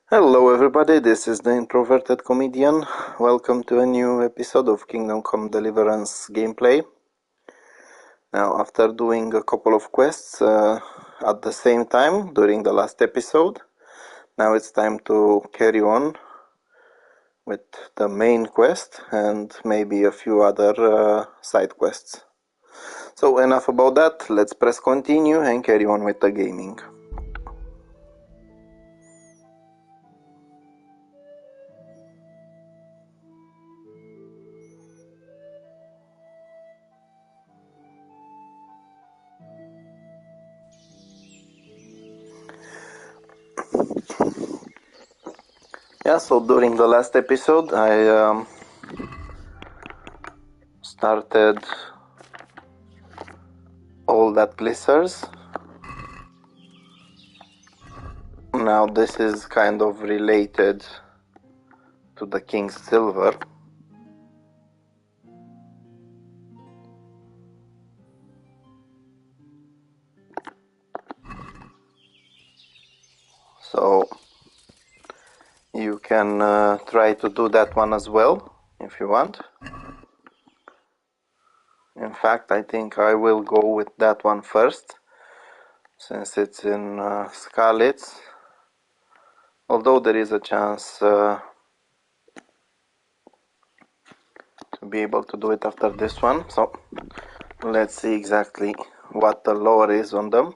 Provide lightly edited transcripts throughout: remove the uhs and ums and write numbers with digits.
Hello everybody, this is the Introverted Comedian. Welcome to a new episode of Kingdom Come Deliverance gameplay. Now, after doing a couple of quests at the same time during the last episode, now it's time to carry on with the main quest and maybe a few other side quests. So enough about that, let's press continue and carry on with the gaming. Yeah, so during the last episode I started all that glitters. Now this is kind of related to the King's Silver. So you can try to do that one as well if you want. In fact, I think I will go with that one first, since it's in Skalitz. Although there is a chance to be able to do it after this one. So let's see exactly what the lore is on them.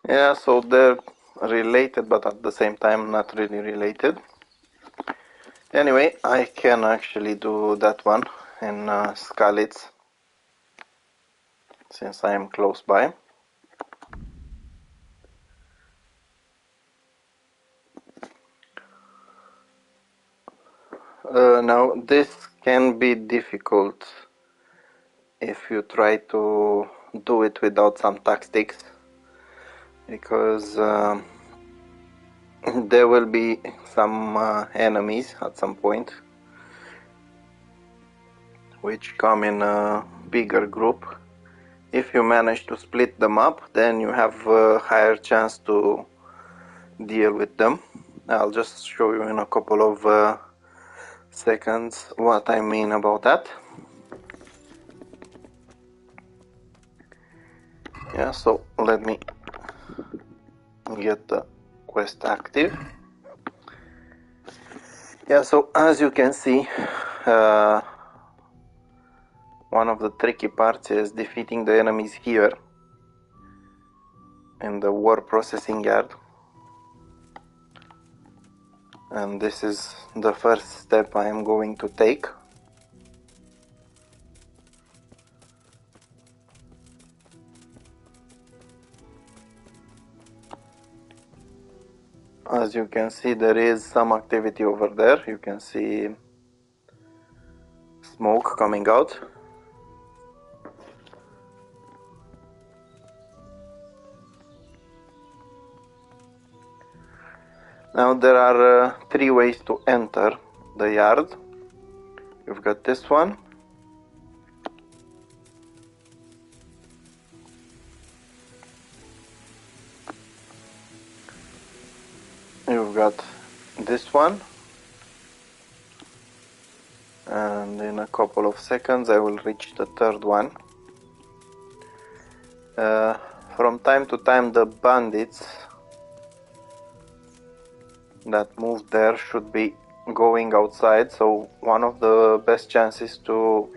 Yeah, so they're related, but at the same time not really related. Anyway, I can actually do that one in Skalitz, since I am close by. Now this can be difficult if you try to do it without some tactics, because there will be some enemies at some point which come in a bigger group. If you manage to split them up, then you have a higher chance to deal with them. I'll just show you in a couple of seconds what I mean about that. Yeah, so let me get the quest active. Yeah, so as you can see, one of the tricky parts is defeating the enemies here in the war processing yard. And this is the first step I am going to take. As you can see, there is some activity over there. You can see smoke coming out. Now there are 3 ways to enter the yard. You've got this one. You've got this one. And in a couple of seconds I will reach the third one. From time to time the bandits that move there should be going outside, so one of the best chances to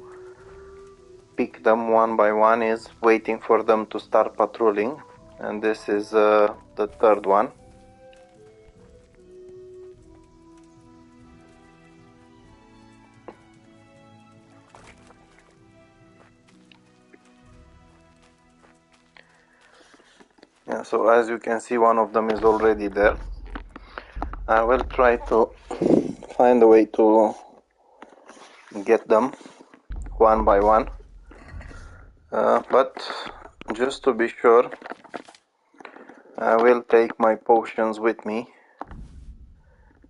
pick them one by one is waiting for them to start patrolling, and this is the third one. Yeah, so as you can see, one of them is already there. I will try to find a way to get them one by one, but just to be sure, I will take my potions with me,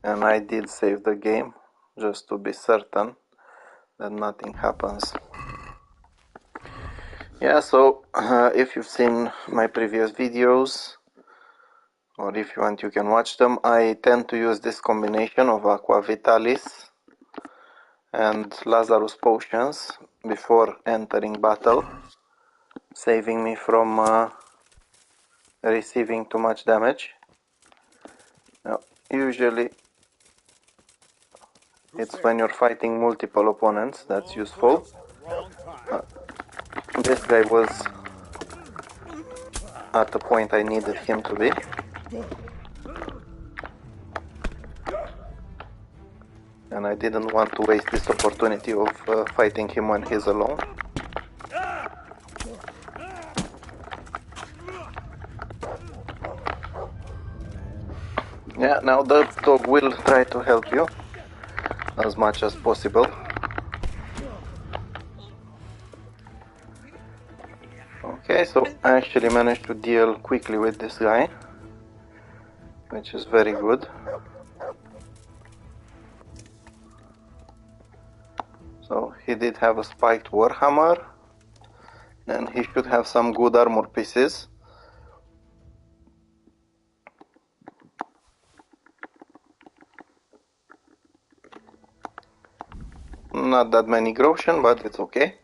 and I did save the game just to be certain that nothing happens. Yeah, so if you've seen my previous videos, or if you want you can watch them, I tend to use this combination of Aqua Vitalis and Lazarus potions before entering battle, saving me from receiving too much damage. Now, usually it's when you're fighting multiple opponents that's useful. This guy was at the point I needed him to be. And I didn't want to waste this opportunity of fighting him when he's alone. Yeah, now the dog will try to help you as much as possible. Okay, so I actually managed to deal quickly with this guy, which is very good. So he did have a spiked warhammer, and he should have some good armor pieces. Not that many Groschen, but it's okay.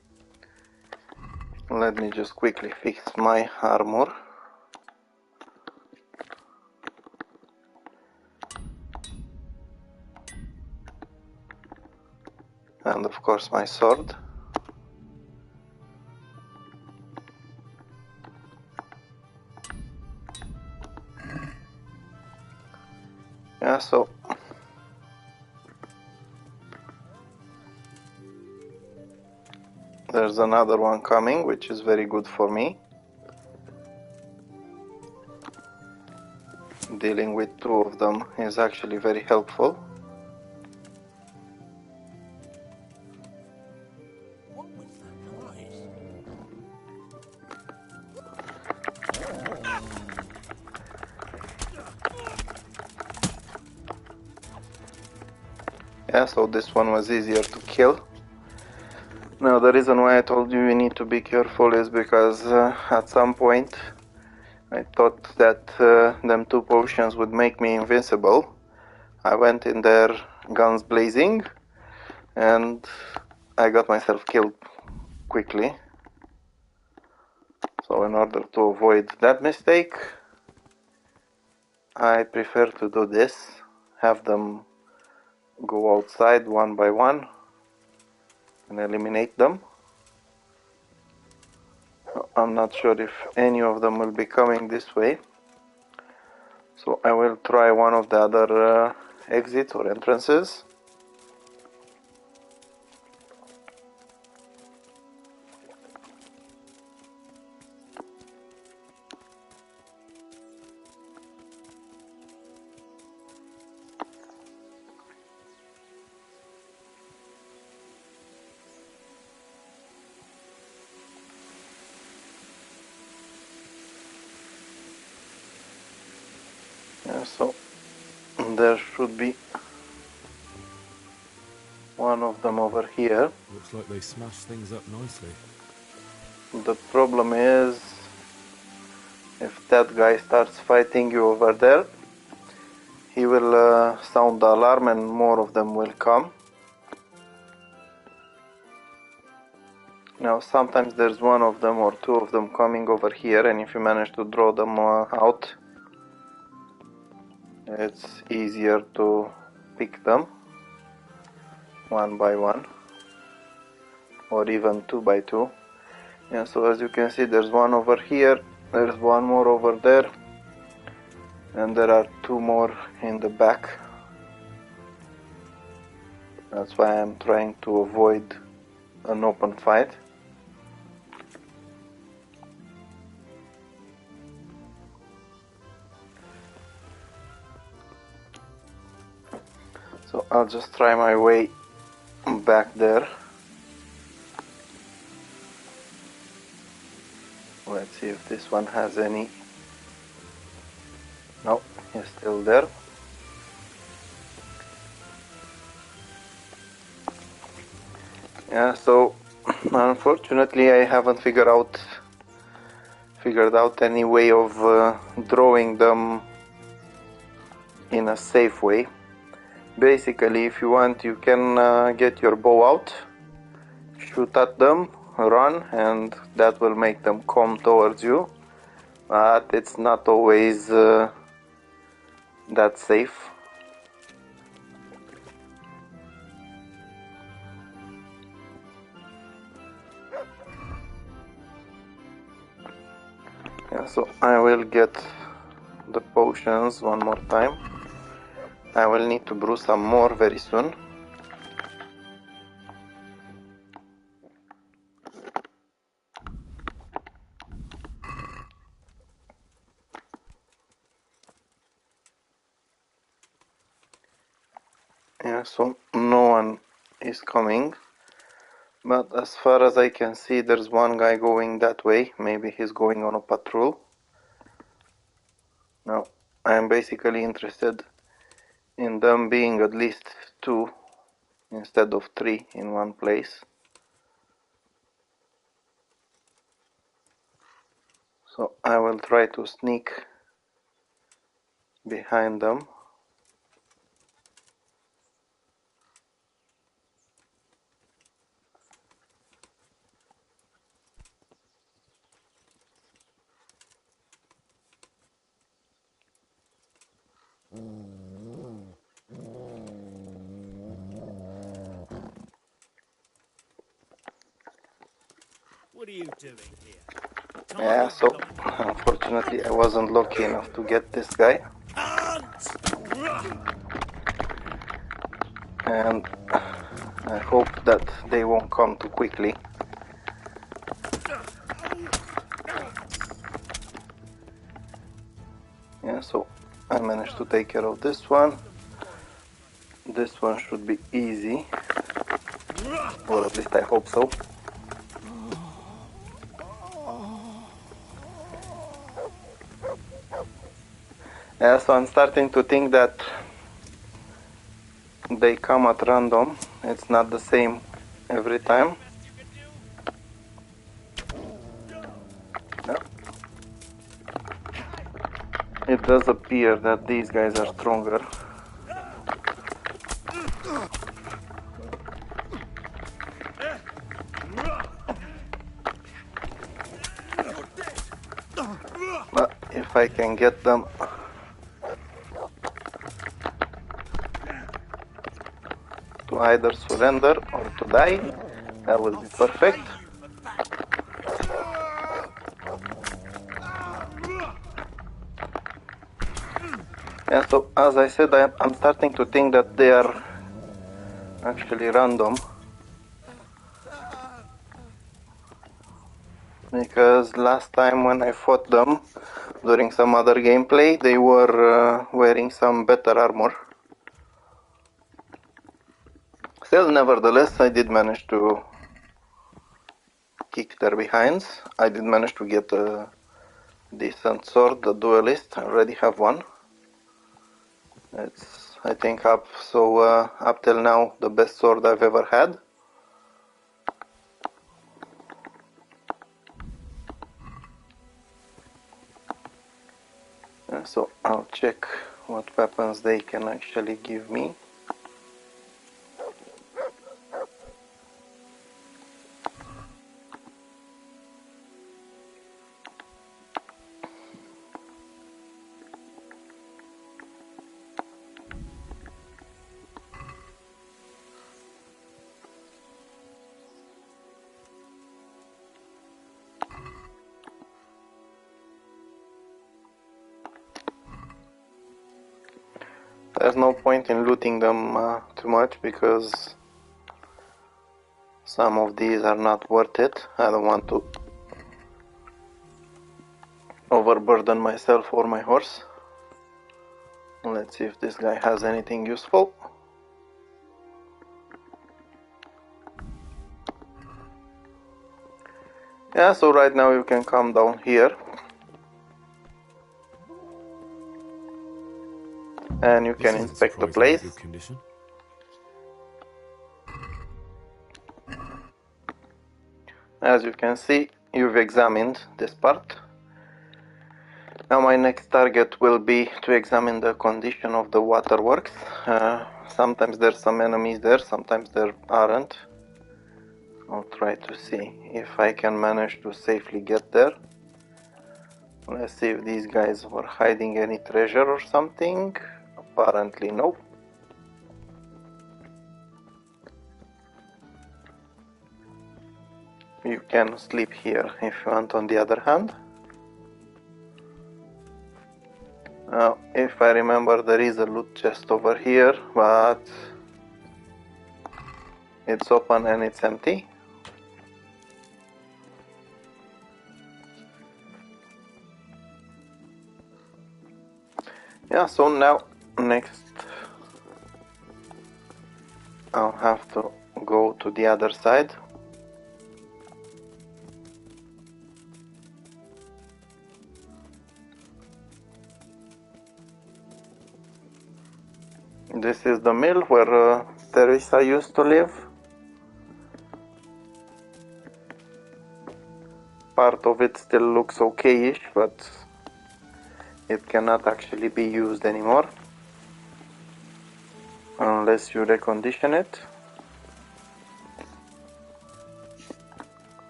Let me just quickly fix my armor. And of course my sword. Yeah, so there's another one coming, which is very good for me. Dealing with two of them is actually very helpful. What was that noise? Yeah, so this one was easier to kill. Now the reason why I told you need to be careful is because at some point I thought that them two potions would make me invincible. I went in there guns blazing and I got myself killed quickly. So in order to avoid that mistake, I prefer to do this, have them go outside one by one and eliminate them. I'm not sure if any of them will be coming this way, so I will try one of the other exits or entrances. Yeah, so there should be one of them over here. Looks like they smashed things up nicely. The problem is, if that guy starts fighting you over there, he will sound the alarm and more of them will come. Now sometimes there's one of them or two of them coming over here, and if you manage to draw them out, it's easier to pick them one by one or even two by two. Yeah, so as you can see, there's one over here, there's one more over there, and there are two more in the back. That's why I'm trying to avoid an open fight. So I'll just try my way back there. Let's see if this one has any No, he's still there. Yeah, so unfortunately I haven't figured out any way of drawing them in a safe way. Basically, if you want, you can get your bow out, shoot at them, run, and that will make them come towards you. But it's not always that safe. Yeah, so I will get the potions one more time. I will need to brew some more very soon. Yeah, so no one is coming. But as far as I can see, there's one guy going that way. Maybe he's going on a patrol. Now, I am basically interested in them being at least 2 instead of 3 in one place. So I will try to sneak behind them. What are you doing here? Yeah, so unfortunately I wasn't lucky enough to get this guy. And I hope that they won't come too quickly. Yeah, so I managed to take care of this one. This one should be easy, or at least I hope so. Yeah, so I'm starting to think that they come at random. It's not the same every time. Yeah. It does appear that these guys are stronger. But if I can get them to either surrender or to die, that will be perfect. Yeah, so as I said, I'm starting to think that they are actually random. Because last time when I fought them during some other gameplay, they were wearing some better armor. Still, nevertheless, I did manage to kick their behinds. I did manage to get a decent sword, the duelist. I already have one. It's, I think, up till now the best sword I've ever had. So I'll check what weapons they can actually give me. There's no point in looting them too much because some of these are not worth it. I don't want to overburden myself or my horse. Let's see if this guy has anything useful. Yeah, so right now you can come down here. and you This can isn't inspect the surprisingly place. good condition. As you can see, you've examined this part. Now my next target will be to examine the condition of the waterworks. Sometimes there's some enemies there, sometimes there aren't. I'll try to see if I can manage to safely get there. Let's see if these guys were hiding any treasure or something. Apparently no. You can sleep here if you want, on the other hand. If I remember, there is a loot chest over here, but it's open and it's empty. Yeah, so now next I'll have to go to the other side. This is the mill where Teresa used to live. Part of it still looks okayish, but it cannot actually be used anymore unless you recondition it.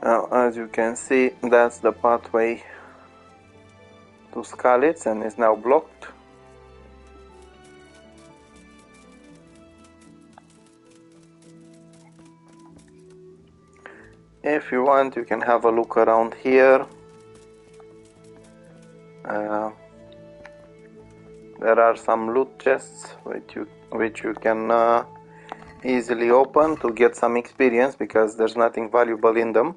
Now, as you can see, that's the pathway to Skalitz and is now blocked. If you want, you can have a look around here. There are some loot chests which you can easily open to get some experience, because there's nothing valuable in them.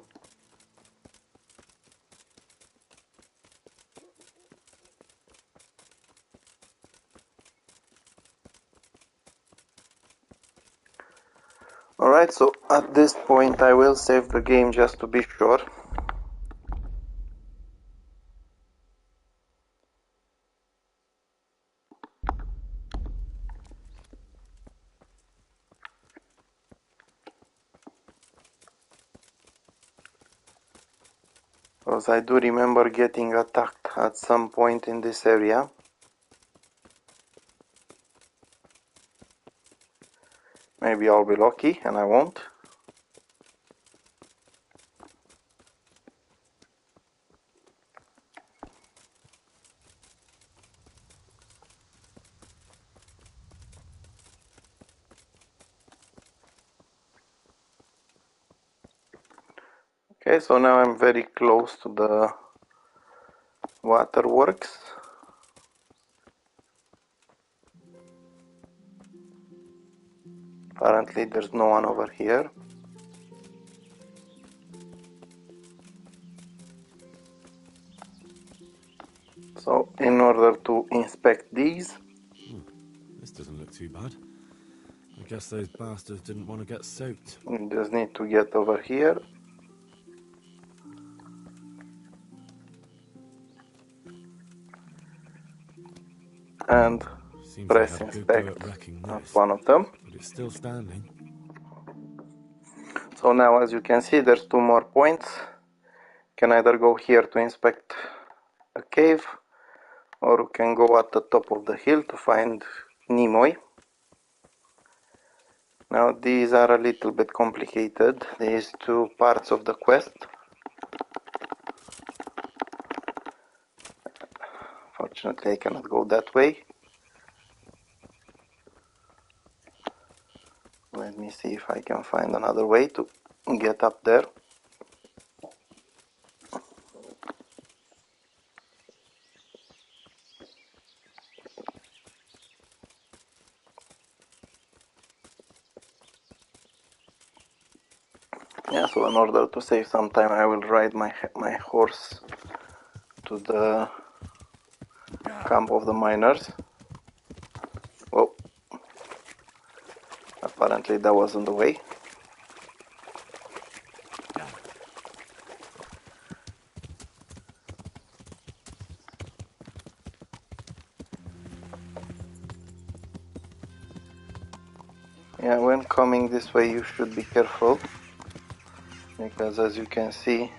Alright, so at this point I will save the game just to be sure. Because I do remember getting attacked at some point in this area. Maybe I'll be lucky and I won't. Okay, so now I'm very close to the waterworks. Apparently there's no one over here. So in order to inspect these, This doesn't look too bad. I guess those bastards didn't want to get soaked. you just need to get over here. And Seems they press had a good go inspect at wrecking at this, one of them. but it's still standing. So now, as you can see, there's 2 more points. You can either go here to inspect a cave, or you can go at the top of the hill to find Nimoy. Now these are a little bit complicated, these 2 parts of the quest. Fortunately I cannot go that way. Let me see if I can find another way to get up there. Yeah, so in order to save some time I will ride my horse to the camp of the miners. Whoa. Apparently that wasn't the way. Yeah, when coming this way you should be careful, because as you can see,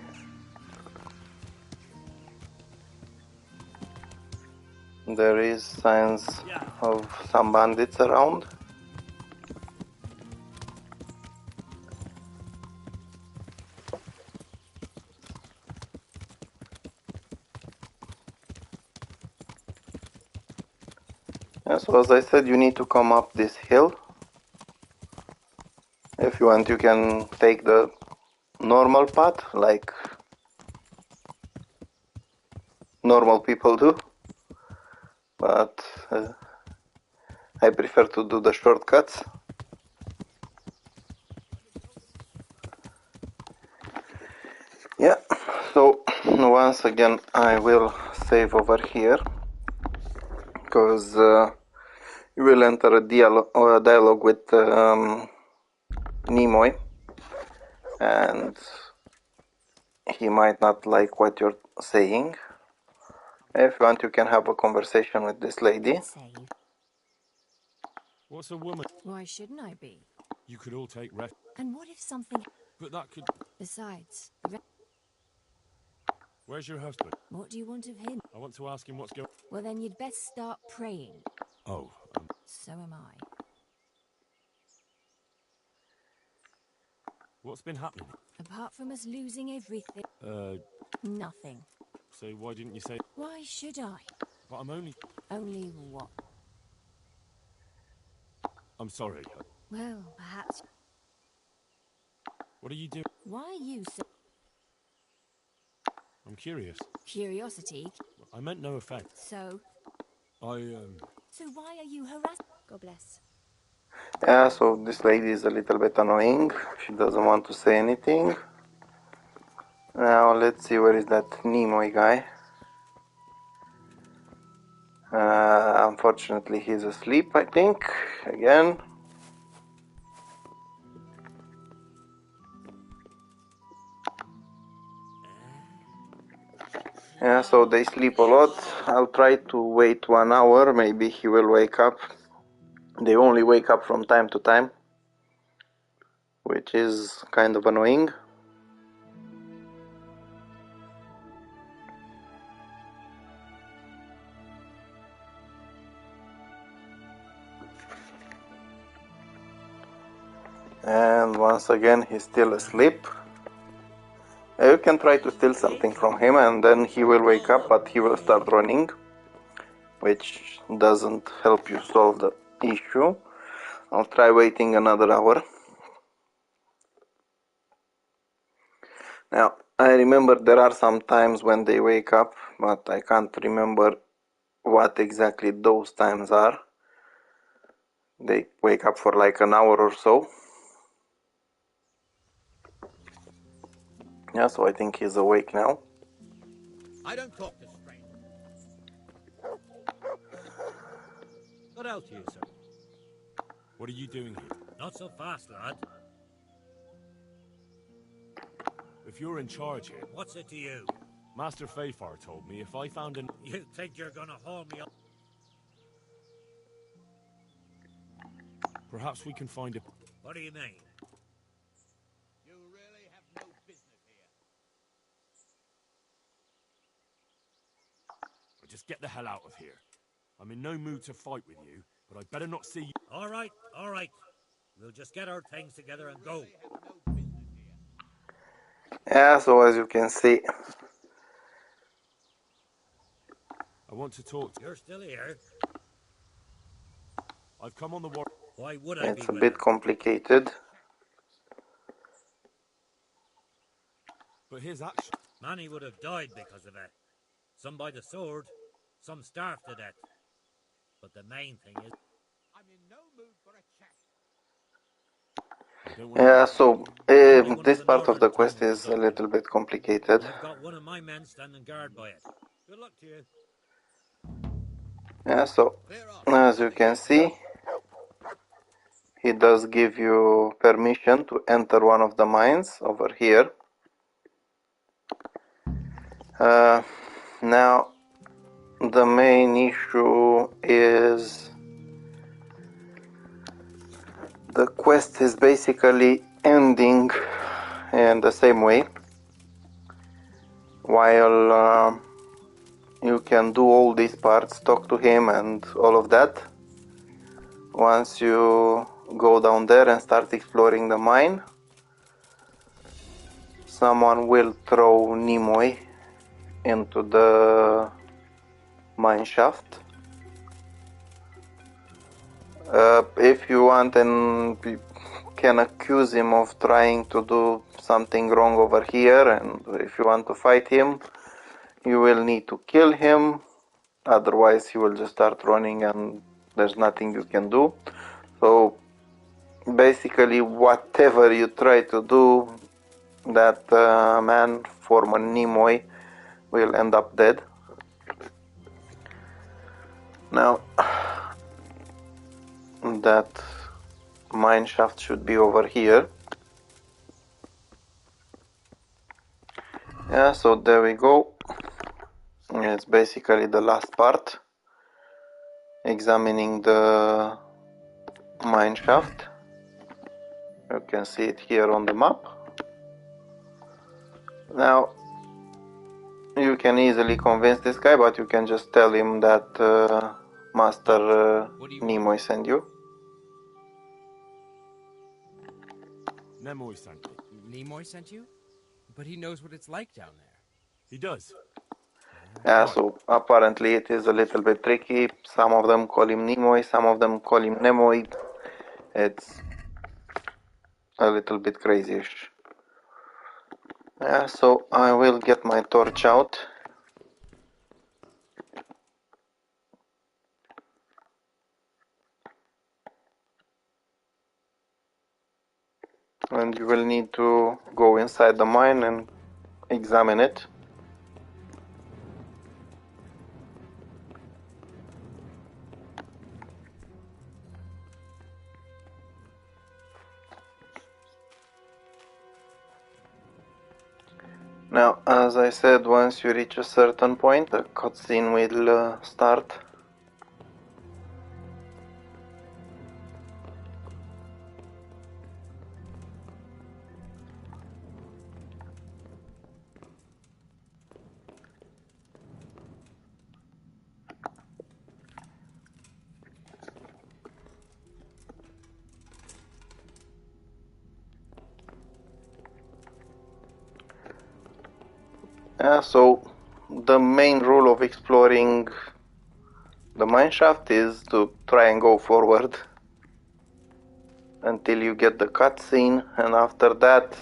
there is signs of some bandits around. Yeah, so as I said, you need to come up this hill. If you want, you can take the normal path, like normal people do, but I prefer to do the shortcuts. Yeah, so once again I will save over here, because you will enter a dialogue with Nimoy, and he might not like what you're saying. If you want, you can have a conversation with this lady. What's a woman? Why shouldn't I be? You could all take rest. And what if something... But that could... Besides, Where's your husband? what do you want of him? I want to ask him what's going... Well, then you'd best start praying. Oh, So am I. what's been happening? Apart from us losing everything... Nothing. So why didn't you say... Why should I? But I'm only... Only what? I'm sorry. Well, perhaps... What are you doing? Why you so... I'm curious. Curiosity? I meant no offense. So? So why are you harassed? God bless. Yeah, so this lady is a little bit annoying. She doesn't want to say anything. Now let's see, where is that Nimoy guy? Unfortunately he's asleep, I think, again. Yeah, so they sleep a lot. I'll try to wait 1 hour, maybe he will wake up. They only wake up from time to time, which is kind of annoying. And once again he's still asleep. You can try to steal something from him and then he will wake up, but he will start running, which doesn't help you solve the issue. I'll try waiting another hour. Now, I remember there are some times when they wake up, but I can't remember what exactly those times are. They wake up for like an hour or so. Yeah, so I think he's awake now. I don't talk to strangers. What else you, sir? What are you doing here? Not so fast, lad. If you're in charge here... What's it to you? Master Fafar told me if I found an... You think you're gonna haul me up? Perhaps we can find a... What do you mean? You really have no business here. Just get the hell out of here. I'm in no mood to fight with you, but I'd better not see you... All right. We'll just get our things together and go. Yeah, so as you can see, I want to talk to... You're still here. I've come on the war... Why would I it's be a with bit him? complicated. But his action... Many would have died because of it. Some by the sword, some starved to death. But the main thing is, I'm in no mood for a chat. Yeah, so this part of the quest is a little bit complicated. I've got one of my men standing guard by it. Good luck to you. Yeah, so as you can see, he does give you permission to enter one of the mines over here. Now, the main issue is the quest is basically ending in the same way. While you can do all these parts, talk to him and all of that, once you go down there and start exploring the mine, someone will throw Nimoy into the mine shaft. If you want, and you can accuse him of trying to do something wrong over here, and if you want to fight him, you will need to kill him, otherwise he will just start running and there's nothing you can do. So basically whatever you try to do, that man, Foreman Nimoy, will end up dead. Now that mine shaft should be over here. Yeah, so there we go. It's basically the last part, examining the mine shaft. You can see it here on the map. Now you can easily convince this guy, but you can just tell him that Master Nimoy sent you. Nimoy sent me. Nimoy sent you? But he knows what it's like down there. He does. Yeah, so apparently it is a little bit tricky. Some of them call him Nimoy, some of them call him Nemoy. It's a little bit crazy-ish. Yeah, so I will get my torch out. And you will need to go inside the mine and examine it. Now, as I said, once you reach a certain point, a cutscene will start. So the main rule of exploring the mineshaft is to try and go forward until you get the cutscene, and after that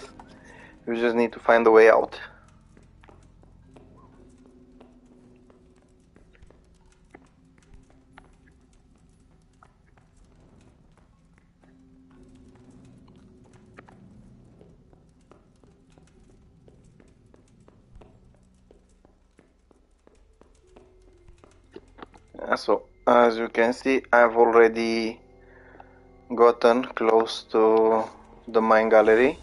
you just need to find a way out. So as you can see, I've already gotten close to the mine gallery.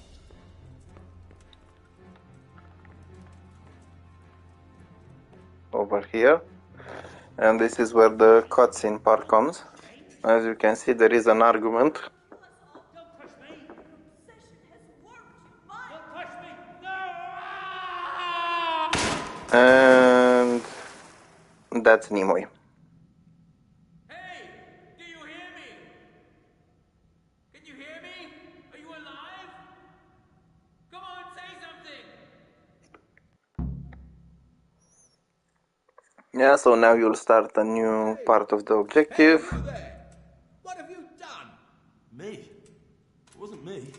Over here, and this is where the cutscene part comes. As you can see, there is an argument. Don't push me! Your obsession has worked! Don't push me! No! And that's Nimoy. Hey! Do you hear me? Can you hear me? Are you alive? Come on, say something! Yeah, so now you'll start a new part of the objective. Hey, you there! What have you done? Me? It wasn't me.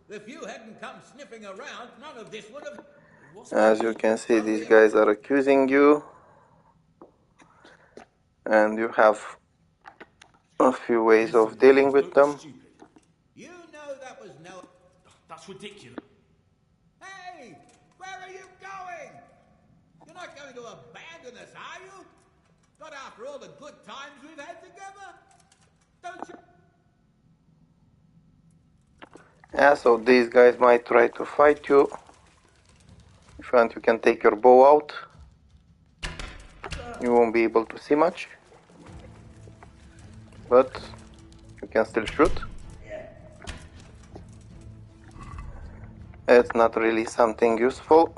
If you hadn't come sniffing around, none of this would have... As you can see, these guys are accusing you, and you have a few ways of dealing with them. You know that was no... That's ridiculous. Hey! Where are you going? You're not going to abandon us, are you? Not after all the good times we've had together? Don't you... Yeah, so these guys might try to fight you. If you want, you can take your bow out. You won't be able to see much, but you can still shoot. it's not really something useful.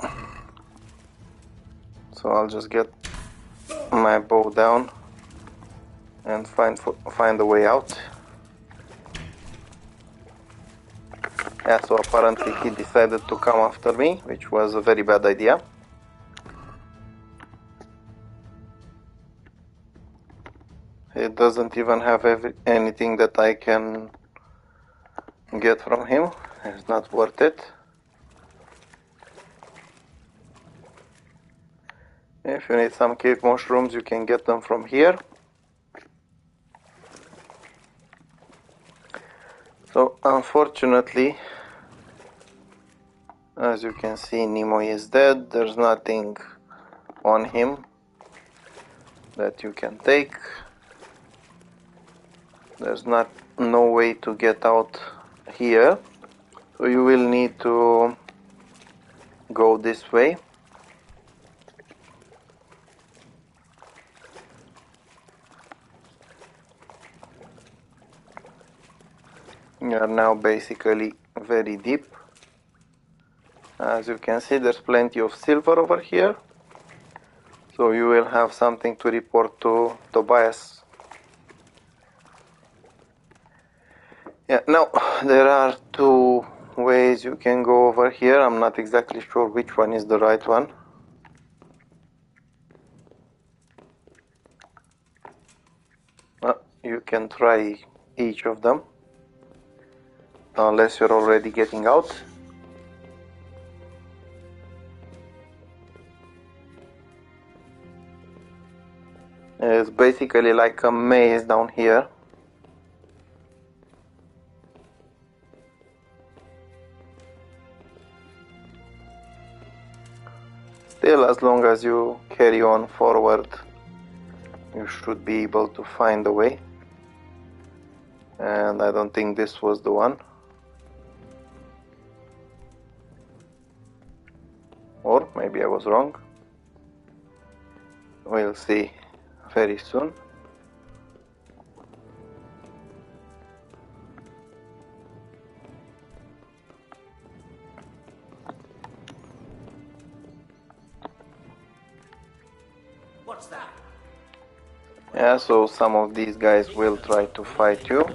So I'll just get my bow down and find a way out. Yeah, so apparently he decided to come after me, which was a very bad idea. He doesn't even have anything that I can get from him. It's not worth it. If you need some cave mushrooms, you can get them from here. So unfortunately, as you can see, Nemo is dead. There's nothing on him that you can take. There's no way to get out here. So you will need to go this way. You are now basically very deep. As you can see, there's plenty of silver over here. So you will have something to report to Tobias. Yeah, now there are two ways you can go over here. I'm not exactly sure which one is the right one. You can try each of them, unless you're already getting out. It's basically like a maze down here. Still, as long as you carry on forward, you should be able to find a way. And I don't think this was the one. Or maybe I was wrong. We'll see very soon. What's that? Yeah, so some of these guys will try to fight you.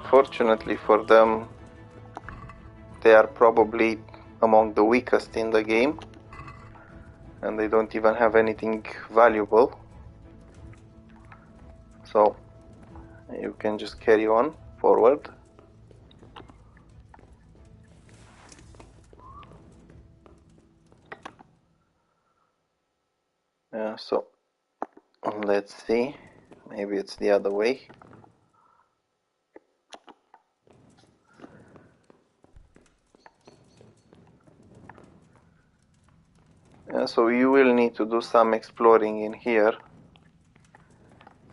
Fortunately for them, they are probably among the weakest in the game, and they don't even have anything valuable. So you can just carry on forward. Yeah, so let's see, maybe it's the other way. Yeah, so you will need to do some exploring in here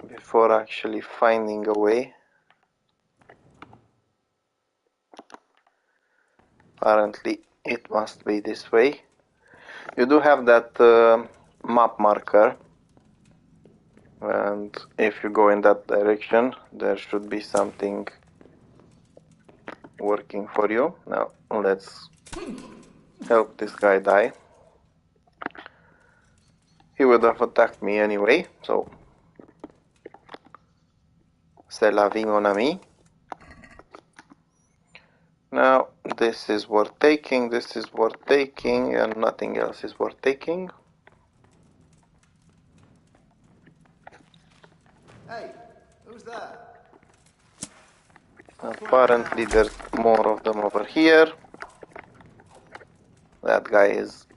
before actually finding a way. Apparently it must be this way. You do have that map marker, and if you go in that direction, there should be something working for you. Now let's help this guy die. He would have attacked me anyway, so c'est la vie mon ami. Now this is worth taking, this is worth taking, and nothing else is worth taking. Hey, who's that? Apparently there's more of them over here. That guy is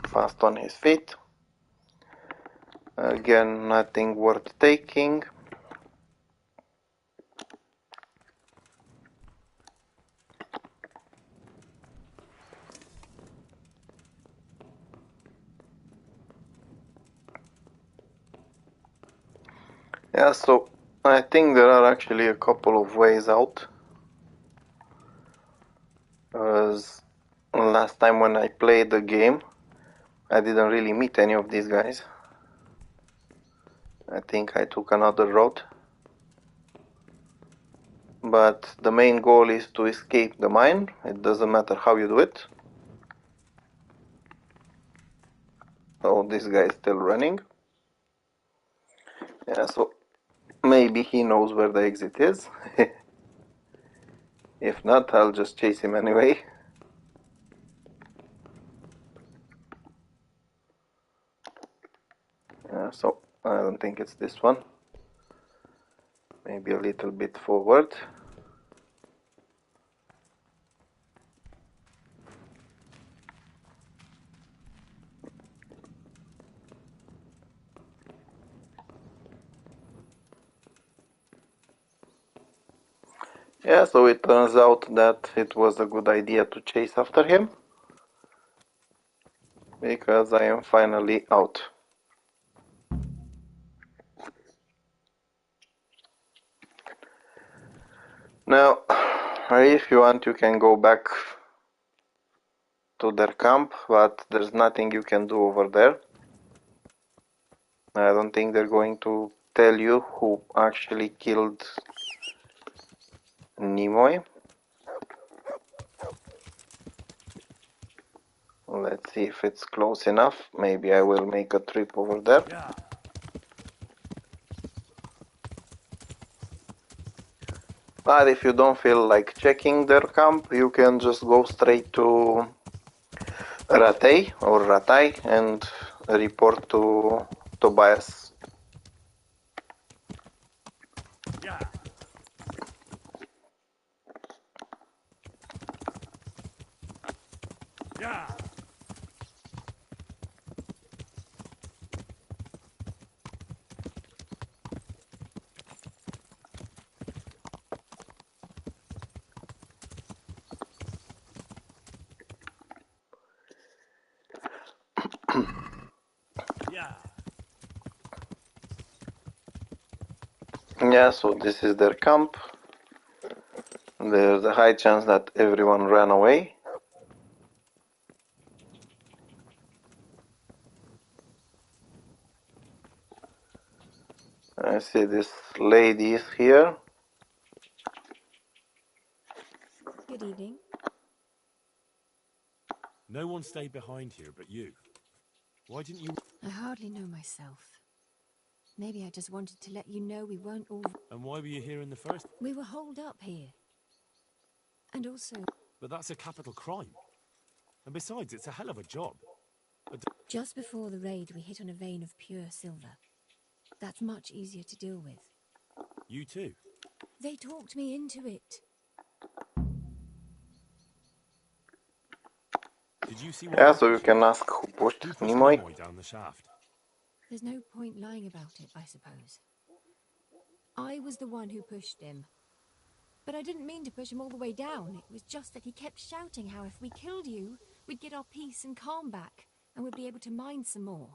fast on his feet. Again, nothing worth taking. Yeah, so I think there are actually a couple of ways out. Because last time when I played the game, I didn't really meet any of these guys. I think I took another road. but the main goal is to escape the mine. It doesn't matter how you do it. Oh, this guy is still running. Yeah, so maybe he knows where the exit is. If not, I'll just chase him anyway. So I don't think it's this one. Maybe a little bit forward. Yeah, so it turns out that it was a good idea to chase after him, because I am finally out. Now, if you want, you can go back to their camp, but there's nothing you can do over there. I don't think they're going to tell you who actually killed Nimoy. Let's see if it's close enough. Maybe I will make a trip over there. Yeah. But if you don't feel like checking their camp, you can just go straight to Ratay or Ratai and report to Tobias. Yeah. Yeah. Yeah. Yeah, so this is their camp. There's a high chance that everyone ran away. I see this lady is here. Good evening. No one stayed behind here but you. Why didn't you... I hardly know myself. Maybe I just wanted to let you know we weren't all... And why were you here in the first... We were holed up here. And also... But that's a capital crime. And besides, it's a hell of a job. Just before the raid, we hit on a vein of pure silver. That's much easier to deal with. You too? They talked me into it. Did you see what Yeah, so happened? you can ask who pushed Who pushed Nimoy. Nimoy down the shaft? There's no point lying about it, I suppose. I was the one who pushed him. But I didn't mean to push him all the way down. It was just that he kept shouting how if we killed you, we'd get our peace and calm back, and we'd be able to mine some more.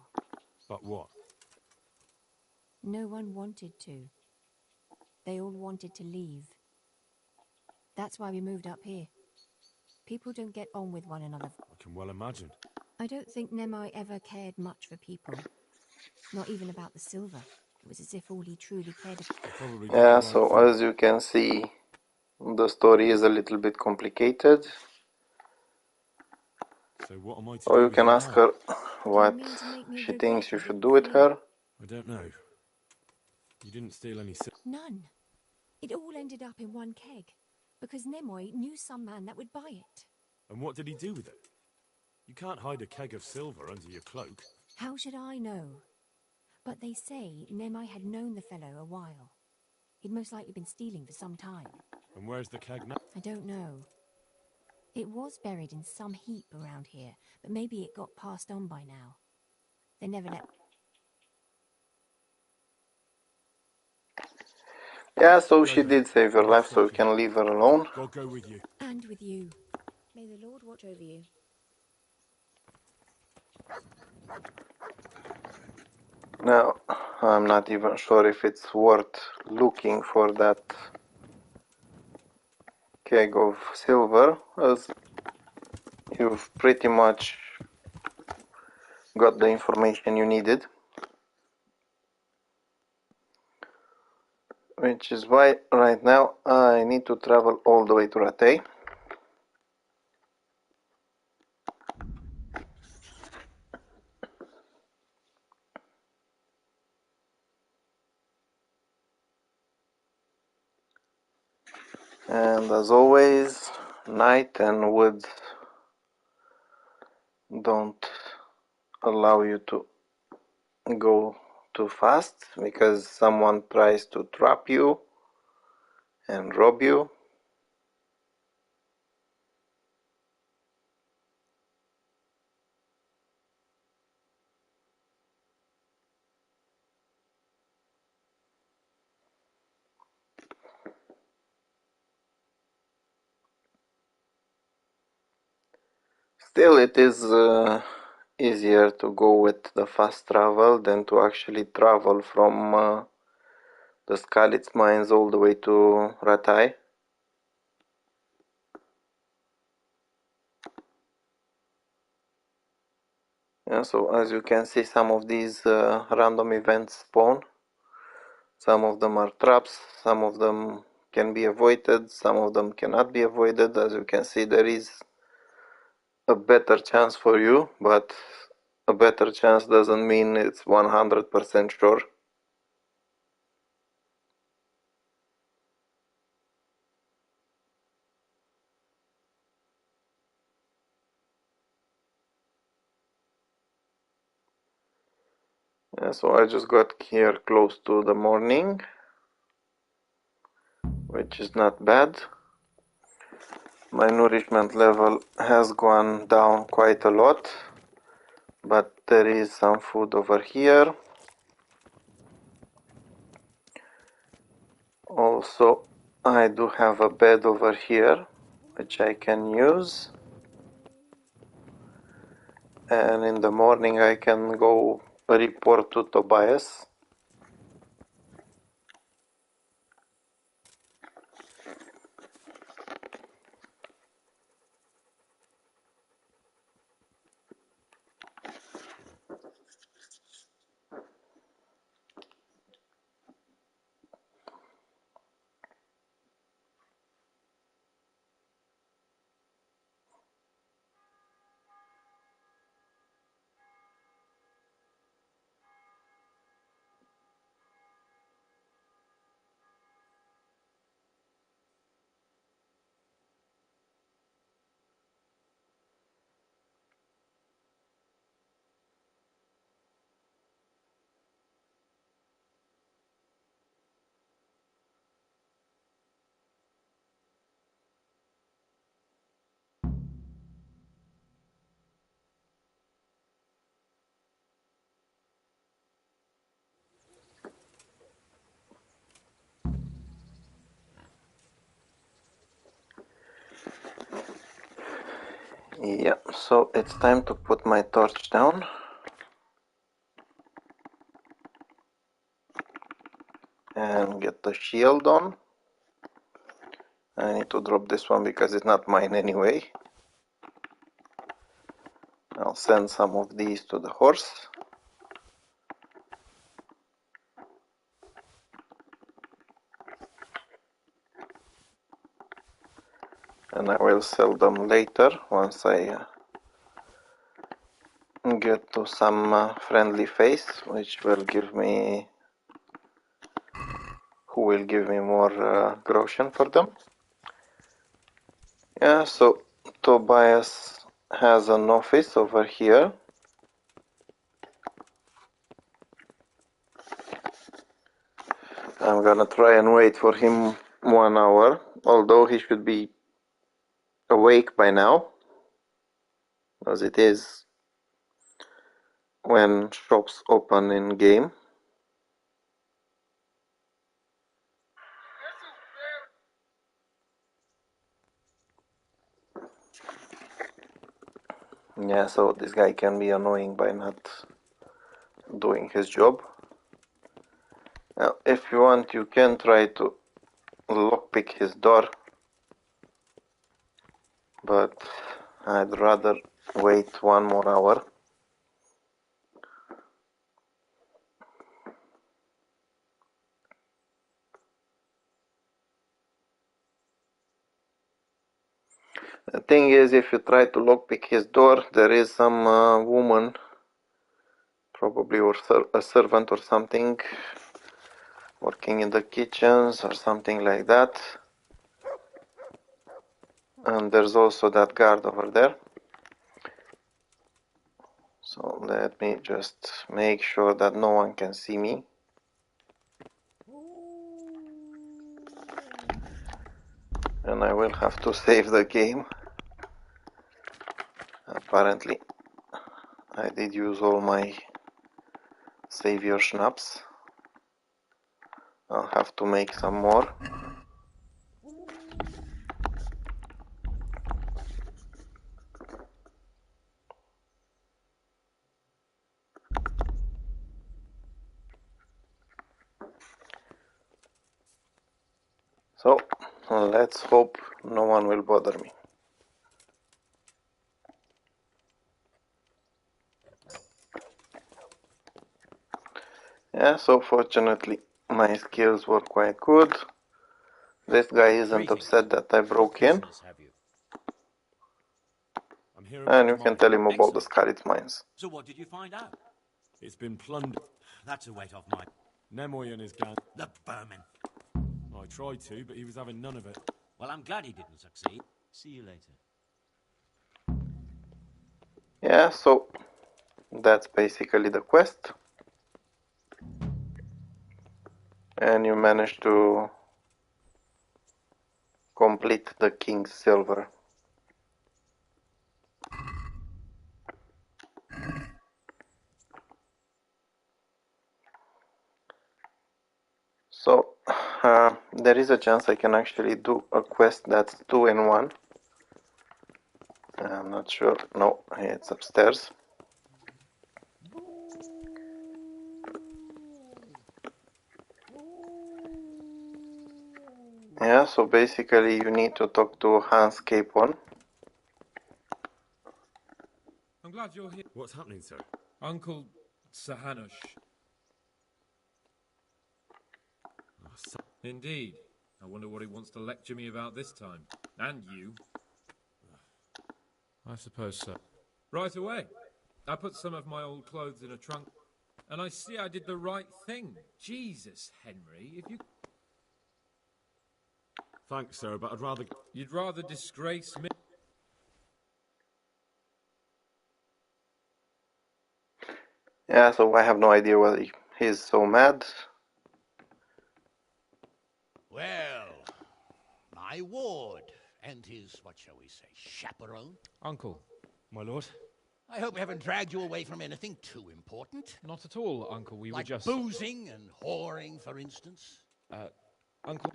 But what? No one wanted to. They all wanted to leave. That's why we moved up here. People don't get on with one another. I can well imagine. I don't think Nemai ever cared much for people. Not even about the silver. It was as if all he truly cared about... You probably did Yeah, the right so thing. as you can see, the story is a little bit complicated. So what am I to Or do you with can you ask now? her Do you what mean to make me she go thinks back you and should get do the with thing? her. I don't know. You didn't steal any silver. None. It all ended up in one keg, because Nemoi knew some man that would buy it. And what did he do with it? You can't hide a keg of silver under your cloak. How should I know? But they say Nemai had known the fellow a while. He'd most likely been stealing for some time. And where's the keg now? I don't know. It was buried in some heap around here, but maybe it got passed on by now. They never let... Yeah, so Go she then. did save your I won't life, so you stop you. can leave her alone. God go with you. And with you. May the Lord watch over you. Now, I'm not even sure if it's worth looking for that keg of silver, as you've pretty much got the information you needed. which is why right now I need to travel all the way to Ratay. And as always, night and wood don't allow you to go too fast because someone tries to trap you and rob you. Still, it is easier to go with the fast travel than to actually travel from the Skalitz mines all the way to Ratai. Yeah, so as you can see, some of these random events spawn. Some of them are traps, some of them can be avoided, some of them cannot be avoided. As you can see, there is a better chance for you, but a better chance doesn't mean it's 100% sure. Yeah, so I just got here close to the morning, which is not bad. My nourishment level has gone down quite a lot, but there is some food over here. Also, I do have a bed over here, which I can use. And in the morning I can go report to Tobias. Yeah, so it's time to put my torch down. And get the shield on. I need to drop this one because it's not mine anyway. I'll send some of these to the horse. And I will sell them later once I get to some friendly face, which will give me, who will give me more groschen for them. Yeah, so Tobias has an office over here. I'm gonna try and wait for him 1 hour, although he should be awake by now, as it is when shops open in game. Yeah, so this guy can be annoying by not doing his job. Now, if you want, you can try to lockpick his door, but I'd rather wait 1 more hour. The thing is, if you try to lockpick his door, there is some woman, probably or a servant or something, working in the kitchens or something like that. And there's also that guard over there. So let me just make sure that no one can see me. And I will have to save the game. Apparently, I did use all my savior schnapps. I'll have to make some more. So, let's hope no one will bother me. Yeah, so fortunately my skills were quite good. This guy isn't upset that I broke in. I'm here And about you the can mine. tell him about the Scarlet Mines. So what did you find out? It's been plundered. That's a weight off my... Nimoy and his gang. The vermin. I tried to, but he was having none of it. Well, I'm glad he didn't succeed. See you later. Yeah, so that's basically the quest. And you managed to complete the King's Silver. So, there is a chance I can actually do a quest that's 2 in 1. I'm not sure. No, it's upstairs. Yeah, so basically you need to talk to Hans Capon. I'm glad you're here. What's happening, sir? Uncle Sahanush. Oh, Indeed. I wonder what he wants to lecture me about this time. And you. I suppose so. Right away. I put some of my old clothes in a trunk, and I see I did the right thing. Jesus, Henry, if you... Thanks, sir, but I'd rather... You'd rather disgrace me? Yeah, so I have no idea why he's so mad. Well, my ward and his, what shall we say, chaperone. Uncle. My lord? I hope we haven't dragged you away from anything too important. Not at all, Uncle. We like were just... boozing and whoring, for instance. Uncle...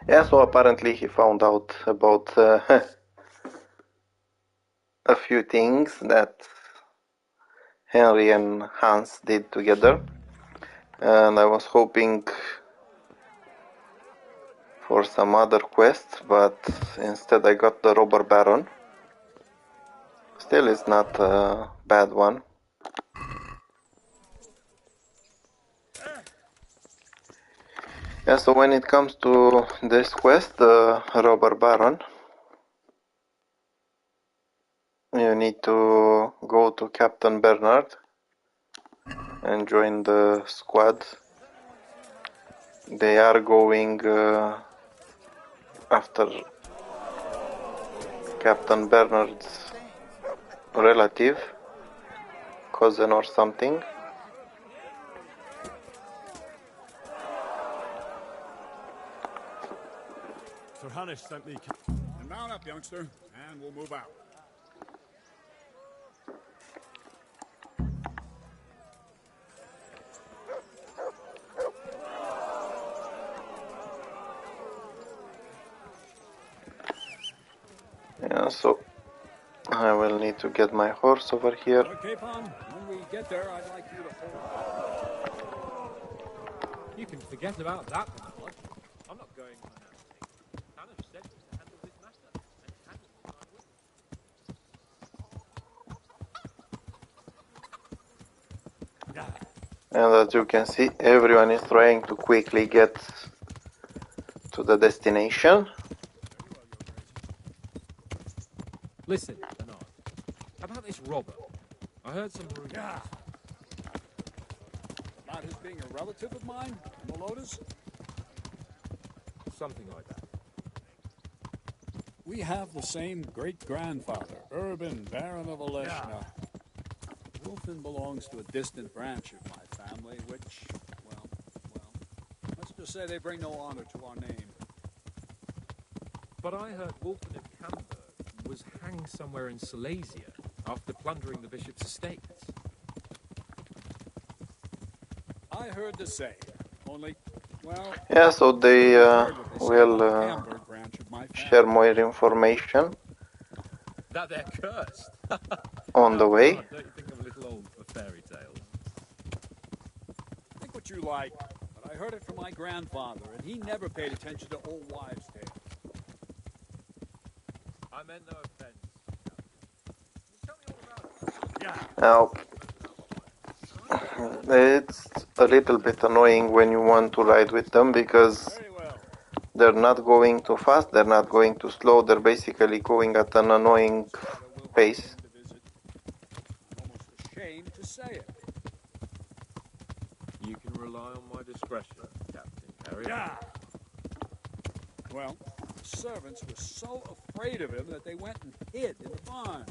Yeah, so apparently he found out about a few things that Henry and Hans did together. And I was hoping for some other quest, but instead I got the Robber Baron. Still, it's not a bad one. Yeah, so when it comes to this quest, the Robber Baron, you need to go to Captain Bernard and join the squad. They are going after Captain Bernard's relative, cousin or something. Sir Hanish sent me... And mount up, youngster, and we'll move out. Yeah, so I will need to get my horse over here. Okay, Pon. When we get there, I'd like you to hold... You can forget about that one, Lord. I'm not going unannounced. Hanush said he was to handle this matter, and Hanush was my witness. And as you can see, everyone is trying to quickly get to the destination. Listen, Bernard. About this robber. I heard some rumors. Yeah. About his being a relative of mine, Meloda's? Something like that. We have the same great-grandfather, Urban, Baron of Oleshna. Wolfen belongs to a distant branch of my family, which, well, let's just say they bring no honor to our name. But I heard Wolfen of Camberg was hanged somewhere in Silesia after plundering the bishop's estates. I heard the same, only, well... Yeah, so they will Camberg branch of my family. share more information That they're cursed. on the way. Don't you think I'm a little old for fairy tales? Think what you like, but I heard it from my grandfather, and he never paid attention to old wives' tales. I meant no offense. Tell me all about it. Now, it's a little bit annoying when you want to ride with them because Very well. they're not going too fast, they're not going too slow, they're basically going at an annoying pace. I'm almost ashamed to say it. You can rely on my discretion, Captain Harry. Yeah. Well, the servants were so afraid of him that they went and hid in the barn.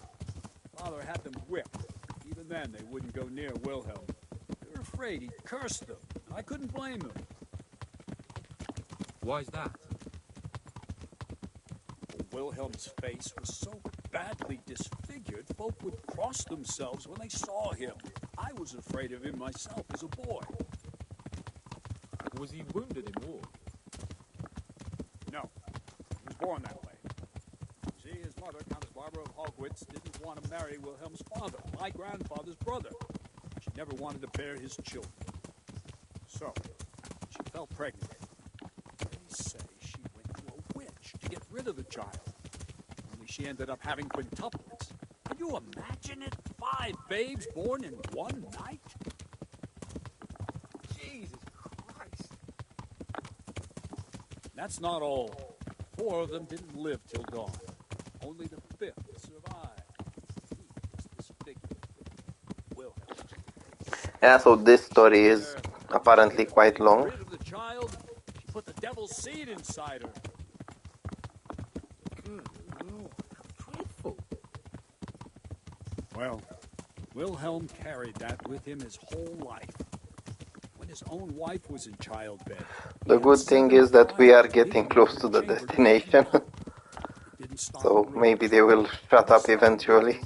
Father had them whipped. Even then, they wouldn't go near Wilhelm. They were afraid he'd curse them, and I couldn't blame them. Why's that? Wilhelm's face was so badly disfigured, folk would cross themselves when they saw him. I was afraid of him myself as a boy. Was he wounded in war? No, he was born that way. See, his mother, Countess Barbara of Hogwitz, didn't want to marry Wilhelm's father, my grandfather's brother. She never wanted to bear his children. So, she fell pregnant. They say she went to a witch to get rid of the child. Only she ended up having quintuplets. Can you imagine it? 5 babes born in one night? Jesus Christ! That's not all. 4 of them didn't live till dawn. Only the 5th survived. He was disfigured. Wilhelm. Yeah, so this story is apparently quite long. Rid of the child, she put the devil's seed inside her. Good Lord, how dreadful. Well, Wilhelm carried that with him his whole life. When his own wife was in childbed. The good thing is that we are getting close to the destination. So maybe they will shut up eventually.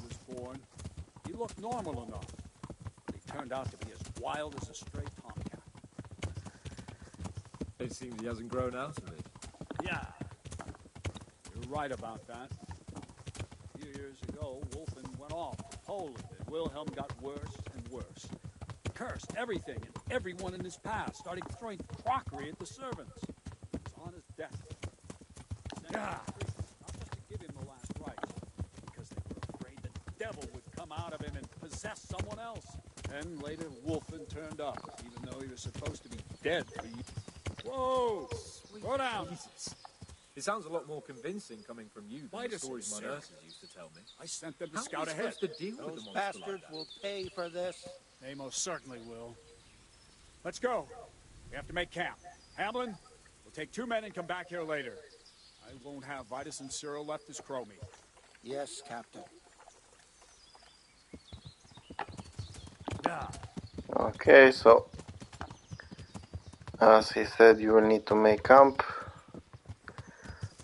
He looked normal enough. But he turned out to be as wild as a stray tomcat. It seems he hasn't grown out of it. Yeah. You're right about that. A few years ago, Wolfen went off to Poland, and Wilhelm got worse and worse. Cursed everything and everyone in his path, starting throwing crockery at the servants. He was on his deathbed. Not just to give him the last rites, because they were afraid the devil would come out of him and possess someone else. And later, Wolfen turned up, even though he was supposed to be dead for years. Whoa! Go down! Jesus. It sounds a lot more convincing coming from you than the stories my nurses used to tell me. I sent them to How scout are we ahead. supposed to deal with Those the monster bastards like that? will pay for this. They most certainly will. Let's go. We have to make camp. Hamlin, we'll take 2 men and come back here later. I won't have Vitus and Cyril left as crow meat. Yes, Captain. Okay, so as he said, you will need to make camp.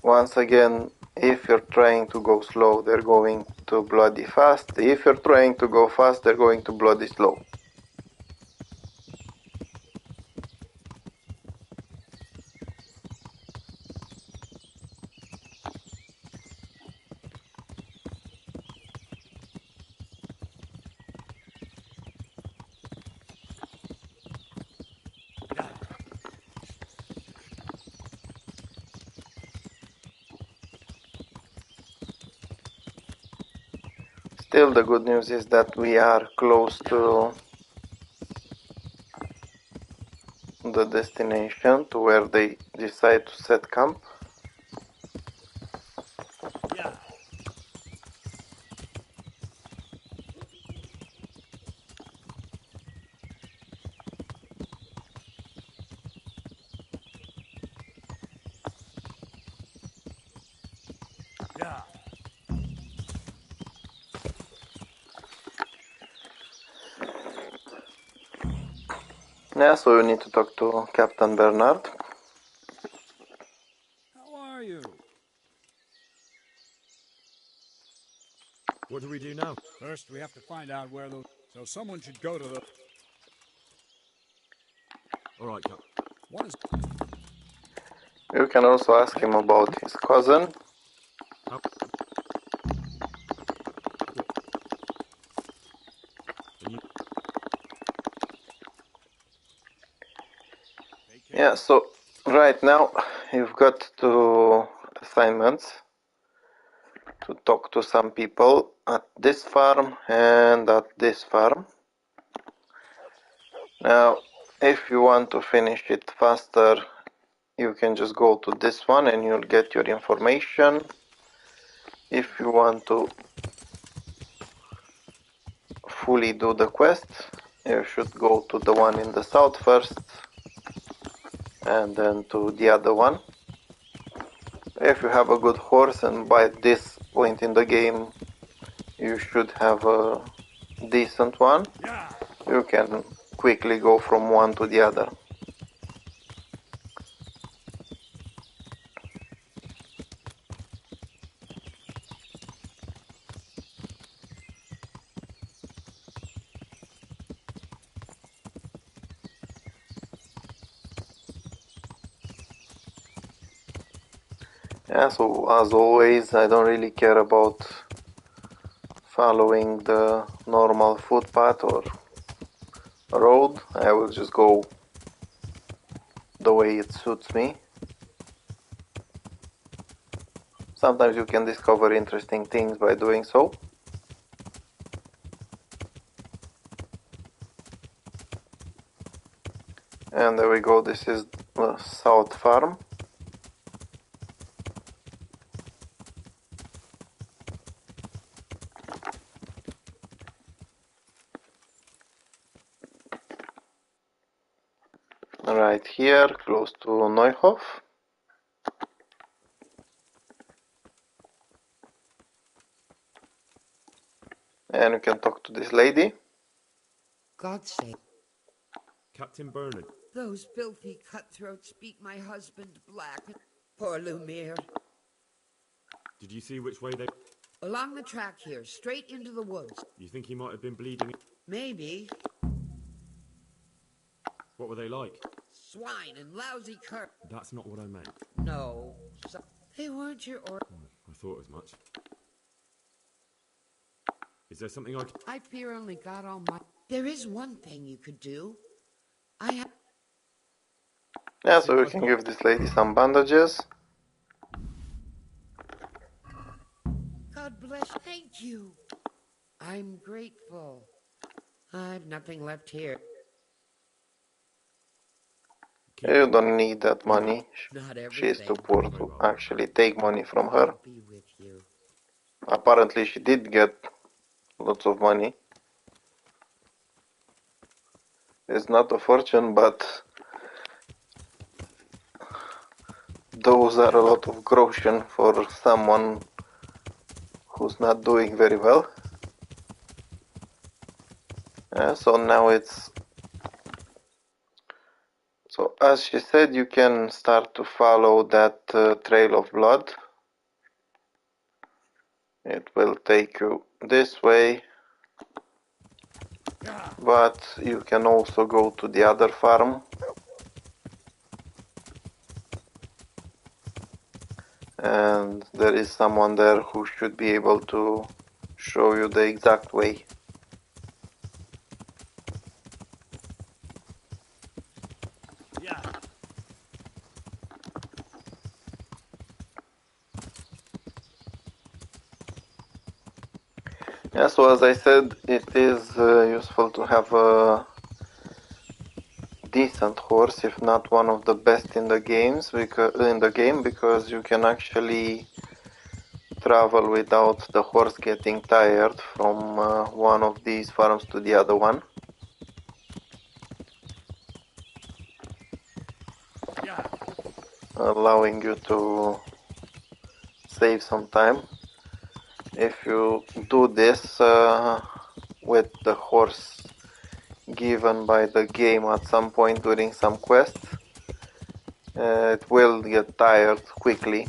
Once again, if you're trying to go slow, they're going to bloody fast. If you're trying to go fast, they're going to bloody slow. Still, the good news is that we are close to the destination, to where they decide to set camp. Yeah, so you need to talk to Captain Bernard. How are you? What do we do now? First, we have to find out where those... So someone should go to the... All right, Cap. One is... You can also ask him about his cousin. How... And you... Yeah, so right now you've got 2 assignments to talk to some people at this farm and at this farm. Now, if you want to finish it faster, you can just go to this one and you'll get your information. If you want to fully do the quest, you should go to the one in the south first and then to the other one. If you have a good horse, and by this point in the game you should have a decent one, you can quickly go from one to the other. Yeah, so as always, I don't really care about following the normal footpath or road. I will just go the way it suits me. Sometimes you can discover interesting things by doing so. And there we go, this is the South Farm. Right here, close to Neuhof. And you can talk to this lady. God's sake. Captain Bernard. Those filthy cutthroats beat my husband black. Poor Lumiere. Did you see which way they... Along the track here, straight into the woods. You think he might have been bleeding? Maybe. What were they like? Swine and lousy cur... That's not what I meant. No. They weren't your or... I thought as much. Is there something I... I fear only God Almighty. There is one thing you could do. I have... Yeah, so we can give this lady some bandages. God bless. Thank you. I'm grateful. I've nothing left here. You don't need that money. Not She is too everything. poor to actually take money from her. I'll be with you. Apparently she did get lots of money. It's not a fortune, but those are a lot of groschen for someone who's not doing very well. So now it's... So as she said, you can start to follow that trail of blood. It will take you this way. But you can also go to the other farm. And there is someone there who should be able to show you the exact way. Yeah. Yeah, so as I said, it is useful to have a decent horse, if not one of the best in the games, because you can actually travel without the horse getting tired from one of these farms to the other one. Yeah. Allowing you to save some time. If you do this with the horse given by the game at some point during some quests. It will get tired quickly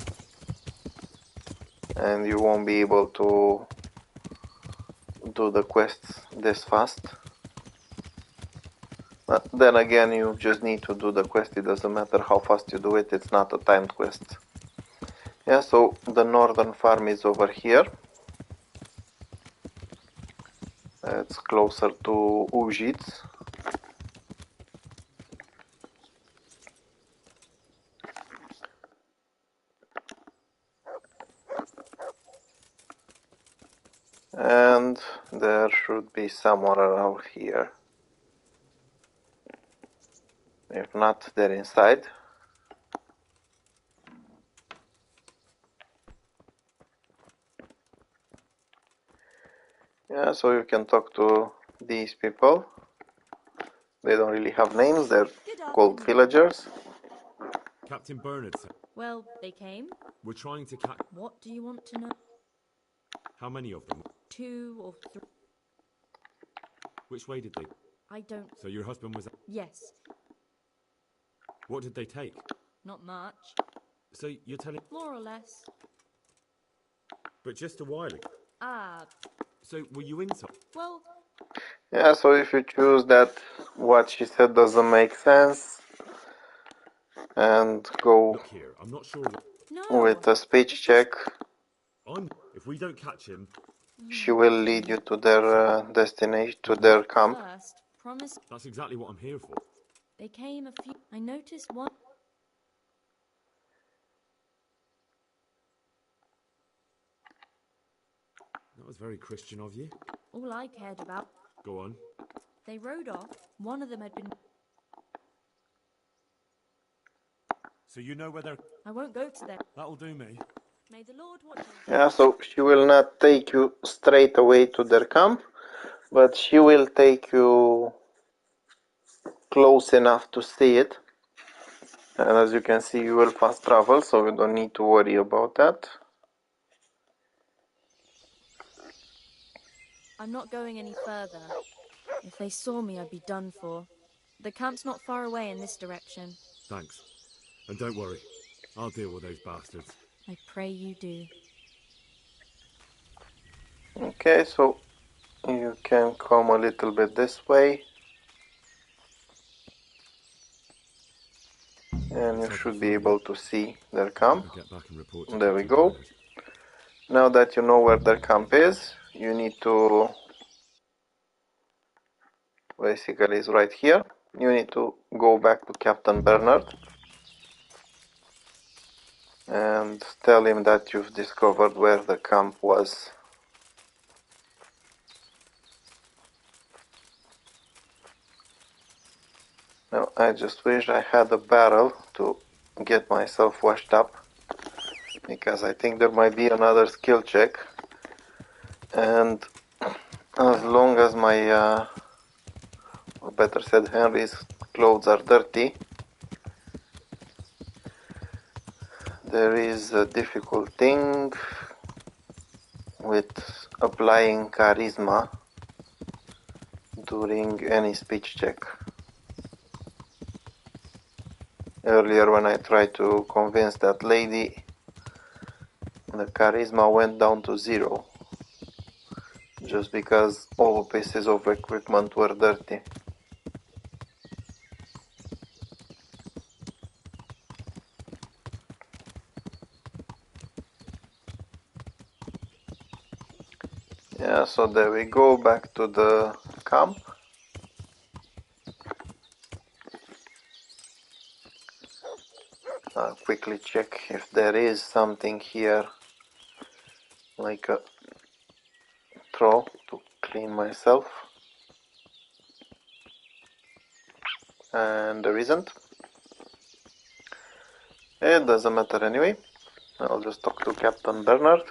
and you won't be able to do the quests this fast. But then again, you just need to do the quest. It doesn't matter how fast you do it, it's not a timed quest. Yeah, so the northern farm is over here. It's closer to Ujits. And there should be someone around here. If not, they're inside. Yeah, so you can talk to these people. They don't really have names, they're called villagers. Captain Bernard said. Well, they came. We're trying to catch. What do you want to know? How many of them? 2 or 3. Which way did they? I don't. So your husband was. Yes. What did they take? Not much. So you're telling. More or less. But just a while ago. Ah. So were you inside? Well. Yeah, so if you choose that what she said doesn't make sense and go Look here, I'm not sure. With a speech check, if we don't catch him, she will lead you to their destination, to their camp. First, promise. That's exactly what I'm here for. They came a few. I noticed one. That was very Christian of you. All I cared about. Go on. They rode off. One of them had been. So you know where they're. I won't go to them. That'll do me. May the Lord watch over. Yeah, so she will not take you straight away to their camp, but she will take you close enough to see it. And as you can see, you will fast travel, so you don't need to worry about that. I'm not going any further. If they saw me, I'd be done for. The camp's not far away in this direction. Thanks. And don't worry. I'll deal with those bastards. I pray you do. Okay, so you can come a little bit this way. And you should be able to see their camp. There we go. Now that you know where their camp is, you need to... Basically, it's right here. You need to go back to Captain Bernard and tell him that you've discovered where the camp was. Now, I just wish I had a barrel to get myself washed up, because I think there might be another skill check, and as long as my, or better said, Henry's clothes are dirty, there is a difficult thing with applying charisma during any speech check. Earlier when I tried to convince that lady, the charisma went down to 0, just because all pieces of equipment were dirty. Yeah, so there we go, back to the camp. I'll quickly check if there is something here, like a throw to clean myself. And there isn't. It doesn't matter anyway. I'll just talk to Captain Bernard.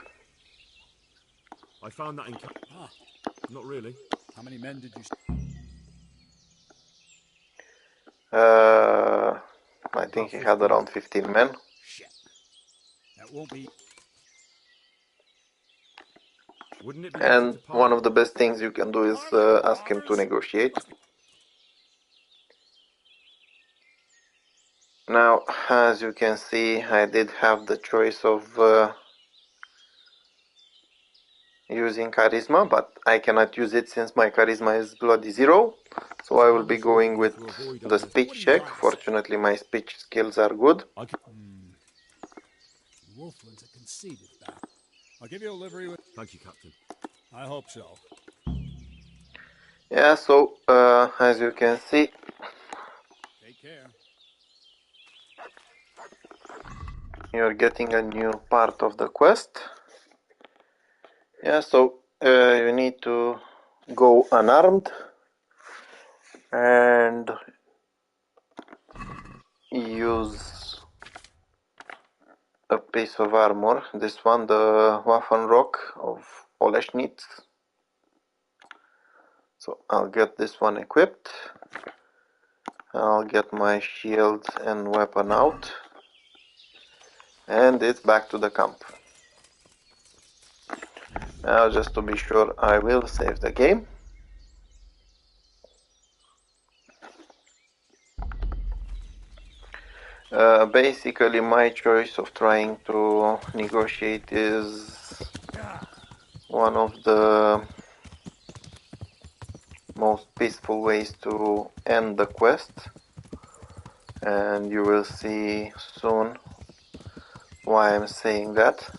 I found that in camp. Not really. How many men did you... I think he had around 15 men. Shit. That won't be... Wouldn't it be And one of the best things you can do is ask him to negotiate. Now, as you can see, I did have the choice of using charisma, but I cannot use it since my charisma is bloody 0. So I will be going with the speech check. Fortunately, my speech skills are good. Wolfland's a conceited bastard. I'll give you a livery with... Thank you, Captain. I hope so. Yeah, so as you can see, Take care. you're getting a new part of the quest. Yeah, so you need to go unarmed and use a piece of armor. This one, the Waffenrock of Oleschnitz. So I'll get this one equipped. I'll get my shield and weapon out. And it's back to the camp. Now, just to be sure, I will save the game. Basically, my choice of trying to negotiate is one of the most peaceful ways to end the quest, and you will see soon why I'm saying that.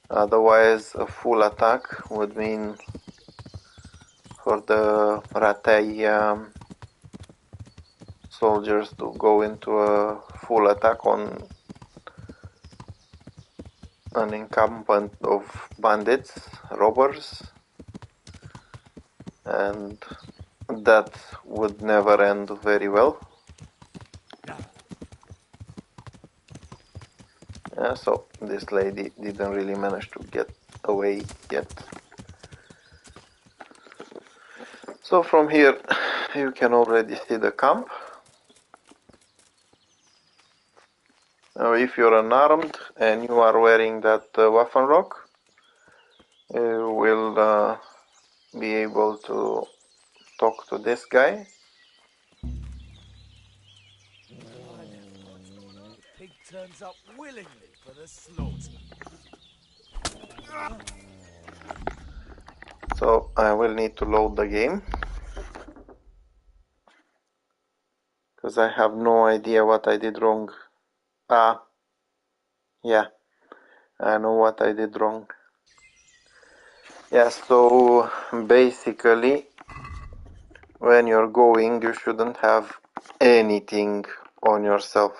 Otherwise, a full attack would mean for the Ratay soldiers to go into a full attack on an encampment of bandits, robbers, and that would never end very well. Yeah, so this lady didn't really manage to get away yet. So from here you can already see the camp. Now if you're unarmed and you are wearing that Waffenrock, you will be able to talk to this guy. The pig turns up willingly for the slaughter. So I will need to load the game, because I have no idea what I did wrong. Yeah, I know what I did wrong. Yeah, so basically when you're going, you shouldn't have anything on yourself.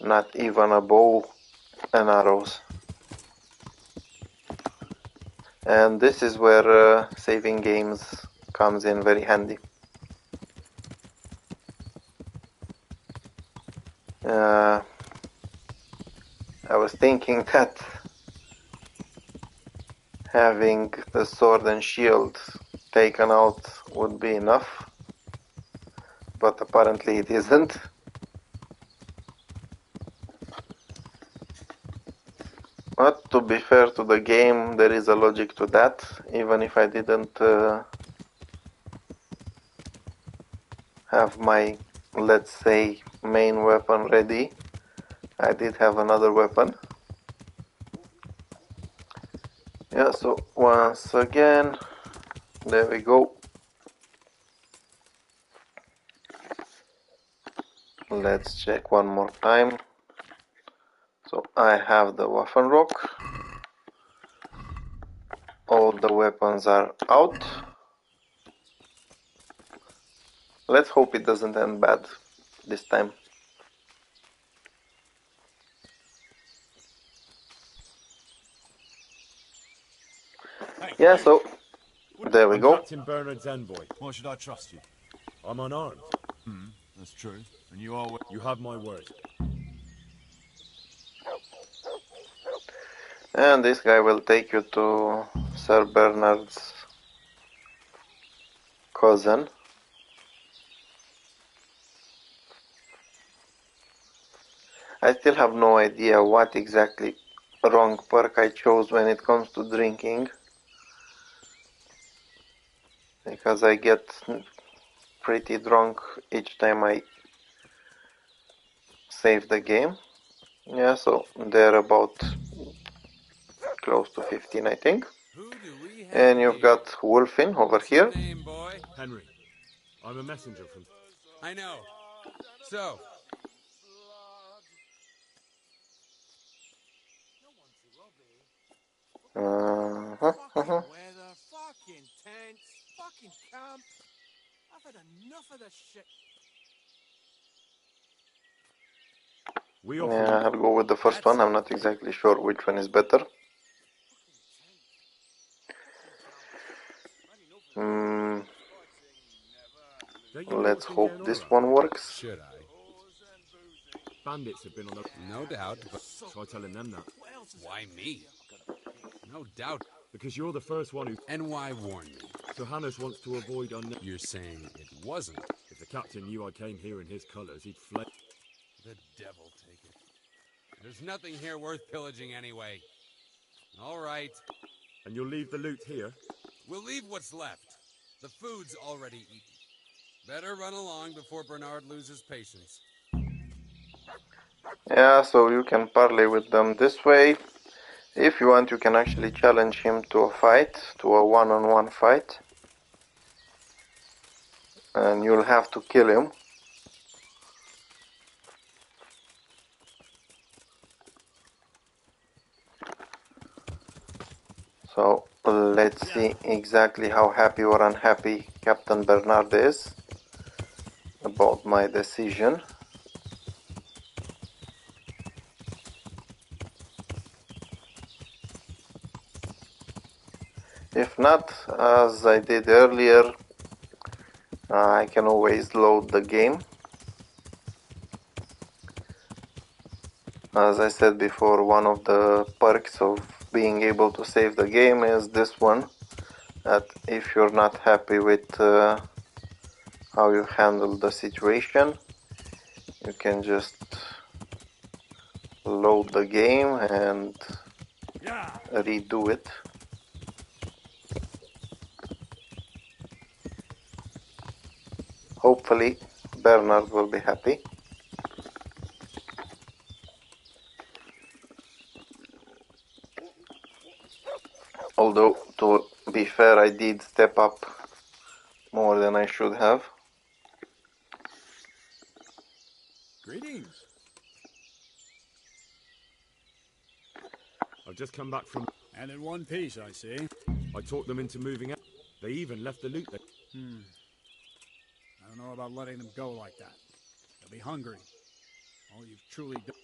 Not even a bow and arrows. And this is where saving games comes in very handy. I was thinking that having the sword and shield taken out would be enough, but apparently it isn't. But to be fair to the game, there is a logic to that, even if I didn't have my, let's say, main weapon ready. I did have another weapon. Yeah, so once again, there we go. Let's check one more time. So I have the Waffenrock. All the weapons are out. Let's hope it doesn't end bad this time. Yeah, so there we I'm go. Captain Bernard's envoy. Why should I trust you? I'm unarmed. That's true. And you are... You have my word. And this guy will take you to Sir Bernard's cousin. I still have no idea what exactly wrong perk I chose when it comes to drinking, because I get pretty drunk each time I save the game. Yeah, so they're about close to 15, I think. And you've got Wolfin over here. Name, boy? Henry. I'm a messenger from... I know. So, Weather, fucking tents, fucking camp. I've had enough of this shit. Yeah, I'll go with the first one. I'm not exactly sure which one is better. Let's hope this one works. should I? Bandits have been on the... No doubt, but Try telling them that. why me? No doubt. Because you're the first one who... And why warn me? So Hannes wants to avoid... You're saying it wasn't. If the captain knew I came here in his colours, he'd fled. The devil take it. There's nothing here worth pillaging anyway. All right. And you'll leave the loot here? We'll leave what's left. The food's already eaten. Better run along before Bernard loses patience. Yeah, so you can parley with them this way. If you want, you can actually challenge him to a fight, to a one-on-one fight. And you'll have to kill him. So let's see exactly how happy or unhappy Captain Bernard is about my decision. If not, as I did earlier, I can always load the game. As I said before, one of the perks of being able to save the game is this one, that if you're not happy with how you handle the situation, you can just load the game and redo it. Hopefully Bernard will be happy. Although, to be fair, I did step up more than I should have. Greetings. I've just come back from... And in one piece, I see. I talked them into moving out. They even left the loot there. I don't know about letting them go like that. They'll be hungry. All you've truly done.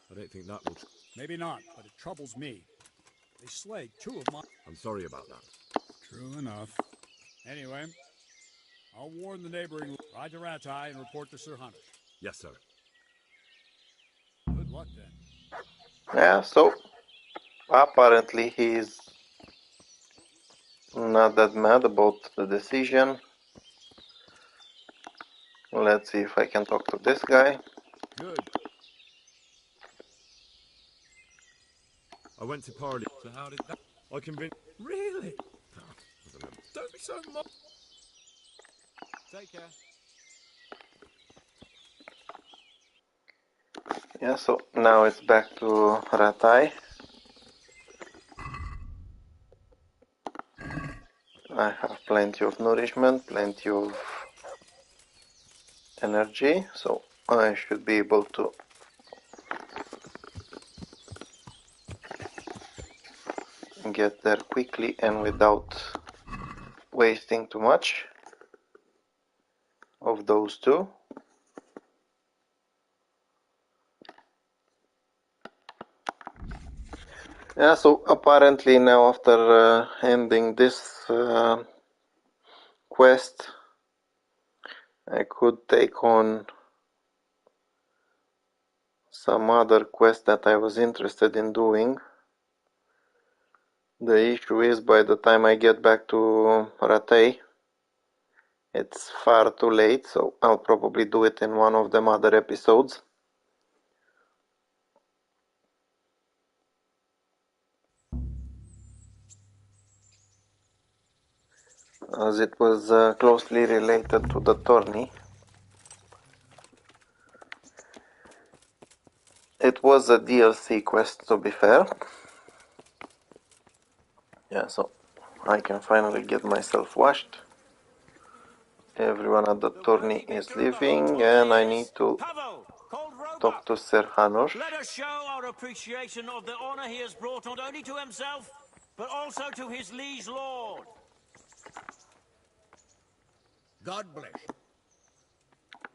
I don't think that will... Maybe not, but it troubles me. They slayed two of my... I'm sorry about that. True enough. Anyway, I'll warn the neighboring... Ride to Ratai and report to Sir Hunter. Yes, sir. Good luck, then. Yeah, so apparently he's not that mad about the decision. Let's see if I can talk to this guy. Good. I went to parley. So how did that... I convinced... Really? I don't know. Don't be so much. Take care. Yeah, so now it's back to Ratai. I have plenty of nourishment, plenty of energy, so I should be able to get there quickly and without wasting too much of those two. Yeah, so apparently now after ending this quest, I could take on some other quest that I was interested in doing. The issue is by the time I get back to Rattay, it's far too late, so I'll probably do it in one of them other episodes. as it was closely related to the tourney. It was a DLC quest, to be fair. Yeah, so I can finally get myself washed. Everyone at the tourney is leaving, and I need to talk to Sir Hanush. Let us show our appreciation of the honor he has brought not only to himself, but also to his liege lord. God bless you.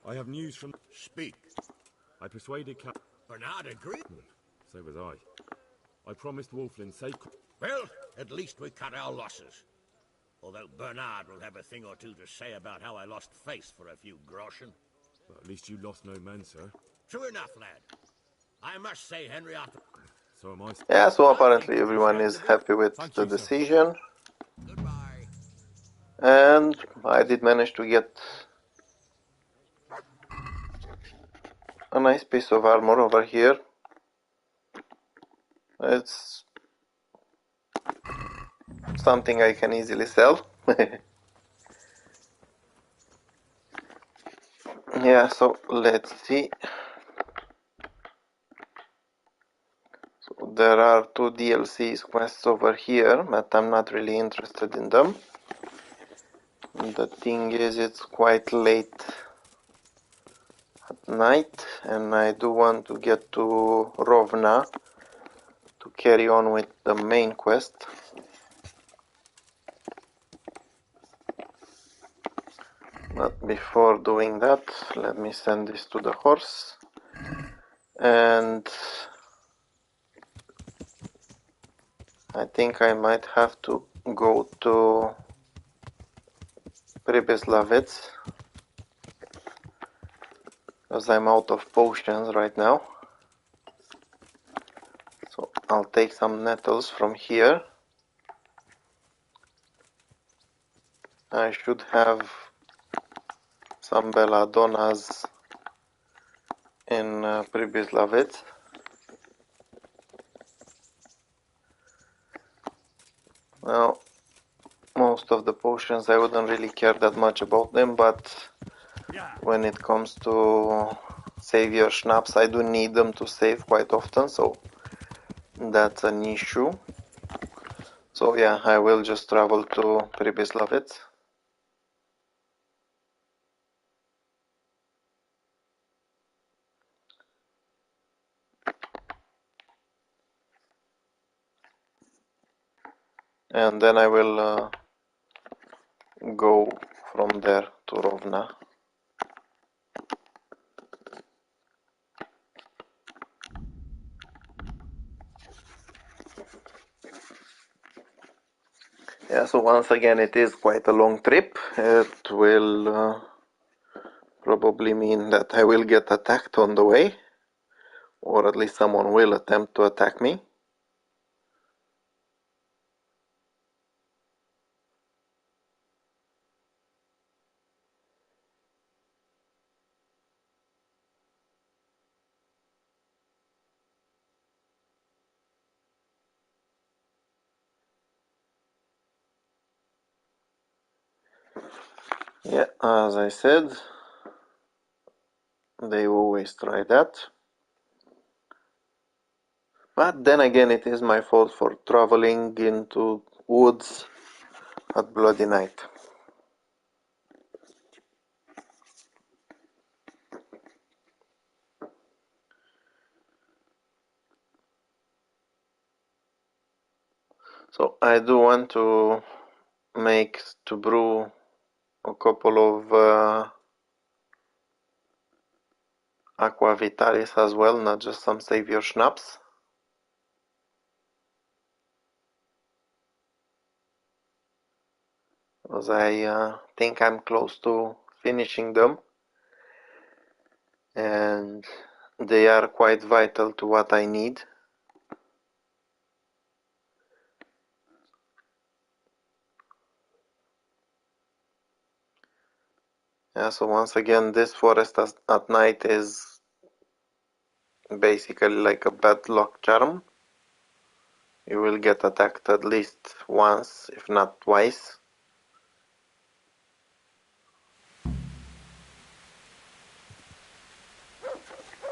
I have news from... Speak. I persuaded Bernard agreed. So was I. I promised Wolflin safe... Well, at least we cut our losses. Although Bernard will have a thing or two to say about how I lost face for a few groschen. Well, at least you lost no men, sir. True enough, lad. I must say, Henry, after... So am I. Yeah, so apparently everyone is happy with the decision. Goodbye. And I did manage to get a nice piece of armor over here. It's something I can easily sell. Yeah, so let's see. So there are 2 DLCs quests over here, but I'm not really interested in them. The thing is, it's quite late at night, and I do want to get to Rovna to carry on with the main quest. But before doing that, let me send this to the horse. And I think I might have to go to Pribyslavitz, because I'm out of potions right now. So I'll take some nettles from here. I should have some belladonnas in Pribyslavitz. Now, most of the potions I wouldn't really care that much about them, but when it comes to savior schnapps, I do need them to save quite often, so that's an issue. So yeah, I will just travel to Pribyslavitz. And then I will go from there to Rovna. Yeah, so once again it is quite a long trip. It will probably mean that I will get attacked on the way, or at least someone will attempt to attack me. Yeah, as I said, they always try that. But then again, it is my fault for traveling into woods at bloody night. So I do want to brew a couple of Aqua Vitalis as well, not just some Savior Schnapps. Because I think I'm close to finishing them. And they are quite vital to what I need. Yeah, so once again, this forest at night is basically like a bad luck charm. You will get attacked at least once, if not twice.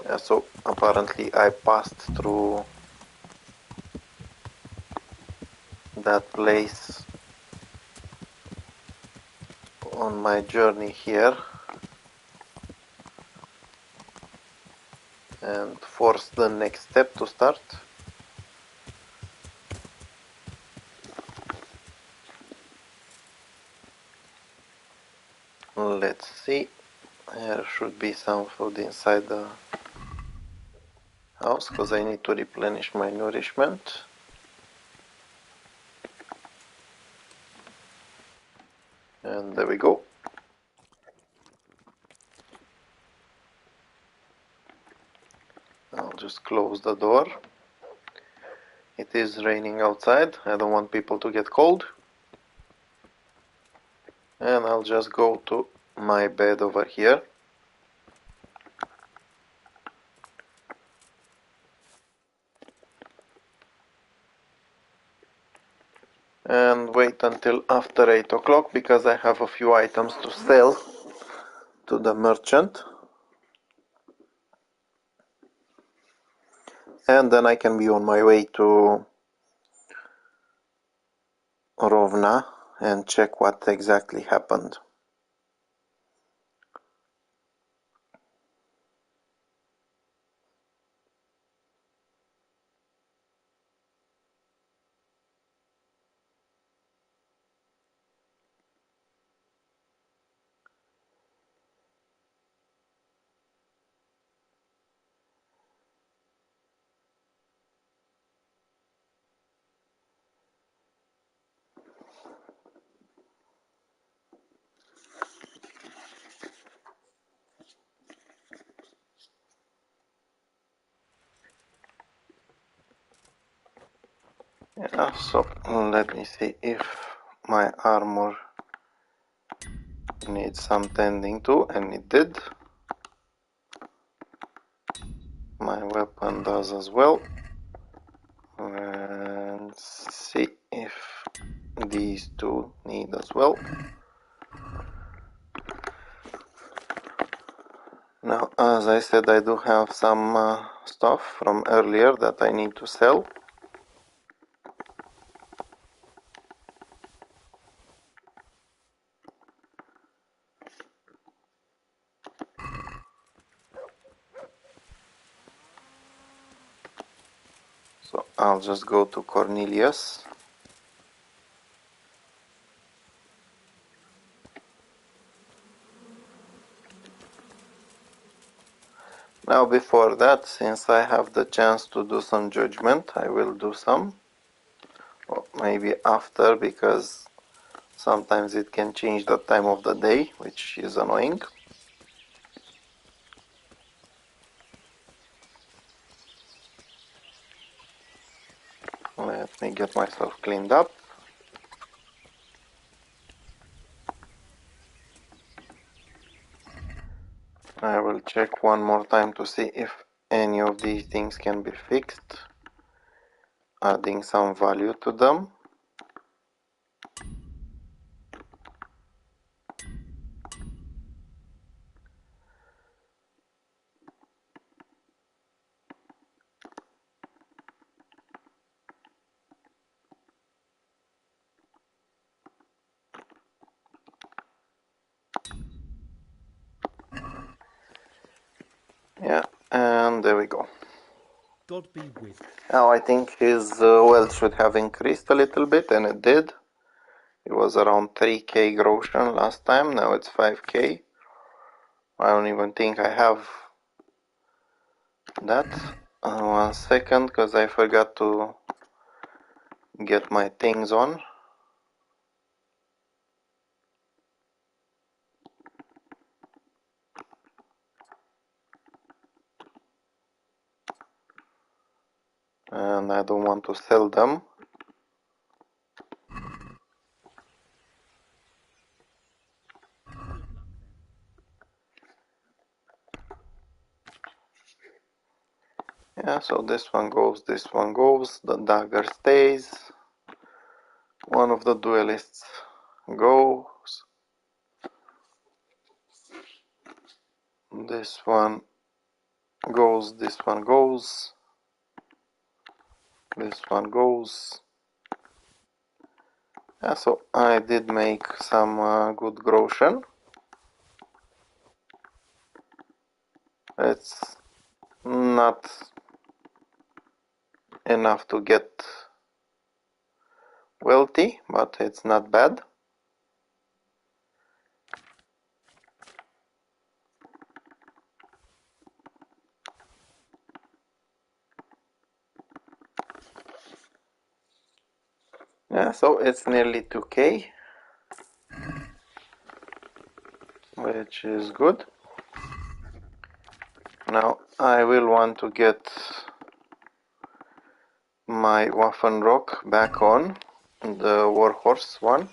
Yeah, so apparently I passed through that place on my journey here and force the next step to start. Let's see, there should be some food inside the house because I need to replenish my nourishment. And there we go. I'll just close the door. It is raining outside. I don't want people to get cold. And I'll just go to my bed over here. And wait until after 8 o'clock because I have a few items to sell to the merchant. And then I can be on my way to Rovna and check what exactly happened. Yeah, so let me see if my armor needs some tending to, and it did. My weapon does as well. And see if these two need as well. Now, as I said, I do have some stuff from earlier that I need to sell. So I'll just go to Cornelius. Now before that, since I have the chance to do some judgment, I will do some. Or maybe after, because sometimes it can change the time of the day, which is annoying. Let me get myself cleaned up. I will check one more time to see if any of these things can be fixed, adding some value to them. Yeah, and there we go. God be with. Now I think his wealth should have increased a little bit, and it did. It was around 3k groschen last time, now it's 5k. I don't even think I have that. 1 second, because I forgot to get my things on. And I don't want to sell them. Yeah, so this one goes, the dagger stays. One of the duelists goes. This one goes, this one goes, this one goes. Yeah, so I did make some good groschen. It's not enough to get wealthy, but it's not bad. Yeah, so it's nearly 2k, which is good. Now I will want to get my Waffenrock back on, the Warhorse one.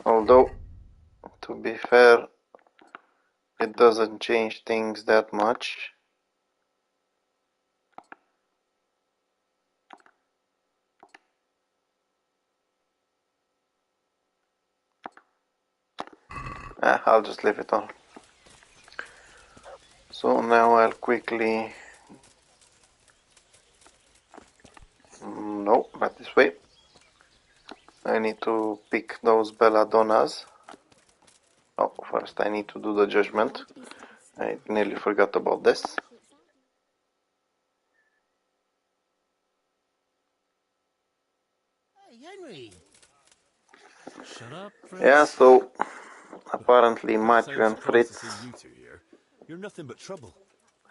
Although, to be fair, it doesn't change things that much. I'll just leave it on. So now I'll quickly... No, not this way. I need to pick those belladonnas. Oh, first I need to do the judgment. I nearly forgot about this. Hey, Henry. Shut up, Fritz. Yeah, so apparently Can't say Matthew I'm and surprised to Fritz see you two here. You're nothing but trouble.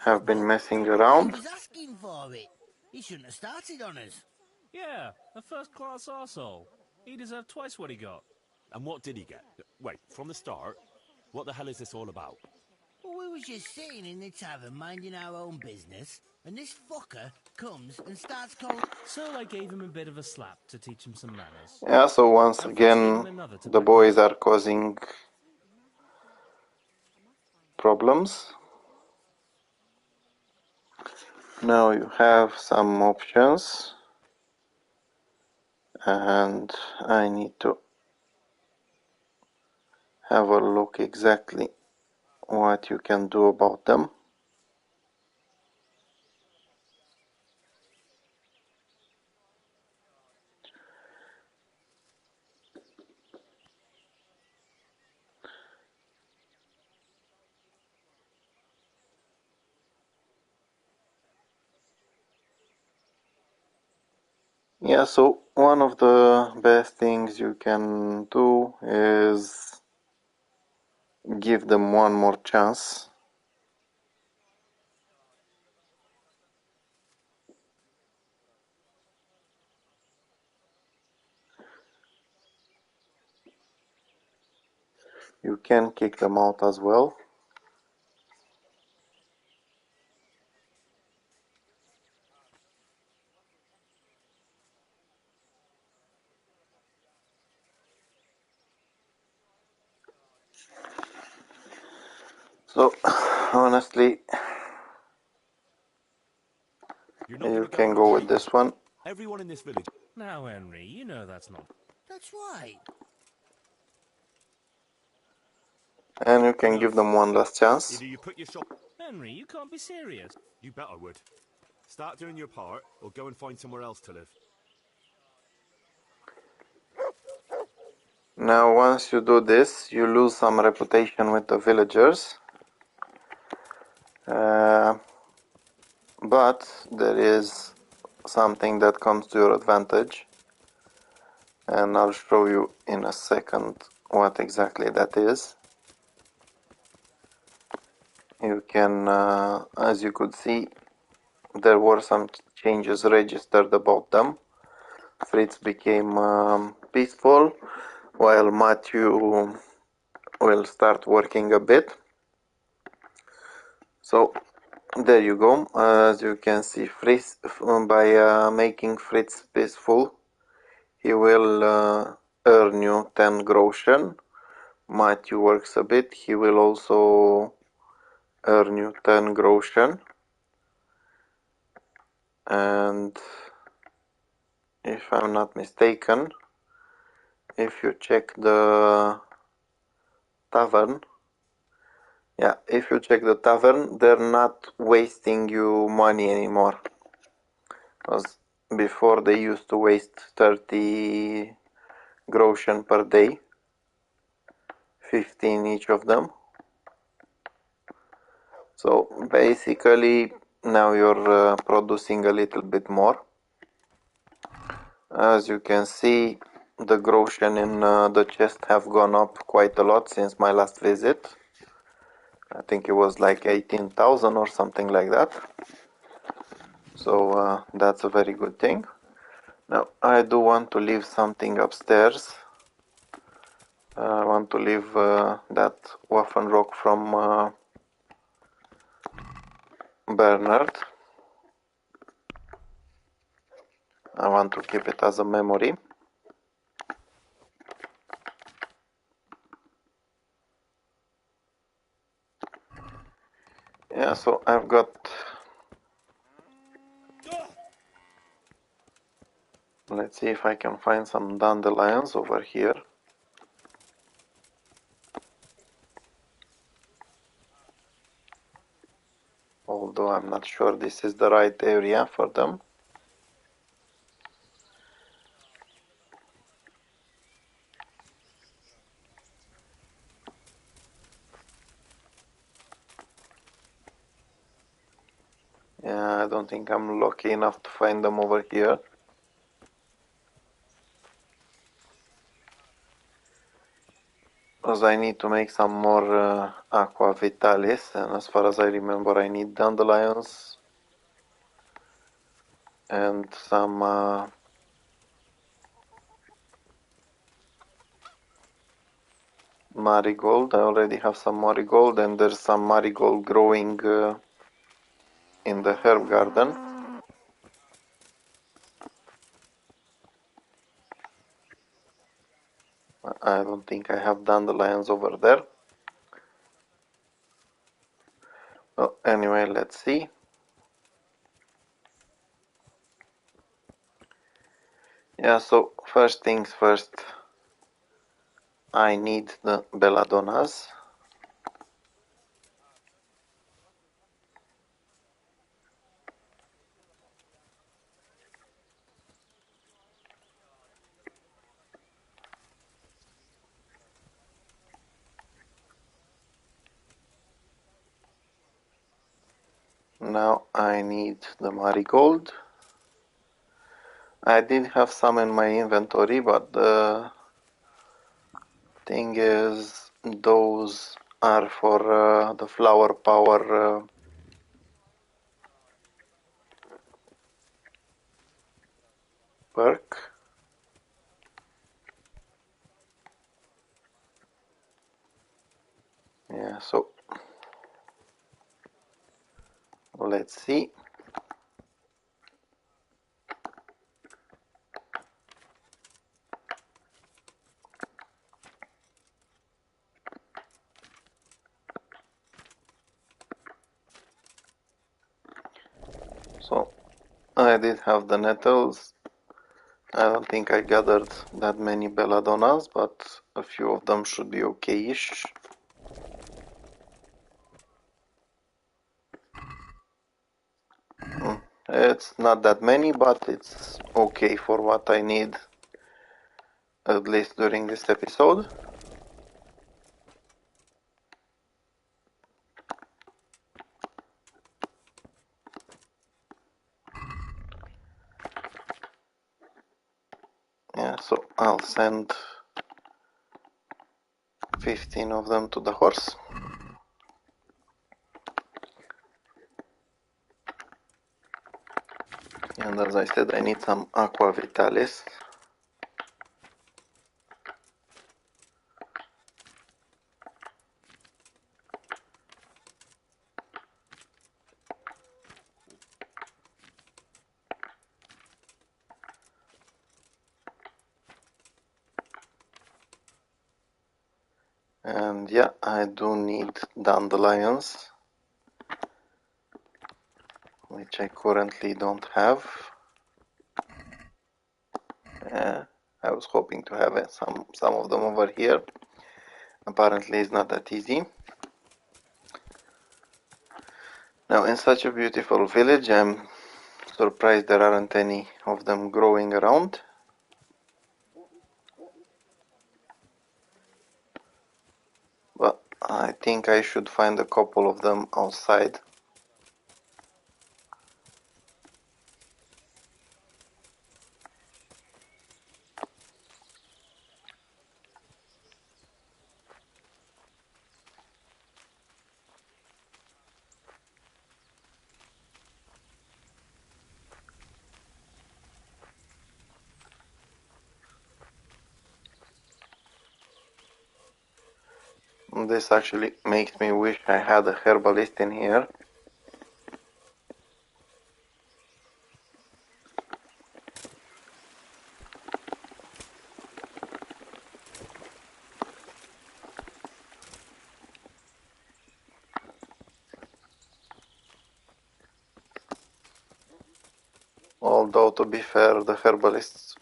have been messing He around. was asking for it. He shouldn't have started on us. Yeah, a first-class arsehole. He deserved twice what he got. And what did he get? Wait, from the start? What the hell is this all about? Well, we was just sitting in the tavern minding our own business, and this fucker comes and starts calling... So I gave him a bit of a slap to teach him some manners. Yeah, so once And Fritz gave him again another to the back him boys up. are causing problems. Now you have some options, and I need to have a look exactly what you can do about them. Yeah, so one of the best things you can do is give them one more chance. You can kick them out as well. So, honestly, you can go with this one. Everyone in this village... Now, Henry, you know that's not... That's right. And you can give them one last chance. Either you put your shop... Henry, you can't be serious. You bet I would. Start doing your part, or go and find somewhere else to live. Now, once you do this, you lose some reputation with the villagers. But there is something that comes to your advantage. And I'll show you in a second what exactly that is. You can, as you could see, there were some changes registered about them. Fritz became peaceful, while Matthew will start working a bit. So there you go. As you can see, Fritz, by making Fritz peaceful, he will earn you 10 groschen. Matthew works a bit, he will also earn you 10 groschen. And if I'm not mistaken, if you check the tavern, Yeah, if you check the tavern, they're not wasting you money anymore. Because before they used to waste 30 groschen per day, 15 each of them. So basically now you're producing a little bit more. As you can see, the groschen in the chest have gone up quite a lot since my last visit. I think it was like 18,000 or something like that. So that's a very good thing. Now I do want to leave something upstairs. I want to leave that Waffen rock from Bernard. I want to keep it as a memory. Yeah, so I've got... Let's see if I can find some dandelions over here. Although I'm not sure this is the right area for them. Yeah, I don't think I'm lucky enough to find them over here. Because I need to make some more aqua vitalis, and as far as I remember I need dandelions and some marigold. I already have some marigold, and there's some marigold growing in the herb garden. I don't think I have dandelions over there. Well, anyway, let's see. Yeah, so first things first, I need the belladonnas. Now I need the marigold. I did have some in my inventory, but the thing is, those are for the flower power perk. Yeah, so let's see. So I did have the nettles. I don't think I gathered that many belladonnas, but a few of them should be okay-ish. It's not that many, but it's okay for what I need, at least during this episode. Yeah, so I'll send 15 of them to the horse. And as I said, I need some aqua vitalis. And yeah, I do need dandelions, which I currently don't have. I was hoping to have some of them over here. Apparently it's not that easy. Now, in such a beautiful village, I'm surprised there aren't any of them growing around. But I think I should find a couple of them outside. This actually makes me wish I had a herbalist in here. Although, to be fair, the herbalists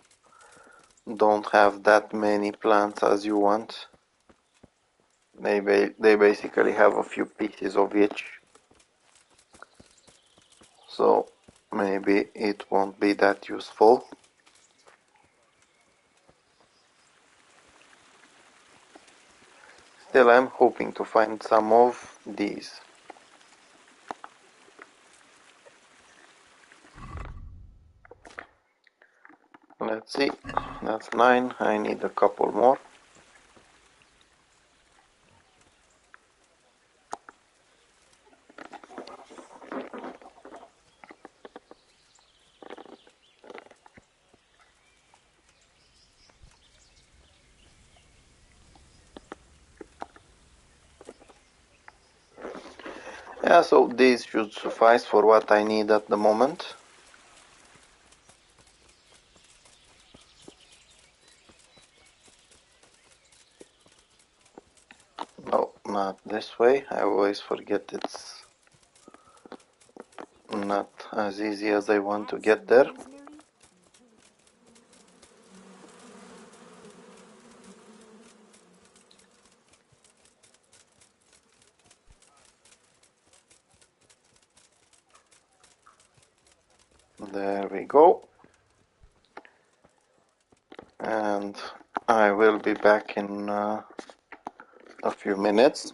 don't have that many plants as you want. They basically have a few pieces of each. So maybe it won't be that useful. Still, I'm hoping to find some of these. Let's see, that's 9, I need a couple more. Yeah, so these should suffice for what I need at the moment. No, not this way. I always forget it's not as easy as I want to get there. There we go. And I will be back in a few minutes.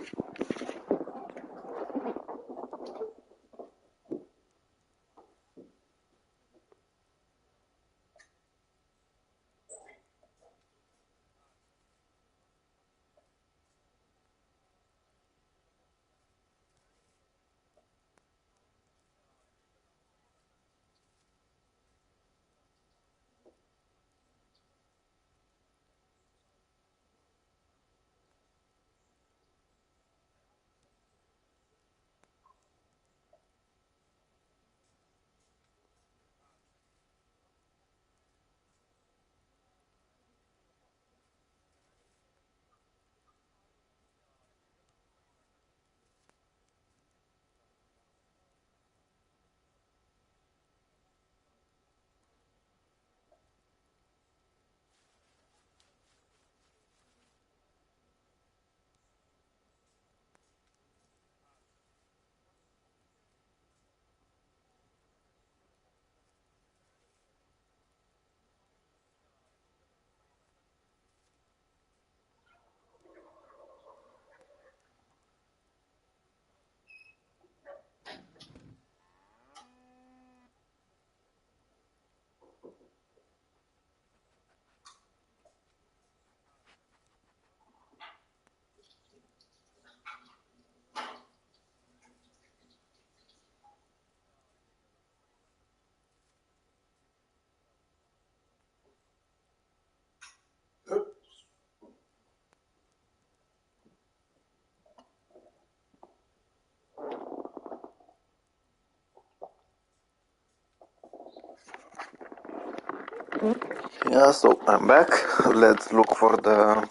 Yeah, so I'm back. Let's look for the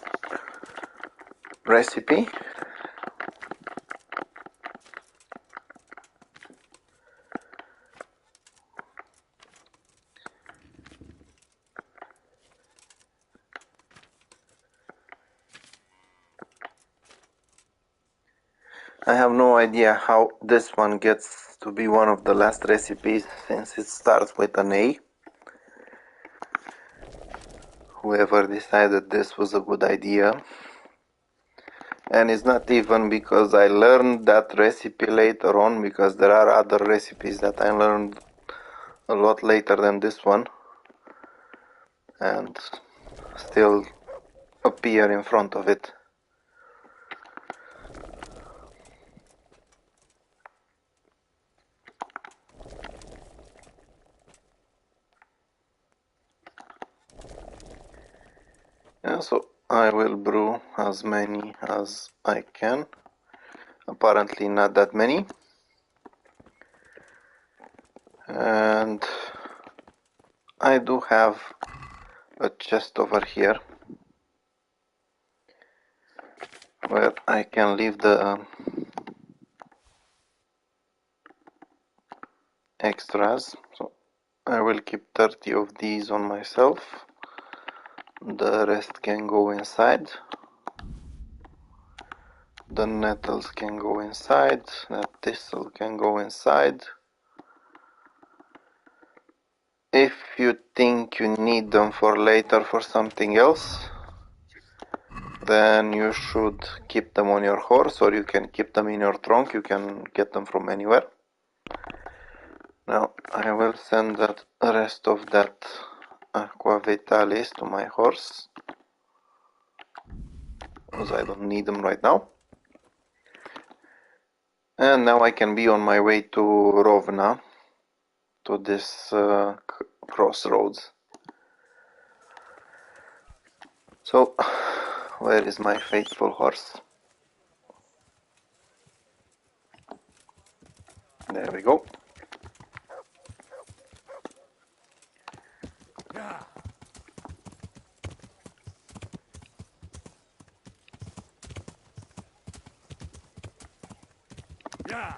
recipe. I have no idea how this one gets to be one of the last recipes since it starts with an A. Whoever decided this was a good idea. And it's not even because I learned that recipe later on, because there are other recipes that I learned a lot later than this one and still appear in front of it. Yeah, so I will brew as many as I can. Apparently not that many. And I do have a chest over here where I can leave the extras. So I will keep 30 of these on myself. The rest can go inside. The nettles can go inside. The thistle can go inside. If you think you need them for later for something else, then you should keep them on your horse, or you can keep them in your trunk. You can get them from anywhere. Now I will send the rest of that aqua vitalis to my horse, because I don't need them right now. And now I can be on my way to Rovna, to this crossroads. So, where is my faithful horse? There we go. Yeah. Yeah.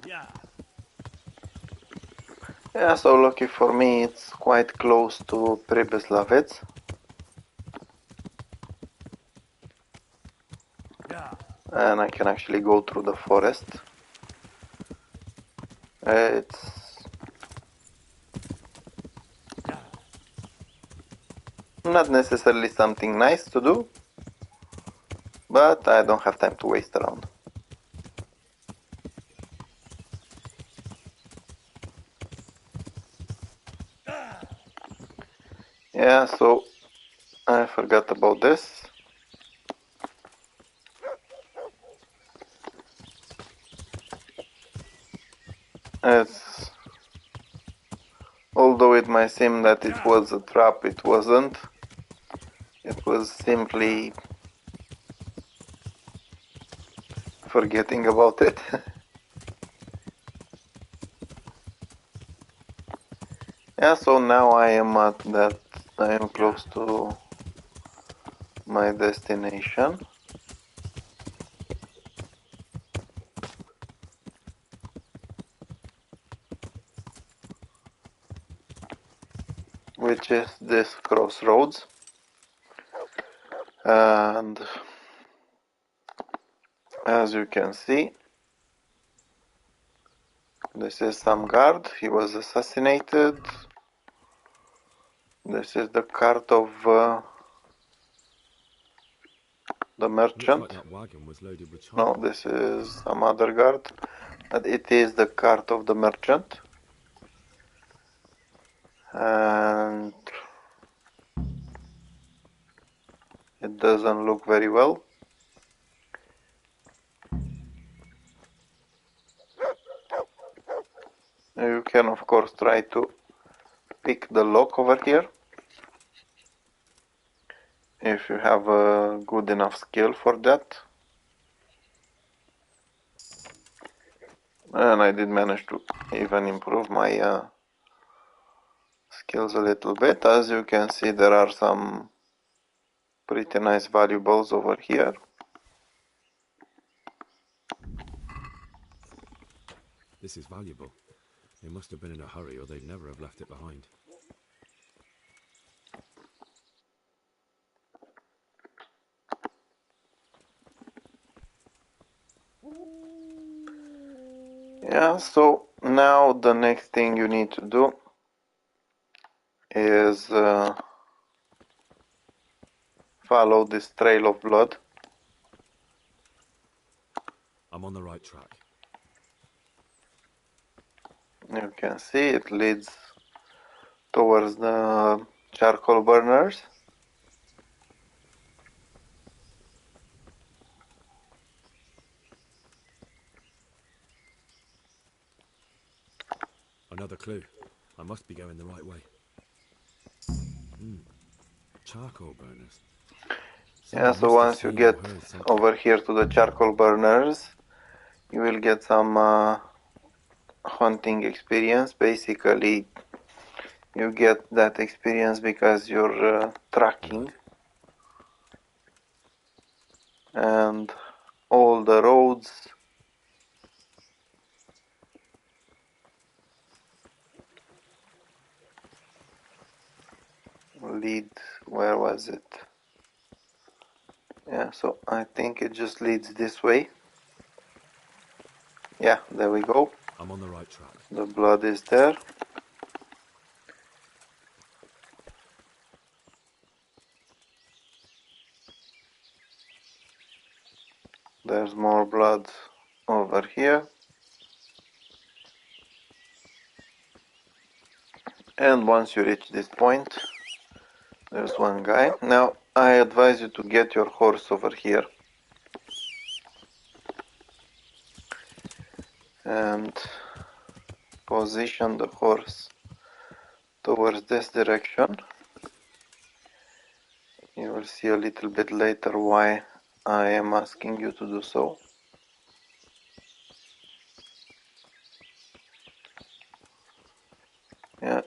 Yeah. Yeah, so lucky for me, it's quite close to Pribyslavets. Yeah. And I can actually go through the forest. It's not necessarily something nice to do, but I don't have time to waste around. Yeah, so I forgot about this. It's, although it might seem that it was a trap, it wasn't. It was simply forgetting about it. Yeah, so now I am at that, I am close to my destination. Which is this crossroads. And as you can see, this is some guard. He was assassinated. This is the cart of the merchant. Looks like that wagon was loaded with No, charcoal. this is some other guard. But it is the cart of the merchant. And it doesn't look very well. You can of course try to pick the lock over here, if you have a good enough skill for that. And I did manage to even improve my skills a little bit. As you can see, there are some pretty nice valuables over here. This is valuable. They must have been in a hurry or they'd never have left it behind. Yeah, so now the next thing you need to do is follow this trail of blood. I'm on the right track. You can see it leads towards the charcoal burners. Another clue. I must be going the right way. Charcoal burners. Yeah, Someone so must have once you seen or get heard something. over here to the charcoal burners, you will get some hunting experience. Basically, you get that experience because you're tracking, and all the roads lead. Where was it? Yeah, so I think it just leads this way. Yeah, there we go. I'm on the right track. The blood is there. There's more blood over here. And once you reach this point, there's one guy. Now, I advise you to get your horse over here. And position the horse towards this direction. You will see a little bit later why I am asking you to do so. Yeah,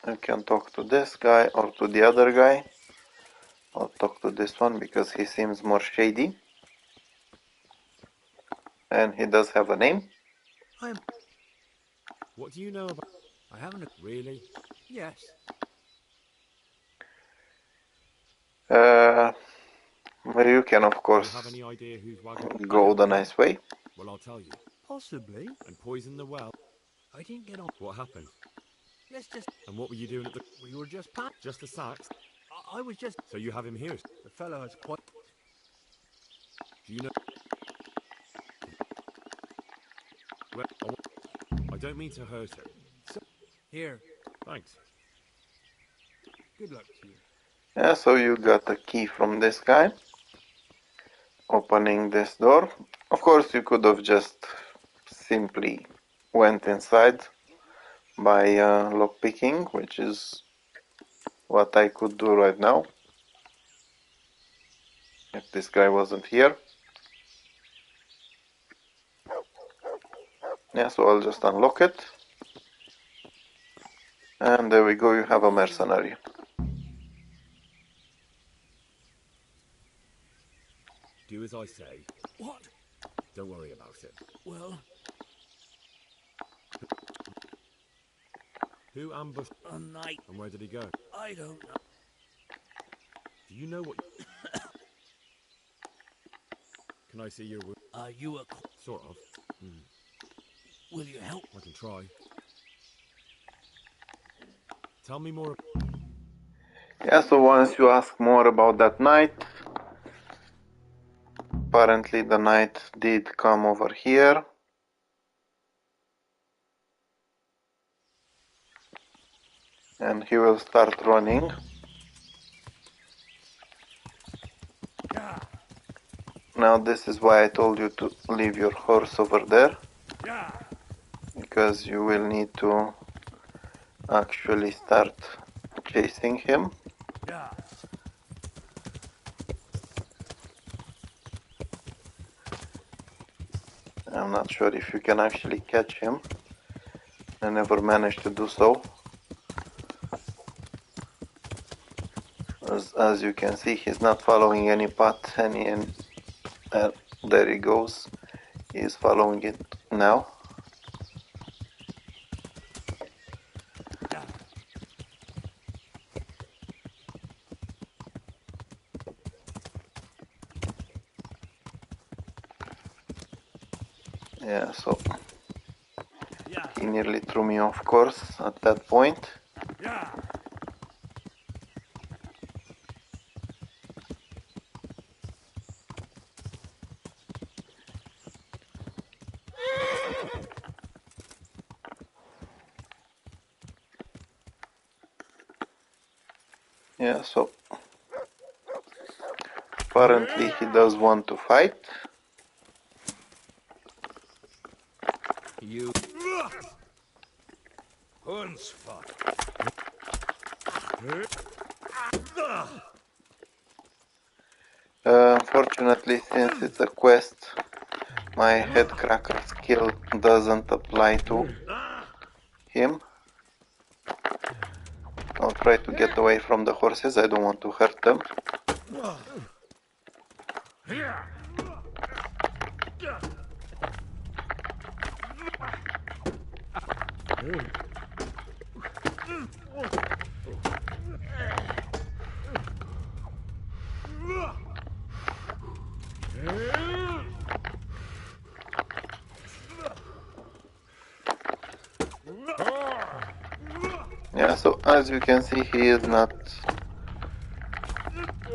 you can talk to this guy or to the other guy. I'll talk to this one because he seems more shady. And he does have a name. What do you know about... I haven't... Really? Yes. You can, of Do you course, have any idea whose wagon? go the nice way. Well, I'll tell you. Possibly. And poison the well. I didn't get on. What happened? Let's just... And what were you doing at the... We were just... Just the sacks? I was just... So you have him here? The fellow has quite... Do you know... Well, I don't mean to hurt him. So, here. Thanks. Good luck to you. Yeah, so you got a key from this guy. Opening this door. Of course, you could have just simply went inside by lockpicking, which is what I could do right now if this guy wasn't here. Yeah, so I'll just unlock it. And there we go, you have a mercenary. Do as I say. What? Don't worry about it. Well... Who ambushed... A knight. And where did he go? I don't know. Do you know what... Can I see your... Are you a... Sort of. Will you help? I can try. Tell me more... Yeah, so once you ask more about that knight, apparently the knight did come over here. And he will start running. Yeah. Now this is why I told you to leave your horse over there. Yeah. Because you will need to actually start chasing him. Yeah. I'm not sure if you can actually catch him. I never managed to do so. As you can see, he's not following any path, there he goes. He's following it now. Yeah, so nearly threw me off course at that point. Yeah. Yeah, so apparently he does want to fight. You Huntsfuck. Unfortunately, since it's a quest, my head cracker skill doesn't apply to him. I'll try to get away from the horses, I don't want to hurt them. Yeah, so as you can see, he is not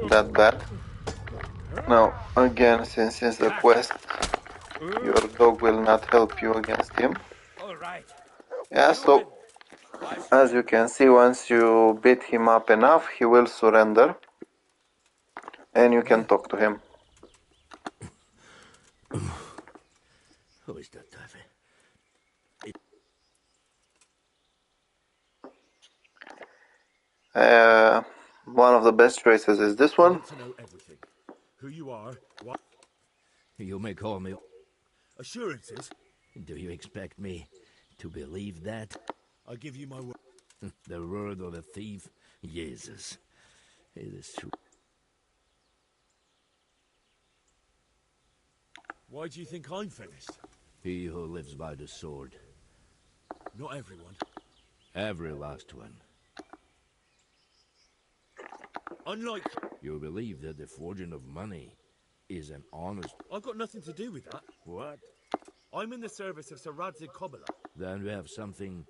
that bad. Now, again, since it's a quest, your dog will not help you against him. Yeah, so as you can see, once you beat him up enough, he will surrender and you can talk to him. Who is that devil? One of the best choices is this one. I want to know everything. Who you are, what... You may call me... Assurances? Do you expect me to believe that? I give you my word. The word of a thief? Jesus. It is true. Why do you think I'm finished? He who lives by the sword. Not everyone. Every last one. Unlike... You believe that the forging of money is an honest... I've got nothing to do with that. What? I'm in the service of Sir Radzig Kobyla. Then we have something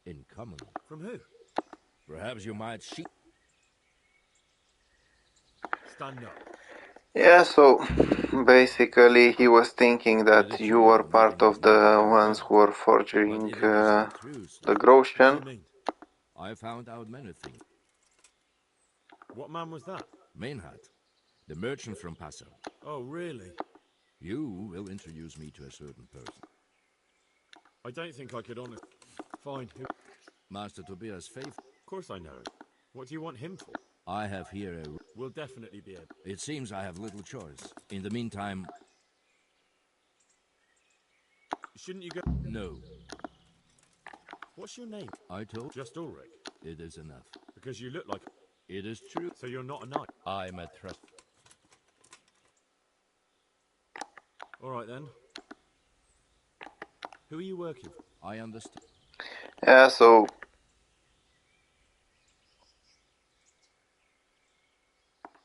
in common. From who? Perhaps you might Stand up. Yeah, so basically he was thinking that you were part of the ones who were forging the Grosjean. I found out many things. What man was that? Mainhard, the merchant from Passau. Oh, really? You will introduce me to a certain person. I don't think I could honestly... Fine. Who? Master Tobias Faith. Of course I know him. What do you want him for? I have here a... We'll definitely be able... It seems I have little choice. In the meantime... Shouldn't you go... No. What's your name? I told... Just Ulrich. It is enough. Because you look like... It is true. So you're not a knight? I'm a trust... Alright then. Who are you working for? I understand. Yeah, so...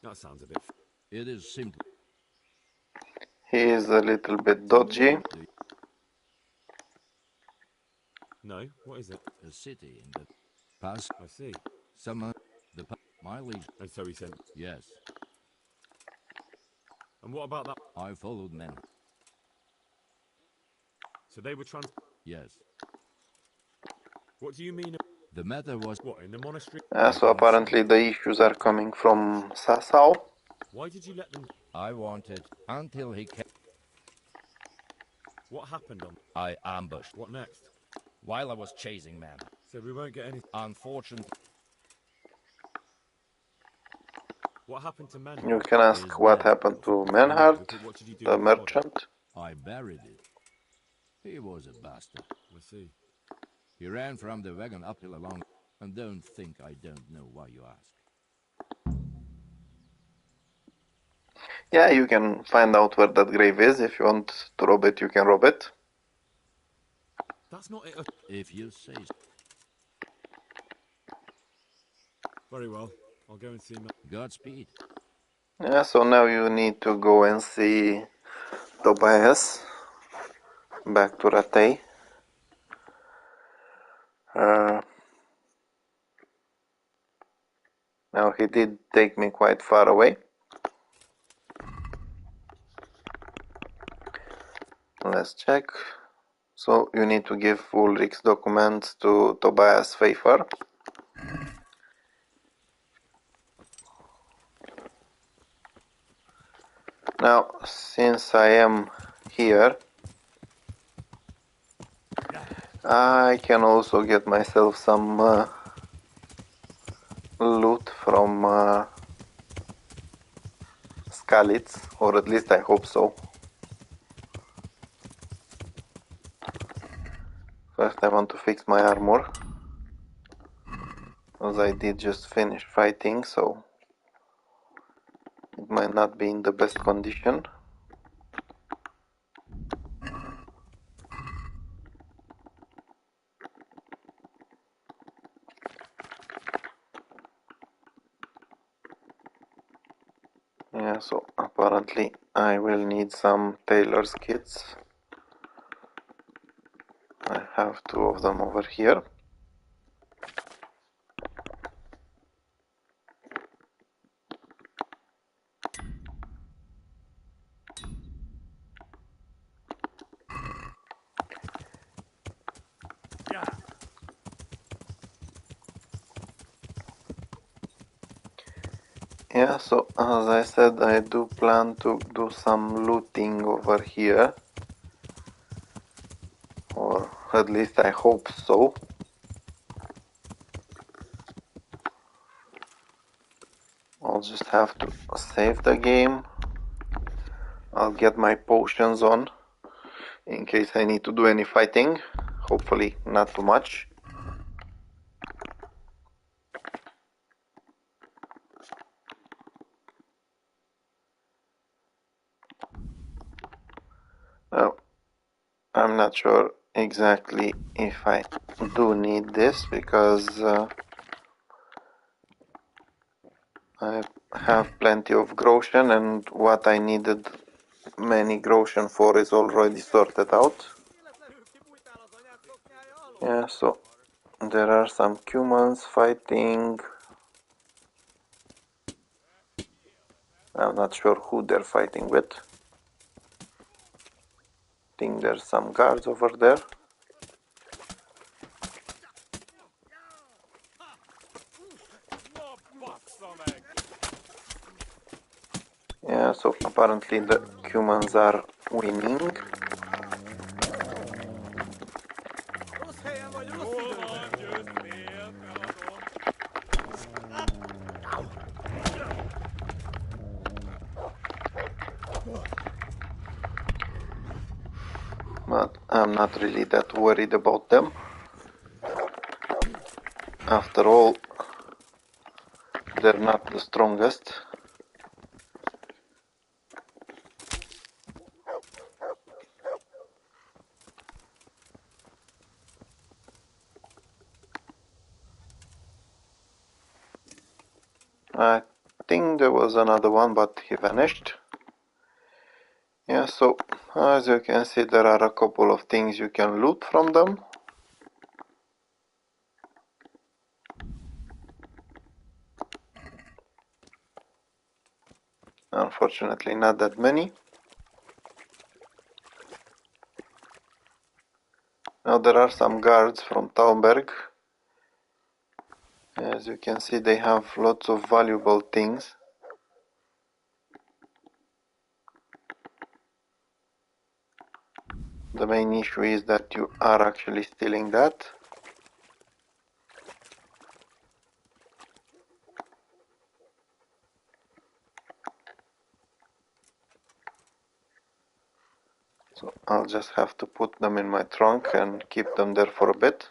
That sounds a bit... It is simple. He is a little bit dodgy. No, what is it? A city in the past. I see. Summer, the mileage. And so he sent... Yes. And what about that? I followed men. So they were Yes. What do you mean? The matter was... What, in the monastery? So apparently the issues are coming from Sasau. Why did you let them... I wanted until he came... What happened on... I ambushed. What next? While I was chasing men. So we won't get any... Unfortunately... What happened to men? You can ask what happened to Manhart, the merchant. I buried it. He was a bastard. I see. He ran from the wagon uphill along, and don't think I don't know why you ask. Yeah, you can find out where that grave is. If you want to rob it, you can rob it. That's not it. If you say so. Very well. I'll go and see him. Godspeed. Yeah, so now you need to go and see Tobias. Back to Ratay. Now he did take me quite far away. Let's check. So you need to give Ulrich's documents to Tobias Pfeiffer. Now, since I am here, I can also get myself some loot from Skalitz, or at least I hope so. First I want to fix my armor, as I did just finish fighting, so it might not be in the best condition. Yeah, so apparently I will need some tailor's kits. I have 2 of them over here. Yeah, so as I said, I do plan to do some looting over here. Or at least I hope so. I'll just have to save the game. I'll get my potions on in case I need to do any fighting. Hopefully not too much. Now, I'm not sure exactly if I do need this because I have plenty of groschen, and what I needed many groschen for is already sorted out. Yeah, so there are some humans fighting. I'm not sure who they're fighting with. Think there's some guards over there. Yeah, so apparently the humans are winning. But I'm not really that worried about them. After all, they're not the strongest. I think there was another one, but he vanished. Yeah, so as you can see, there are a couple of things you can loot from them. Unfortunately, not that many. Now there are some guards from Taumberg. As you can see, they have lots of valuable things. The main issue is that you are actually stealing that. So I'll just have to put them in my trunk and keep them there for a bit.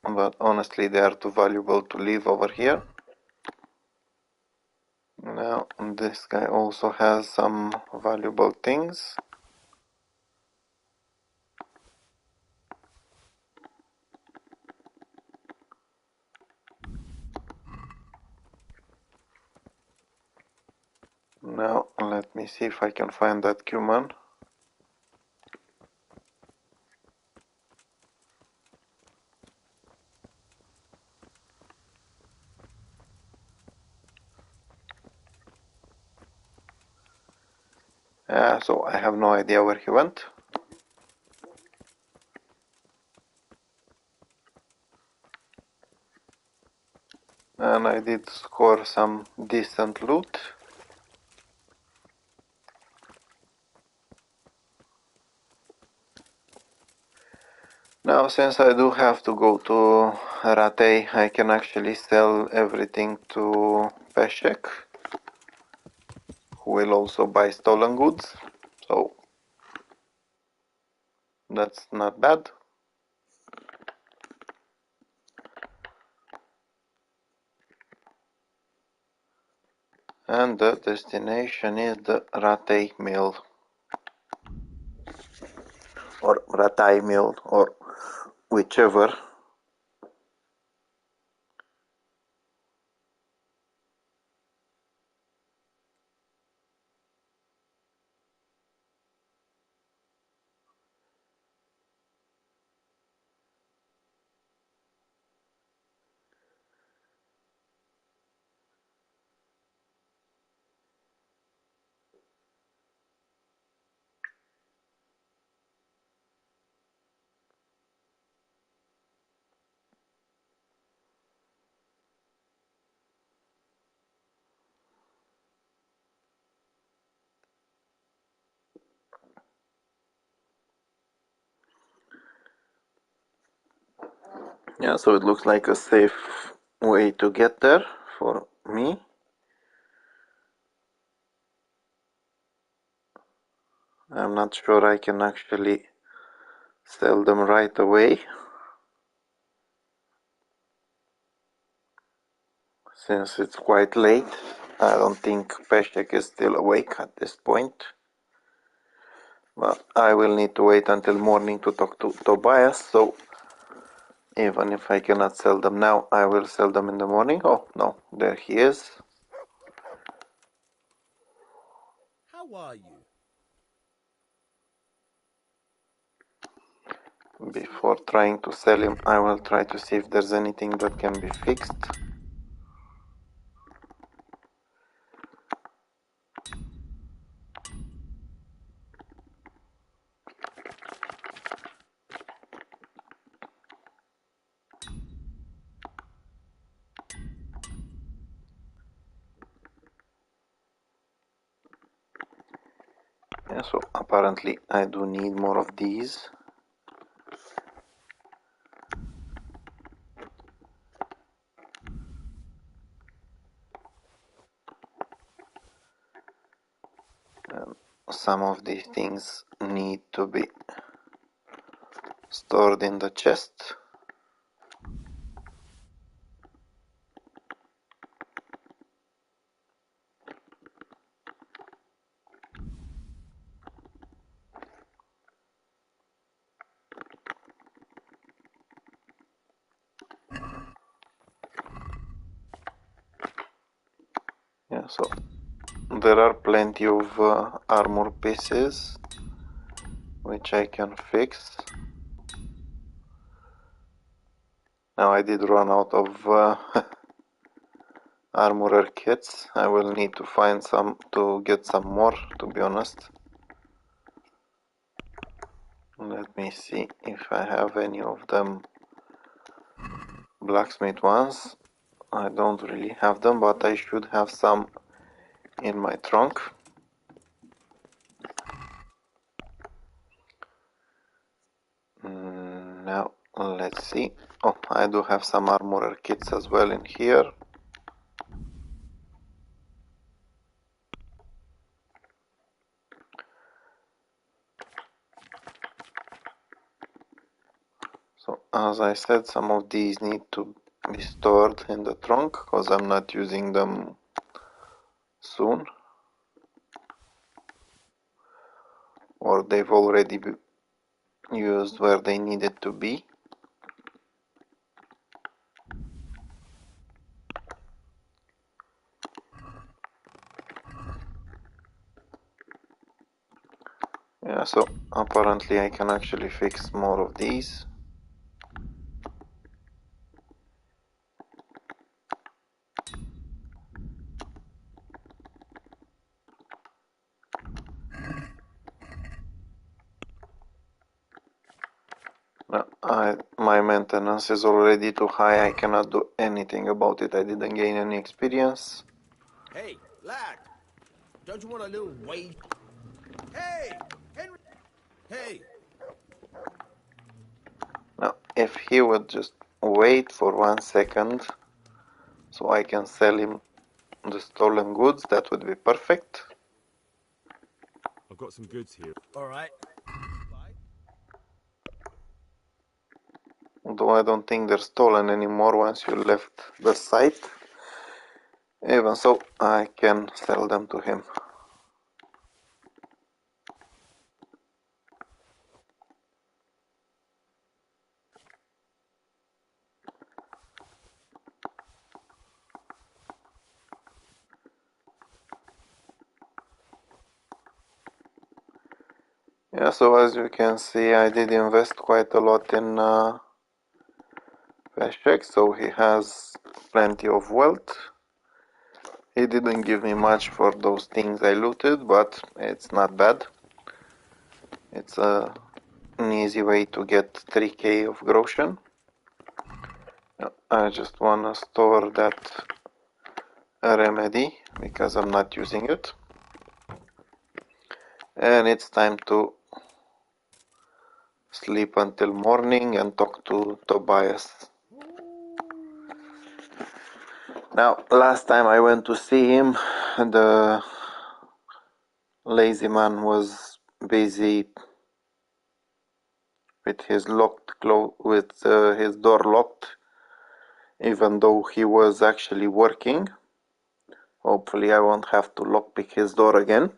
But honestly, they are too valuable to leave over here. Now this guy also has some valuable things. Now let me see if I can find that human. So I have no idea where he went. And I did score some decent loot. Now, since I do have to go to Ratei, I can actually sell everything to Peshek, who will also buy stolen goods, so that's not bad. And the destination is the Ratei mill, or Ratai mill, or whichever. Yeah, so it looks like a safe way to get there for me. I'm not sure I can actually sell them right away, since it's quite late. I don't think Peshek is still awake at this point. But I will need to wait until morning to talk to Tobias, so even if I cannot sell them now, I will sell them in the morning. Oh, no, there he is. How are you? Before trying to sell him, I will try to see if there's anything that can be fixed. Yeah, so apparently I do need more of these. Some of these things need to be stored in the chest. Yeah, so there are plenty of armor pieces which I can fix. Now I did run out of armorer kits. I will need to find some to get some more, to be honest. Let me see if I have any of them blacksmith ones. I don't really have them, but I should have some in my trunk. Now let's see. Oh, I do have some armorer kits as well in here. So as I said, some of these need to be stored in the trunk because I'm not using them soon, or they've already been used where they needed to be. Yeah, so apparently I can actually fix more of these. my maintenance is already too high. I cannot do anything about it. I didn't gain any experience. Hey, lad! Don't you want a little wage? Hey! Henry! Hey! Now, if he would just wait for 1 second so I can sell him the stolen goods, that would be perfect. I've got some goods here. All right. Although I don't think they're stolen anymore once you left the site. Even so, I can sell them to him. Yeah, so as you can see, I did invest quite a lot in Peshek, so he has plenty of wealth. He didn't give me much for those things I looted, but it's not bad. It's an easy way to get 3k of groschen. I just wanna store that remedy because I'm not using it. And it's time to sleep until morning and talk to Tobias. Now, last time I went to see him, the lazy man was busy with his his door locked, even though he was actually working. Hopefully I won't have to lockpick his door again.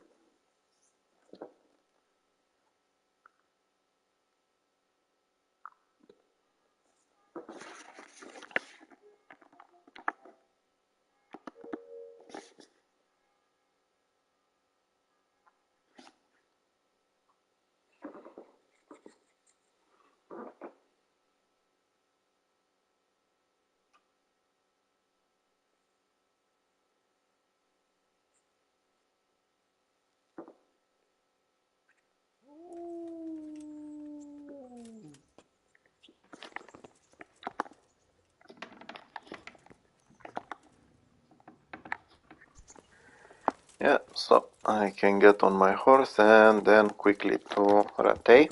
Yeah, so I can get on my horse and then quickly to Ratay,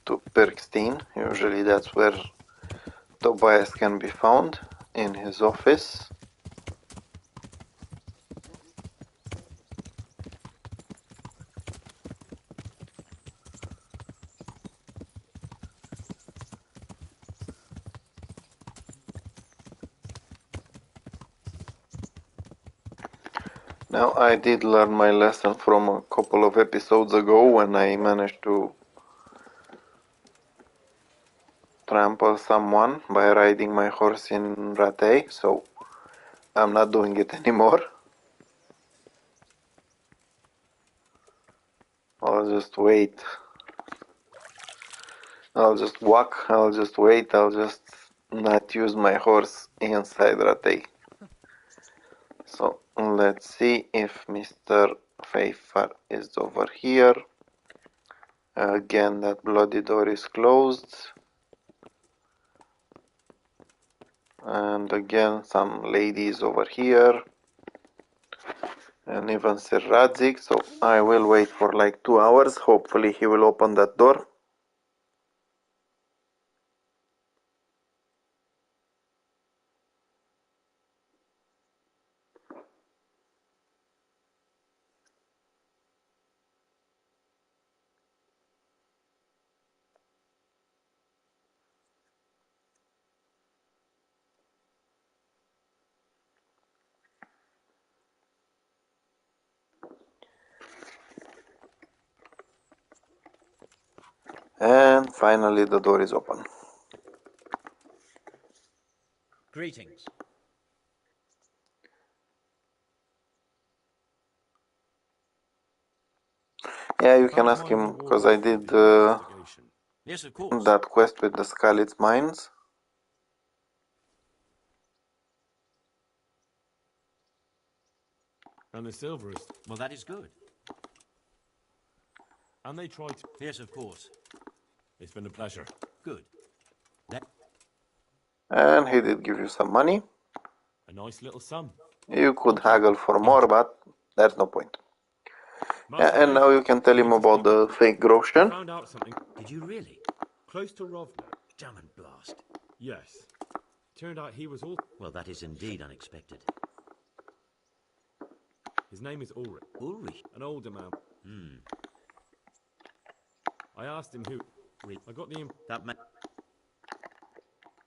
to Perkstein. Usually that's where Tobias can be found, in his office. Now I did learn my lesson from a couple of episodes ago when I managed to trample someone by riding my horse in Ratay, so I'm not doing it anymore. I'll just wait. I'll just walk, I'll just wait, I'll just not use my horse inside Ratay. So let's see if Mr. Pfeiffer is over here. Again, that bloody door is closed. And again, some ladies over here. And even Sir Radzik. So I will wait for like 2 hours. Hopefully he will open that door. And finally the door is open. Greetings. Yeah, you can ask him, because I did Yes, of course. that quest with the Skalitz mines. And the silver is... Well, that is good. And they tried to... Yes, of course. It's been a pleasure. Good. And he did give you some money. A nice little sum. You could haggle for more, but there's no point. Yeah, and now you can tell him about the fake groschen. Found out something. Did you really? Close to Rovno. Damn and blast. Yes. Turned out he was all... Well, that is indeed unexpected. His name is Ulrich. Ulrich? An older man. I asked him who... I got the... That man...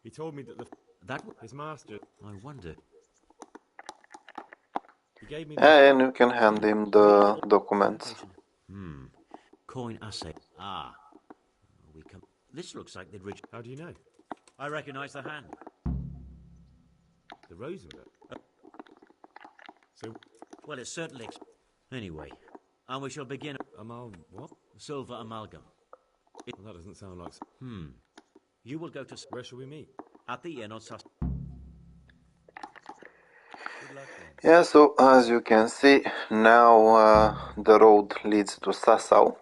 He told me that the... His master... I wonder... He gave me... And you can hand him the documents. Coin assay. Ah. We come... This looks like they'd reach... How do you know? I recognize the hand. The Rosenberg. So... Well, it's certainly... Anyway. And we shall begin... What? Silver amalgam. Well, that doesn't sound like... You will go to... Where shall we meet? At the inn on Sus... Yeah, so as you can see, now the road leads to Sassau.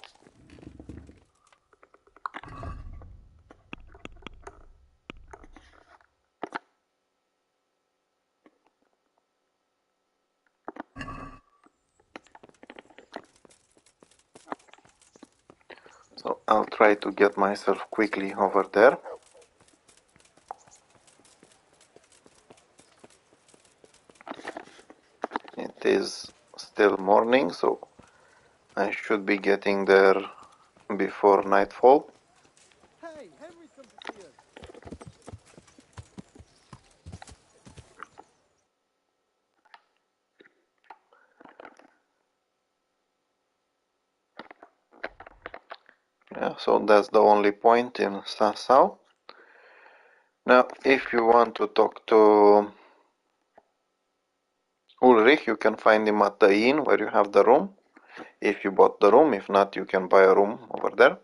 So I'll try to get myself quickly over there. It is still morning, so I should be getting there before nightfall. Hey, Henry's come to see us. Yeah, so that's the only point in Sassau. Now, if you want to talk to Ulrich, you can find him at the inn where you have the room. If you bought the room, if not, you can buy a room over there.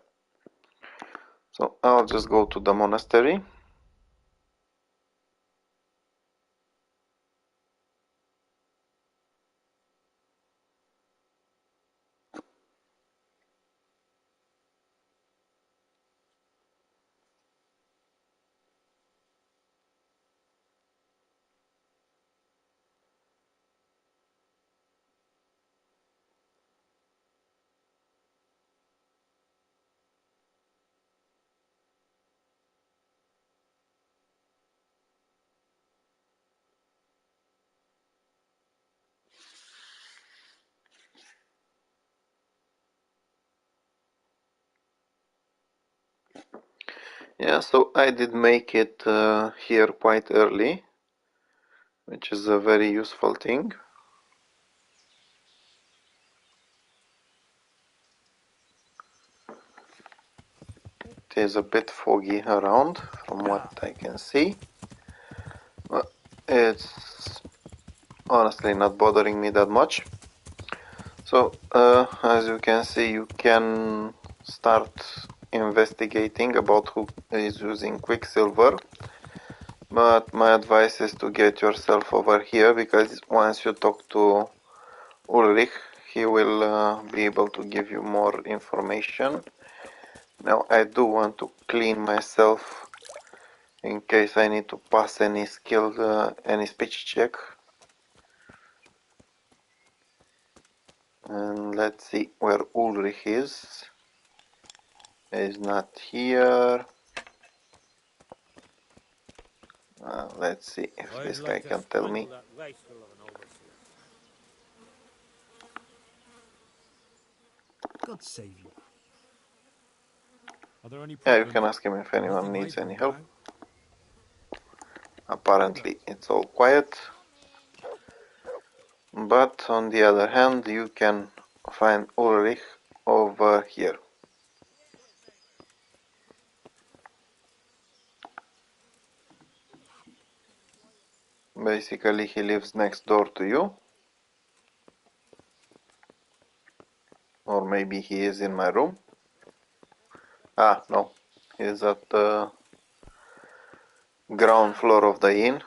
So I'll just go to the monastery. Yeah, so I did make it here quite early, which is a very useful thing. It is a bit foggy around from what I can see. But it's honestly not bothering me that much. So as you can see, you can start investigating about who is using Quicksilver. But my advice is to get yourself over here, because once you talk to Ulrich, he will be able to give you more information. Now I do want to clean myself in case I need to pass any skill, any speech check. And let's see where Ulrich is. He's not here. Let's see if this guy can tell me. God save you. Are there any Yeah, you problems? can ask him if anyone Nothing needs major, any help. no? Apparently it's all quiet. But on the other hand, you can find Ulrich over here. Basically, he lives next door to you. Or maybe he is in my room. Ah, no. He is at the ground floor of the inn.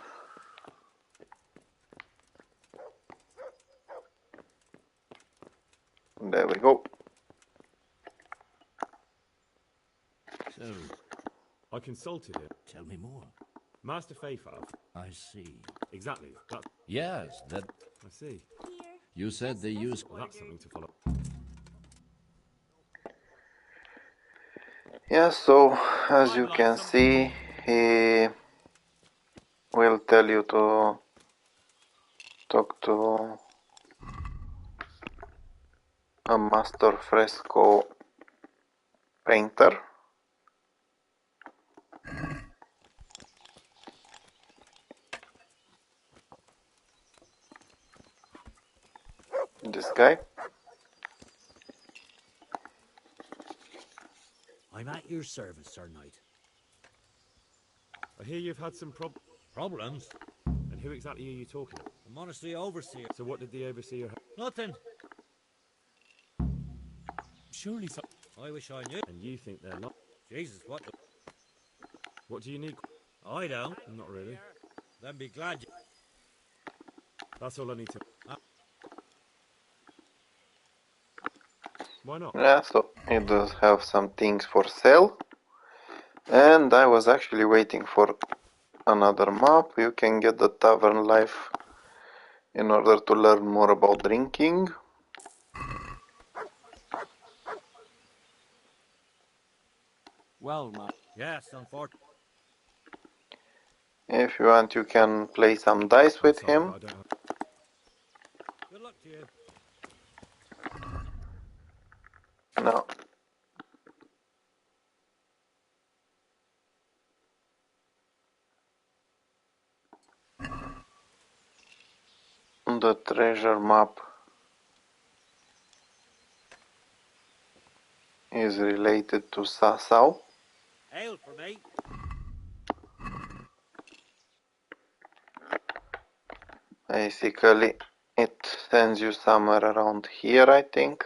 There we go. So, I consulted him. Tell me more. Master Fayfar. I see. Exactly. That. Yes, that... I see. You said they use... Well, that's something to follow. Yeah, so as you can see, he will tell you to talk to a master fresco painter. This guy. I'm at your service, Sir Knight. I hear you've had some Problems? And who exactly are you talking about? The monastery overseer. So what did the overseer have? Nothing. Surely so. I wish I knew. And you think they're not? Jesus, what the... What do you need? I don't. Not really. Then be glad you... That's all I need to... Why not? Yeah, so it does have some things for sale. And I was actually waiting for another map. You can get the tavern life in order to learn more about drinking. Well, man. Yes, unfortunately. If you want, you can play some dice with him. Good luck to you. No. The treasure map is related to Sasau. Hail for me. Basically, it sends you somewhere around here, I think.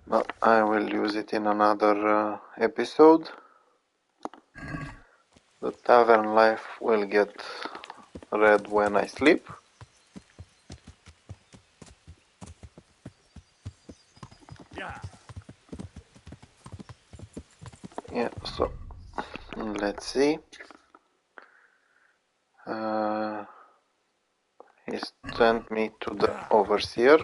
But I will use it in another episode. The tavern life will get read when I sleep. Yeah. Yeah, so let's see. He sent me to the overseer.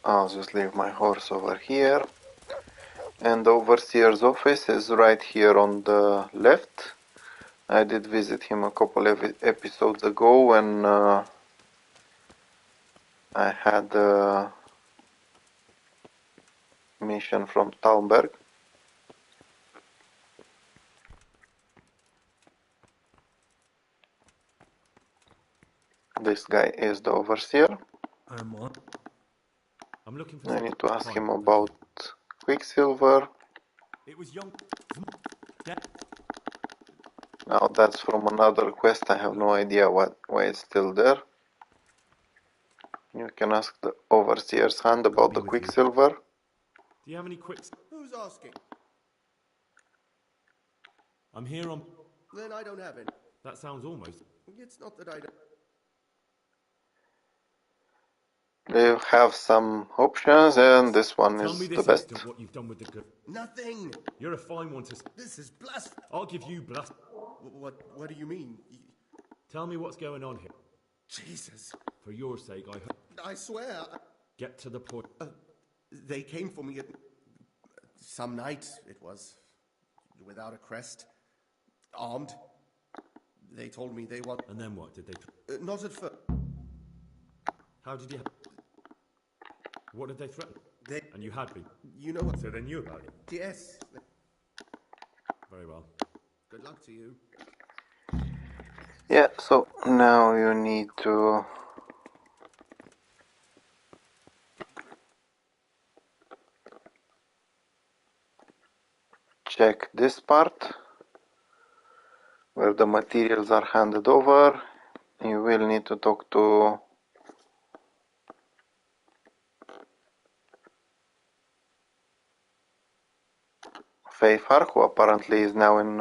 I'll just leave my horse over here. And the overseer's office is right here on the left. I did visit him a couple of episodes ago when I had a mission from Talberg. This guy is the overseer. I'm looking for I need to ask him about Quicksilver. It was young. Now that's from another quest. I have no idea why it's still there. You can ask the overseer's hand about the Quicksilver. Do you have any quicks? Who's asking? I'm here on... Then I don't have any. That sounds almost... It's not that I don't... You have some options, and this one Tell is me the this best. instant what you've done with the good. Nothing! You're a fine one to... This is blasphemy! I'll give you blast... What do you mean? Tell me what's going on here. Jesus. For your sake, I swear... Get to the point. They came for me at... some night, it was. Without a crest. Armed. They told me they want... And then what? Did they... not at first. How did you... What did they threaten? And you had me. You know what? So they knew about it? Yes. Very well. Good luck to you. Yeah, so now you need to check this part where the materials are handed over, you will need to talk to Feifar, who apparently is now in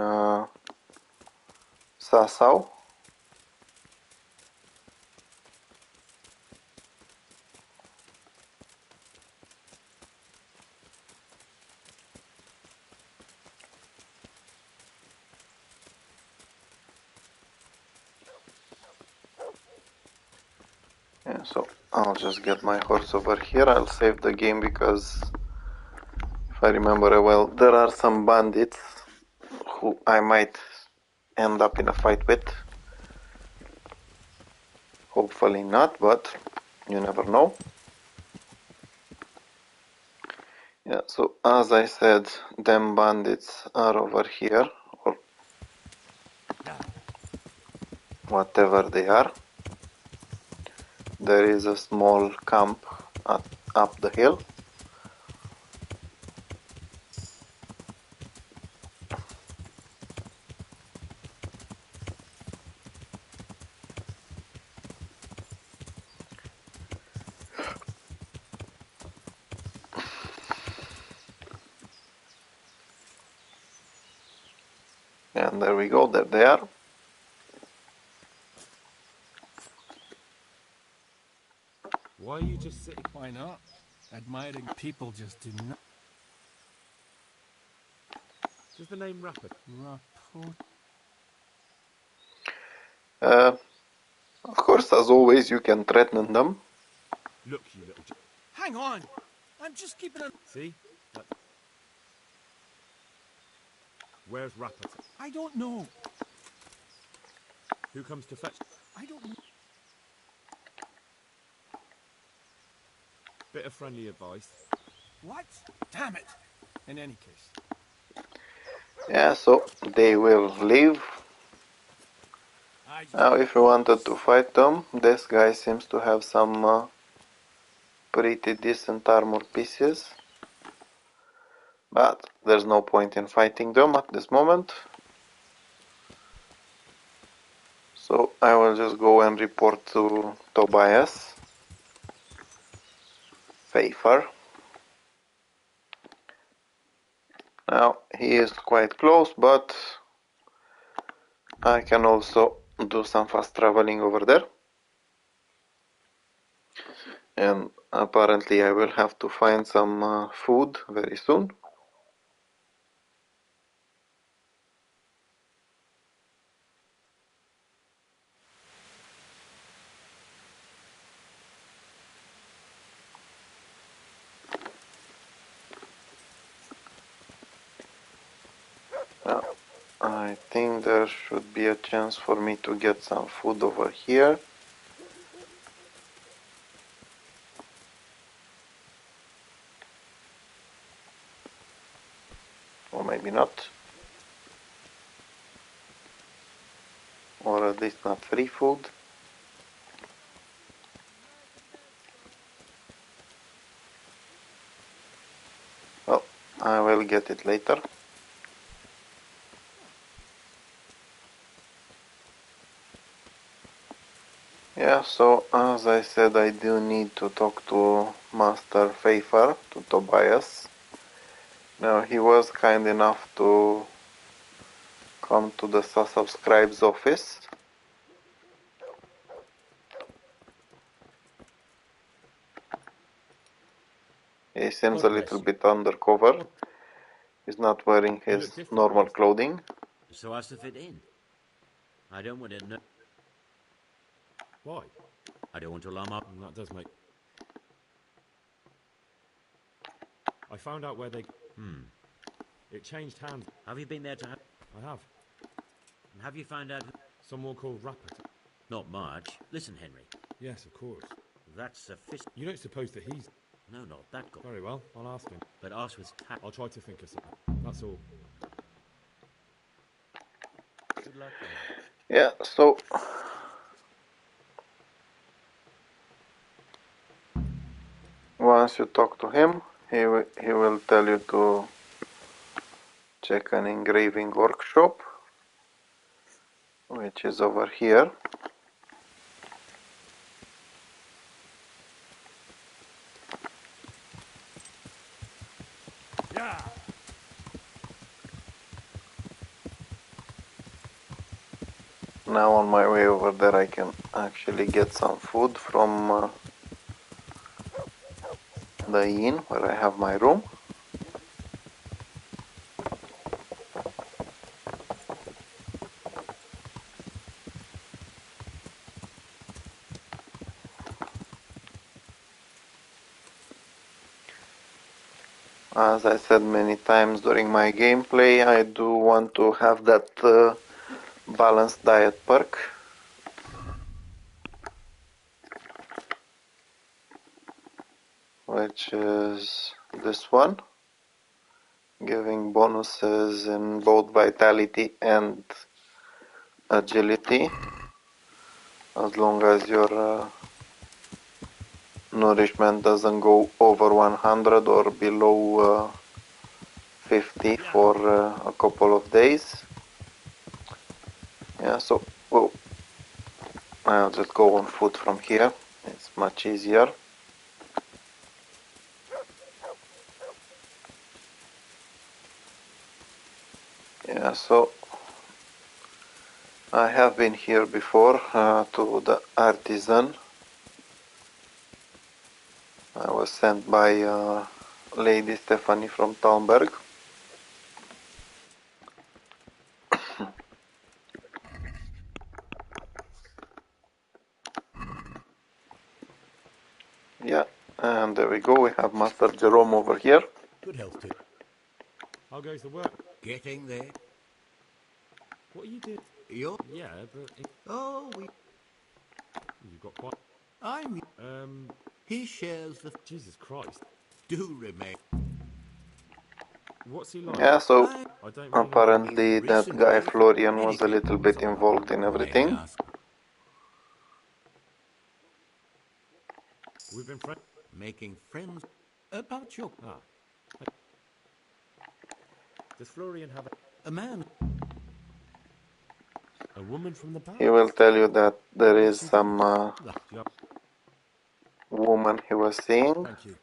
Sasau. Yeah, so I'll just get my horse over here. I'll save the game because if I remember well, there are some bandits who I might end up in a fight with. Hopefully not, but you never know. Yeah, so as I said, them bandits are over here, or whatever they are. There is a small camp up the hill. And there we go, there they are. Why are you just sitting? Why not? Admiring people just do not. Does the name Rapport? Of course, as always, you can threaten them. Look, you little. Hang on! I'm just keeping an. See? That... Where's Rapport? I don't know. Who comes to fetch? I don't know. Bit of friendly advice. What? Damn it! In any case. Yeah, so they will leave. Now, if you wanted to fight them, this guy seems to have some pretty decent armor pieces. But there's no point in fighting them at this moment. So I will just go and report to Tobias Feifar. Now, he is quite close, but I can also do some fast traveling over there. And apparently I will have to find some food very soon. I think there should be a chance for me to get some food over here. Or maybe not. Or at least not free food. Well, I will get it later. Yeah, so as I said, I do need to talk to Master Feifar, to Tobias. Now, he was kind enough to come to the subscribes office. He seems a little bit undercover. He's not wearing his normal clothing. So as to fit in. I don't want to know. Why? I don't want to alarm up. That does make... I found out where they... It changed hands. Have you been there to... I have. And have you found out... Someone called Rapport. Not much. Listen, Henry. Yes, of course. That's sufficient. You don't suppose that he's... No, not that guy. Very well, I'll ask him. But ask with tact. I'll try to think of something. That's all. Good luck. Yeah, so... Once you talk to him, he will tell you to check an engraving workshop. which is over here. Yeah. Now on my way over there I can actually get some food from the inn where I have my room. As I said many times during my gameplay, I do want to have that balanced diet perk. Which is this one, giving bonuses in both vitality and agility, as long as your nourishment doesn't go over 100 or below 50 for a couple of days. Yeah, so well, I'll just go on foot from here. It's much easier. Yeah, so I have been here before to the artisan. I was sent by Lady Stephanie from Talmberg. Yeah, and there we go. We have Master Jerome over here. Good health to you. How goes the work? Getting there. What are you doing? You're... Yeah, but... Oh, we... You've got quite... I'm... He shares the... Jesus Christ. Do remain... What's he like? Yeah, so I don't really apparently know. that guy Florian was a little bit involved in everything. We've been friends. Making friends about your... Ah. Does Florian have a man? A woman from the past? He will tell you that there is some woman he was seeing. Thank you.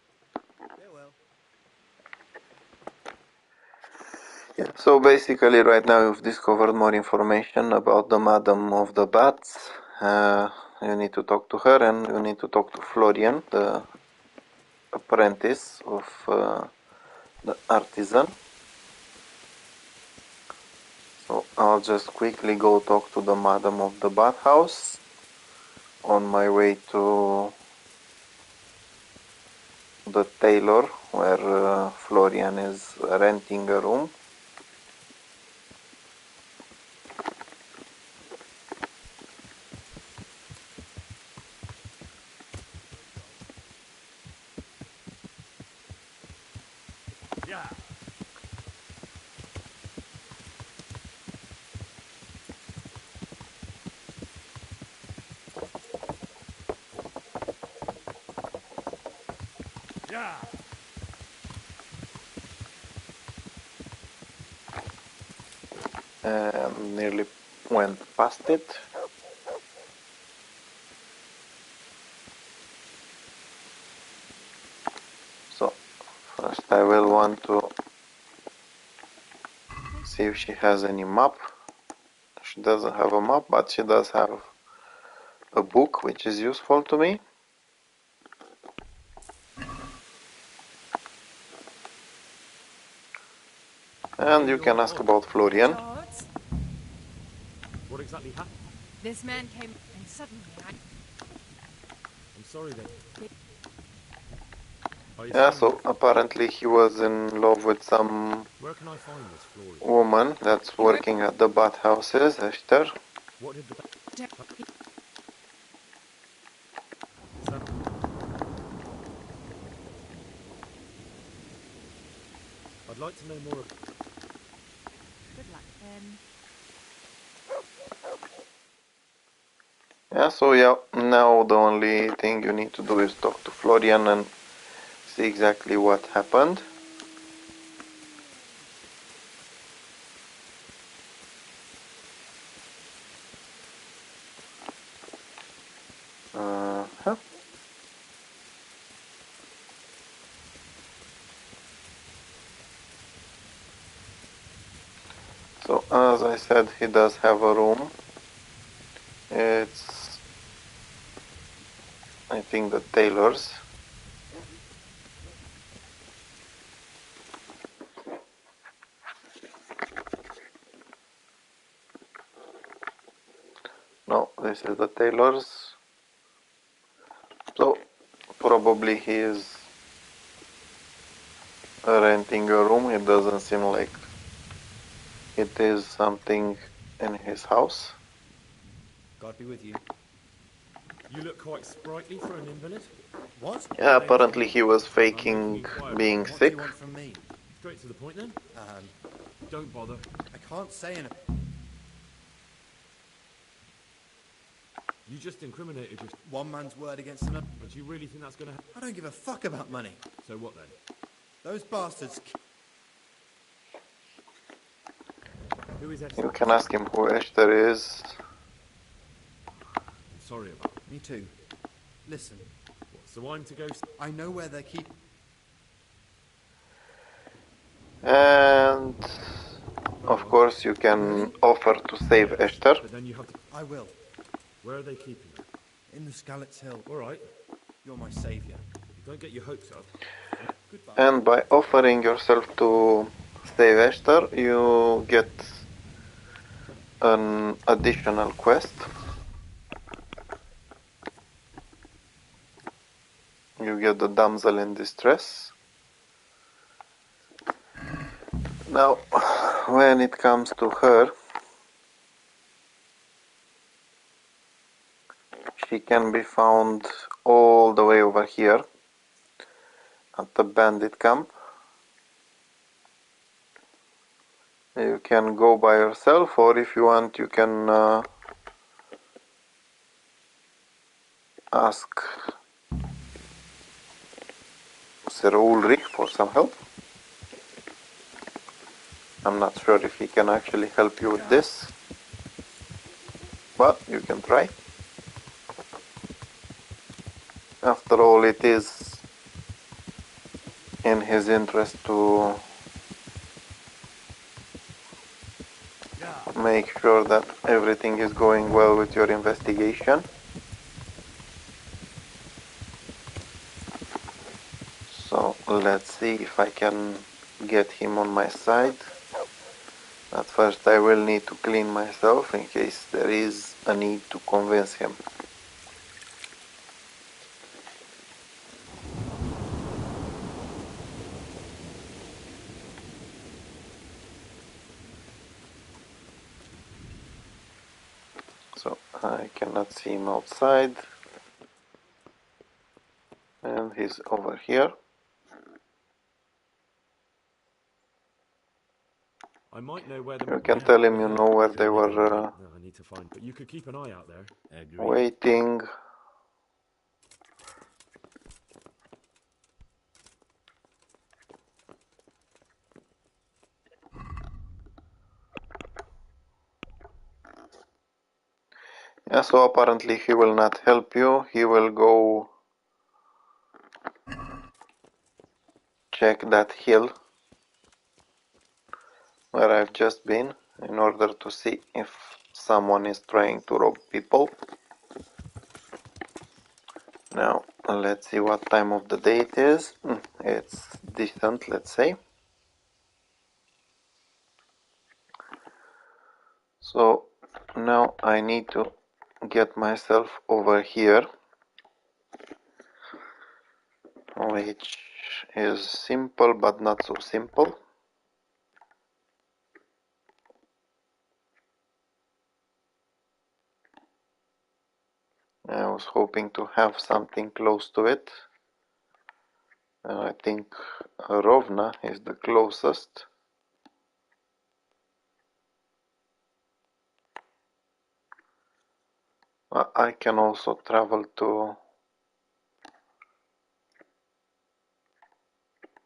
Yeah, so basically right now you've discovered more information about the Madam of the Bats. You need to talk to her and you need to talk to Florian, the apprentice of the artisan. So I'll just quickly go talk to the Madam of the Bathhouse on my way to the tailor where Florian is renting a room. Yeah. Yeah. And nearly went past it. So first I will want to see if she has any map. She doesn't have a map, but she does have a book which is useful to me. And you can ask about Florian. What exactly happened? This man came and suddenly I'm sorry that... Yeah, so apparently he was in love with some Where can I find this Florian? woman that's working at the bathhouses, Esther. What did the... I'd like to know more. Good luck. Yeah, so yeah, now the only thing you need to do is talk to Florian and see exactly what happened. So as I said, he does have a room. It's, I think, the tailor's. No, this is the tailor's. So probably he is renting a room. It doesn't seem like it is something in his house. God be with you. You look quite sprightly for an invalid. What? Yeah, apparently he was faking being What do sick. you want from me? Straight to the point then. Don't bother. I can't say anything. You just incriminated yourself. One man's word against another. But do you really think that's gonna happen? I don't give a fuck about money. So what then? Those bastards. Who is Esther? You can ask him who Esther is. I'm sorry about it. Me too. Listen. What, so I'm to go... I know where they keep... And of course you can offer to save Esther. But then you have to... I will. Where are they keeping her? In the Skalitz Hill. All right. You're my savior. Don't get your hopes up. Goodbye. And by offering yourself to save Esther, you get an additional quest. You get the damsel in distress. Now, when it comes to her, she can be found all the way over here at the bandit camp. You can go by yourself, or if you want, you can ask Sir Ulrich for some help. I'm not sure if he can actually help you with this, but you can try. After all, it is in his interest to make sure that everything is going well with your investigation. So let's see if I can get him on my side. At first I will need to clean myself in case there is a need to convince him. So I cannot see him outside. And he's over here. I might know where the... You can tell him you know where they were I need to find... But you could keep an eye out there. waiting. Yeah, so apparently he will not help you. He will go check that hill where I've just been in order to see if someone is trying to rob people. Now let's see what time of the day it is. It's decent, let's say. So now I need to get myself over here, which is simple but not so simple. I was hoping to have something close to it. And I think Rovna is the closest. I can also travel to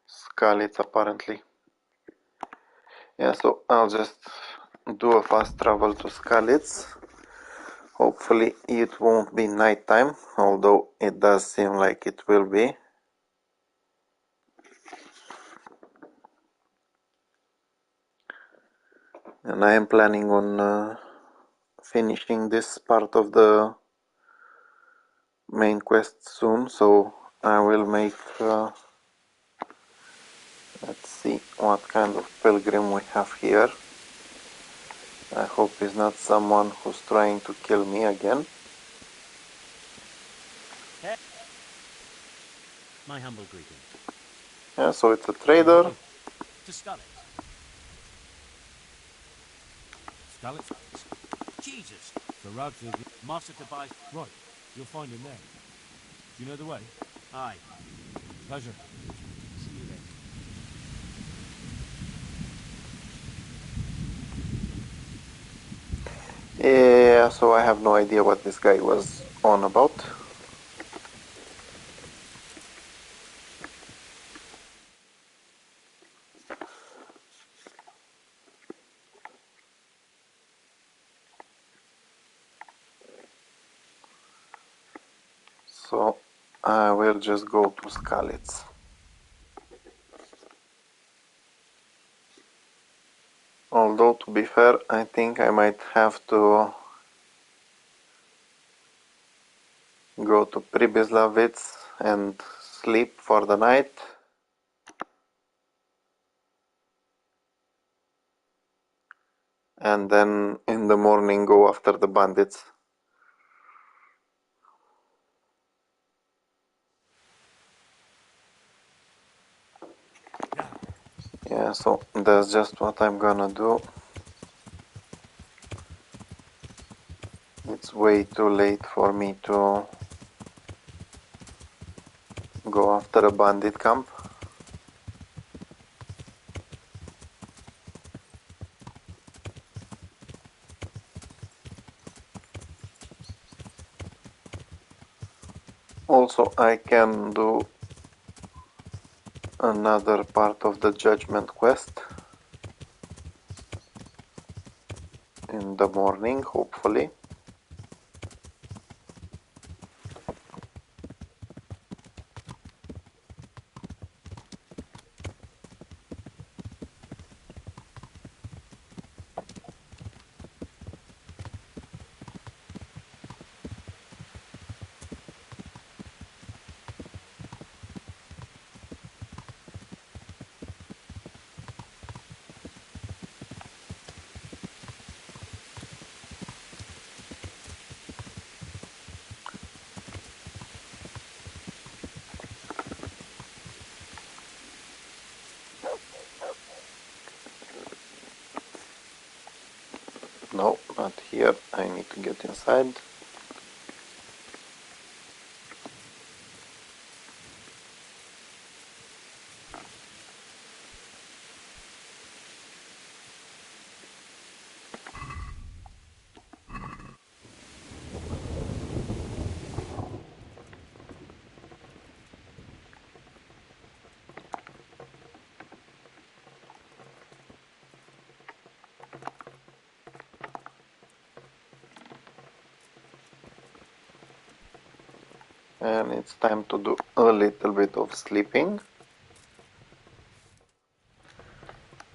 Skalitz apparently. Yeah, so I'll just do a fast travel to Skalitz. Hopefully it won't be nighttime, although it does seem like it will be. And I am planning on finishing this part of the main quest soon, so I will make let's see what kind of pilgrim we have here. I hope it's not someone who's trying to kill me again. My humble greeting. Yeah, so it's a trader. To Scarlet. Scarlet? Jesus! So Rad says... Master Tobias. Right, you'll find him there. Do you know the way? Aye. Pleasure. See you then. Yeah, so I have no idea what this guy was on about. So I will just go to Skalitz. Although, to be fair, I think I might have to go to Pribyslavitz and sleep for the night. And then in the morning go after the bandits. Yeah, so that's just what I'm gonna do. It's way too late for me to go after a bandit camp. Also, I can do another part of the judgment quest in the morning, hopefully. No, not here. I need to get inside. And it's time to do a little bit of sleeping.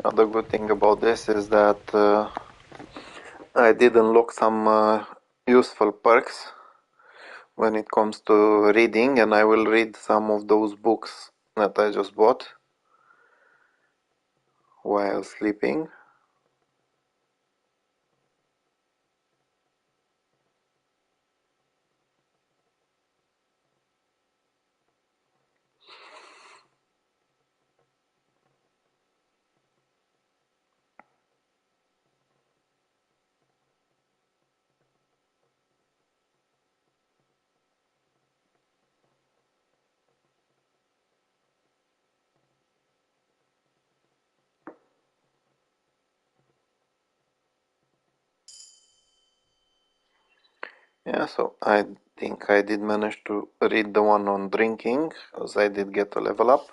The good thing about this is that I did unlock some useful perks when it comes to reading, and I will read some of those books that I just bought while sleeping. Yeah, so I think I did manage to read the one on drinking, because I did get a level up.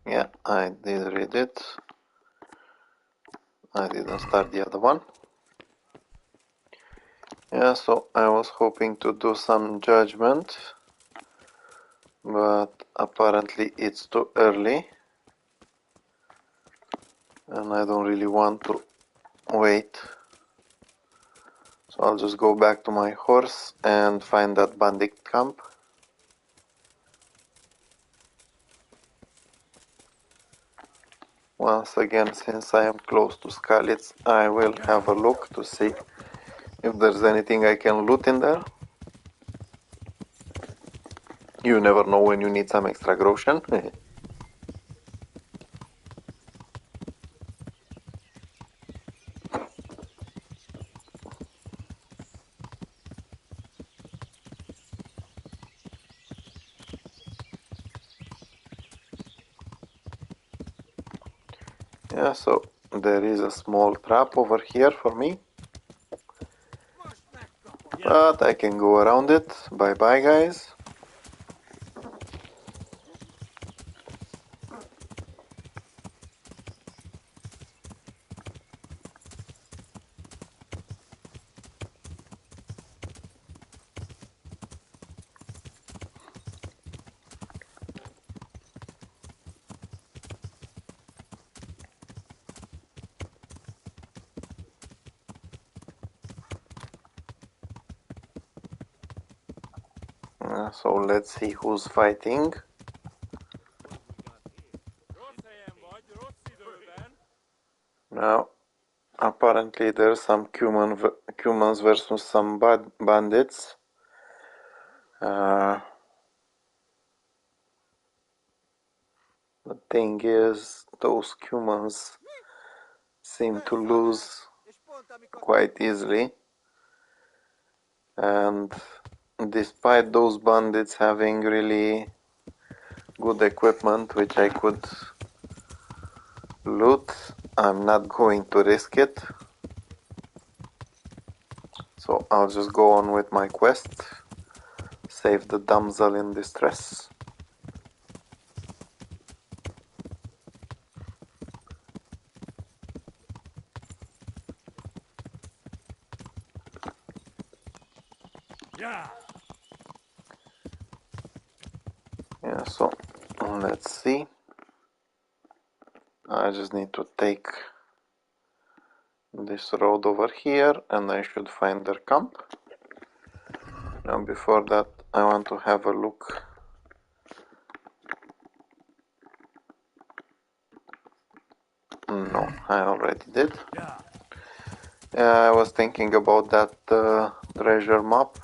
Yeah, I did read it. I didn't start the other one. Yeah, so I was hoping to do some judgment, but apparently it's too early, and I don't really want to wait. So I'll just go back to my horse and find that bandit camp. Once again, since I am close to Skalitz, I will have a look to see if there's anything I can loot in there. You never know when you need some extra groschen. Yeah, so there is a small trap over here for me. But I can go around it. Bye bye, guys. So let's see who's fighting. Now, apparently there's some humans versus some bandits. The thing is, those humans seem to lose quite easily, and despite those bandits having really good equipment which I could loot, I'm not going to risk it. So I'll just go on with my quest, save the damsel in distress. Yeah, so let's see. I just need to take this road over here and I should find their camp. Now before that I want to have a look. No, I already did. I was thinking about that treasure map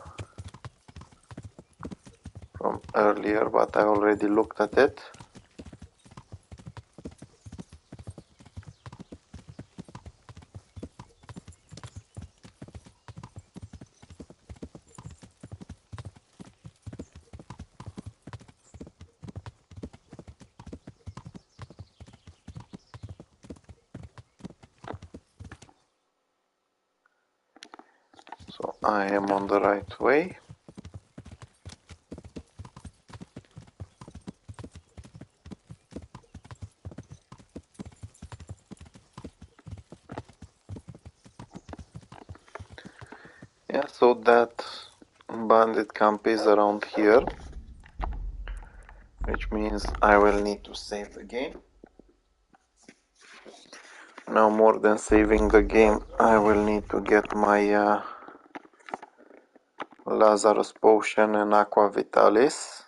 from earlier, but I already looked at it. So I am on the right way. Yeah, so that bandit camp is around here, which means I will need to save the game. Now more than saving the game, I will need to get my Lazarus potion and Aqua Vitalis.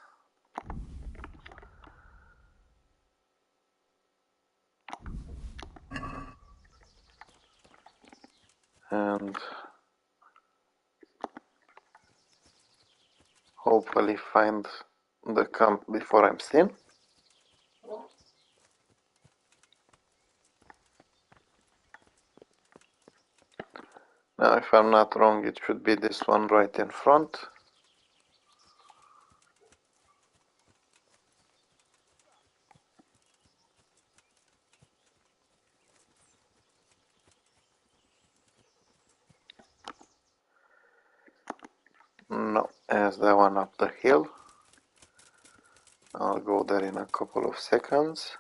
And hopefully find the camp before I'm seen. Now if I'm not wrong, it should be this one right in front. No, as the one up the hill. I'll go there in a couple of seconds.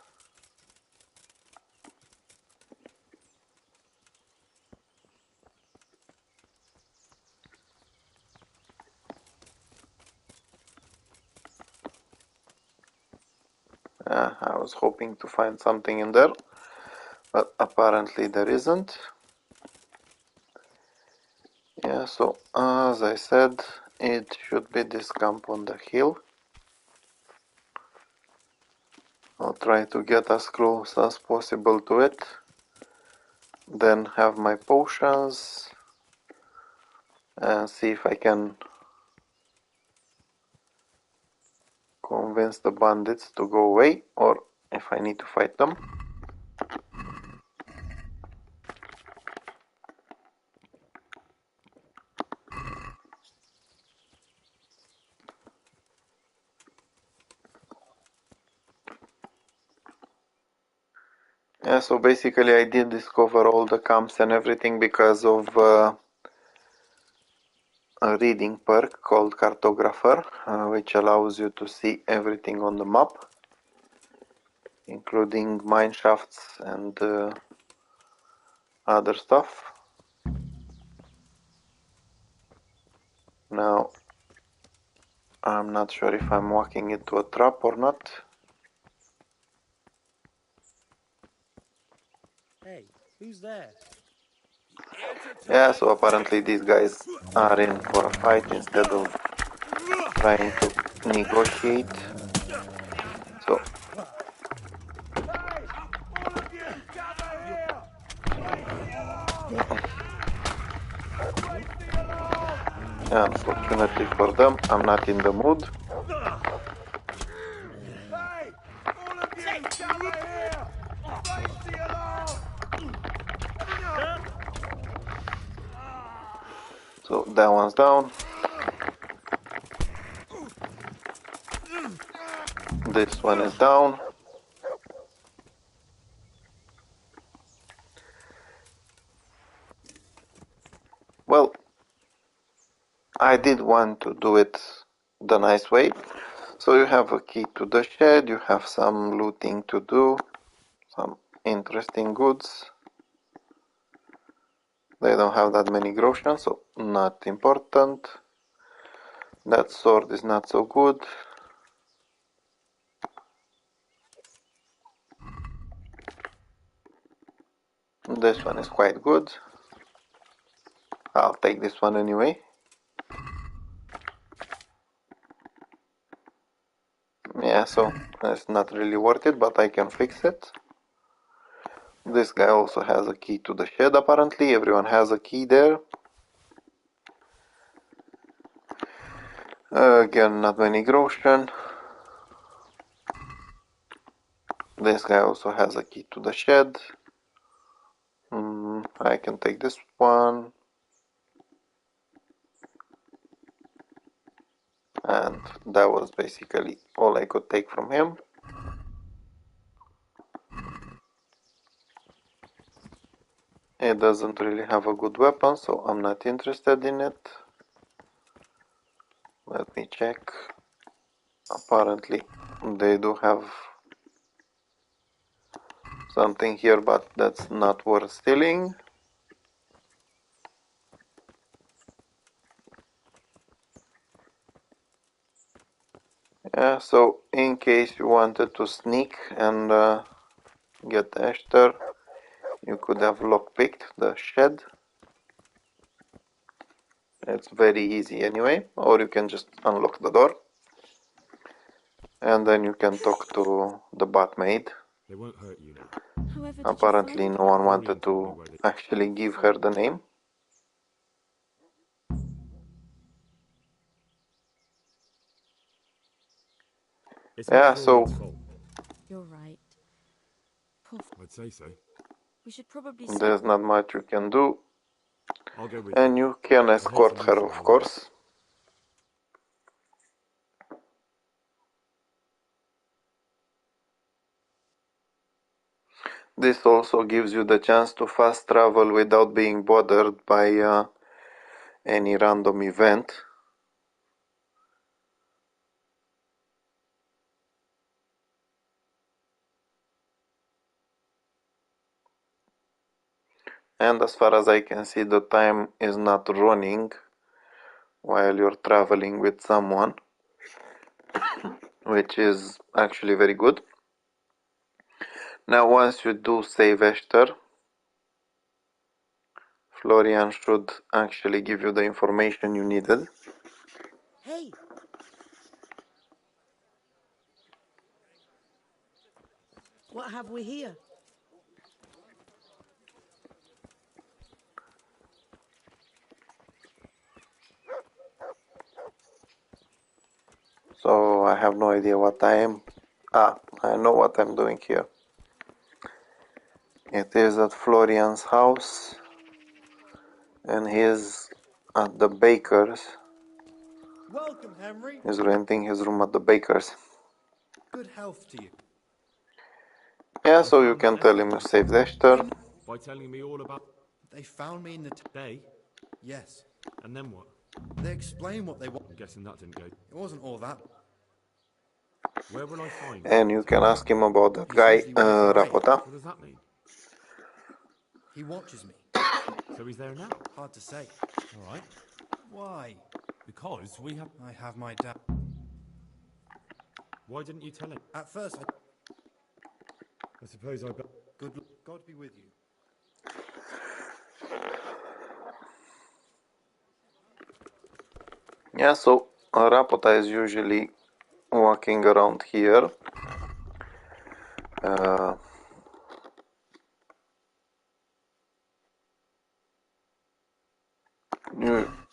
I was hoping to find something in there, but apparently there isn't. Yeah, so as I said, it should be this camp on the hill. I'll try to get as close as possible to it, then have my potions and see if I can convince the bandits to go away or if I need to fight them. Yeah, so basically I did discover all the camps and everything because of a reading perk called Cartographer, which allows you to see everything on the map, including mine shafts and other stuff. Now, I'm not sure if I'm walking into a trap or not. Hey, who's there? Yeah, so apparently these guys are in for a fight instead of trying to negotiate. So unfortunately for them, I'm not in the mood. Hey! All of you, gather here! Face the alarm! So that one's down. This one is down. Well, I did want to do it the nice way. So you have a key to the shed, you have some looting to do, some interesting goods. They don't have that many groschen, so not important. That sword is not so good. This one is quite good. I'll take this one anyway. Yeah, so it's not really worth it, but I can fix it. This guy also has a key to the shed apparently. Everyone has a key there. Again, not many groschen. This guy also has a key to the shed. I can take this one. And that was basically all I could take from him. It doesn't really have a good weapon, so I'm not interested in it. Let me check. Apparently they do have something here, but that's not worth stealing. Yeah, so in case you wanted to sneak and get Esther, you could have lockpicked the shed. It's very easy anyway, or you can just unlock the door. And then you can talk to the bat maid. They won't hurt you now. Apparently no one wanted to actually give her the name. It's Yeah, not so fault. You're right. Poor I'd say so. We should probably there's not much you can do. I'll go with And you can escort her, of course. This also gives you the chance to fast travel without being bothered by any random event. And as far as I can see, the time is not running while you're traveling with someone, which is actually very good. Now once you do save Esther, Florian should actually give you the information you needed. Hey! What have we here? So I have no idea what I am. I know what I'm doing here. It is at Florian's house, and he is at the baker's. Welcome, Henry. He's renting his room at the baker's. Good health to you. Yeah, so you can tell him you saved Esther. By telling me all about... They found me in the... They? Yes. And then what? They explained what they want. I'm guessing that didn't go... It wasn't all that. Where will I find... And you can ask him about that guy, Rapota. What does that mean? He watches me. So he's there now? Hard to say. All right. Why? Because we have... I have my doubt. Why didn't you tell him? At first, I suppose I... Good luck. God be with you. Yeah, so Rapota is usually walking around here.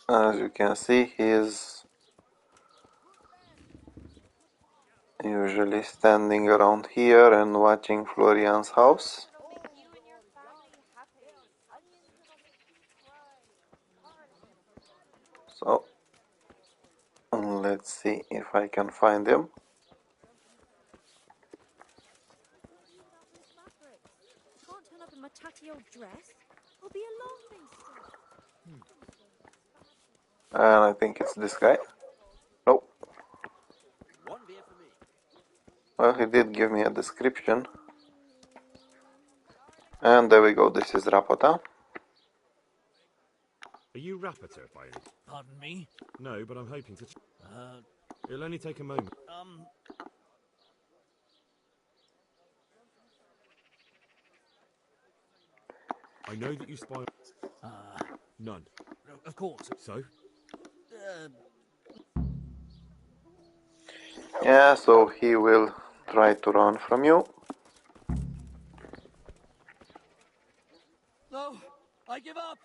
As you can see, he is usually standing around here and watching Florian's house. So let's see if I can find him. Can't turn up in my tatty old dress. I'll be a laughing stock. And I think it's this guy. Nope. Well, he did give me a description. And there we go, this is Rapota. Are you Rapota, by any... Pardon me? No, but I'm hoping to... It'll only take a moment. I know that you spy... None. Of course. So? Yeah, so he will try to run from you. No, I give up.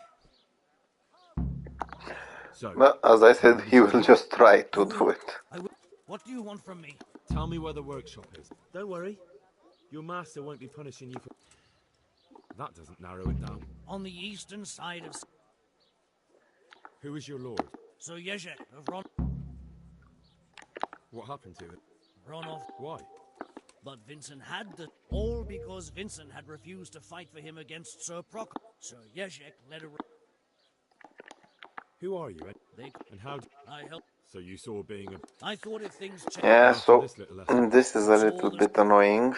So, But as I said, he will just try to do it. What do you want from me? Tell me where the workshop is. Don't worry. Your master won't be punishing you for... That doesn't narrow it down. On the eastern side of... Who is your lord? Sir Yezhek of Ron... What happened to it? Run off. Why? But Vincent had the... All because Vincent had refused to fight for him against Sir Proc. Sir Yezhek led a... Who are you? They... And how... I helped... So you saw being a... I thought if things changed... Yeah, so this is a little bit annoying.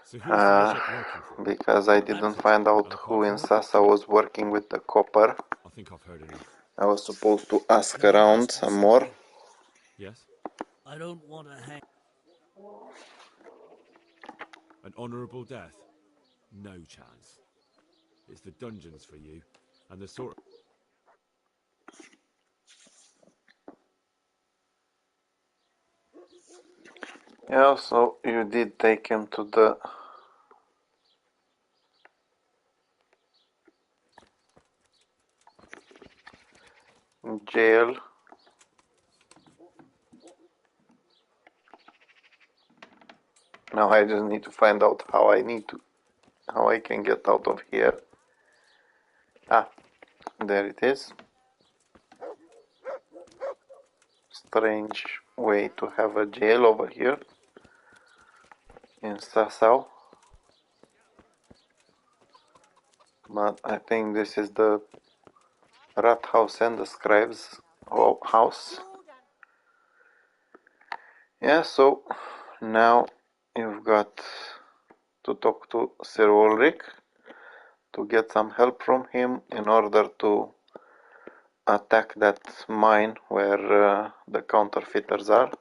So who's the Yezhek working for? Because I didn't find out who in Sasa was working with the copper. I think I've heard enough. I was supposed to ask around some more. Yes? I don't want to hang... An honourable death? No chance. It's the dungeons for you, and the sort of... Yeah, so you did take him to the jail. Now I just need to find out how I can get out of here. Ah, there it is. Strange way to have a jail over here in Sasau. But I think this is the rat house and the scribe's house. Yeah, so now you've got to talk to Sir Ulrich to get some help from him in order to attack that mine where the counterfeiters are.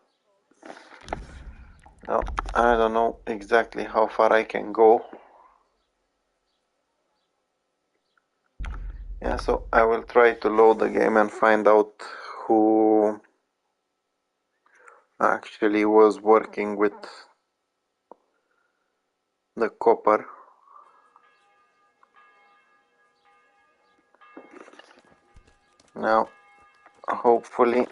Now, I don't know exactly how far I can go. Yeah, so I will try to load the game and find out who actually was working with the copper. Now, hopefully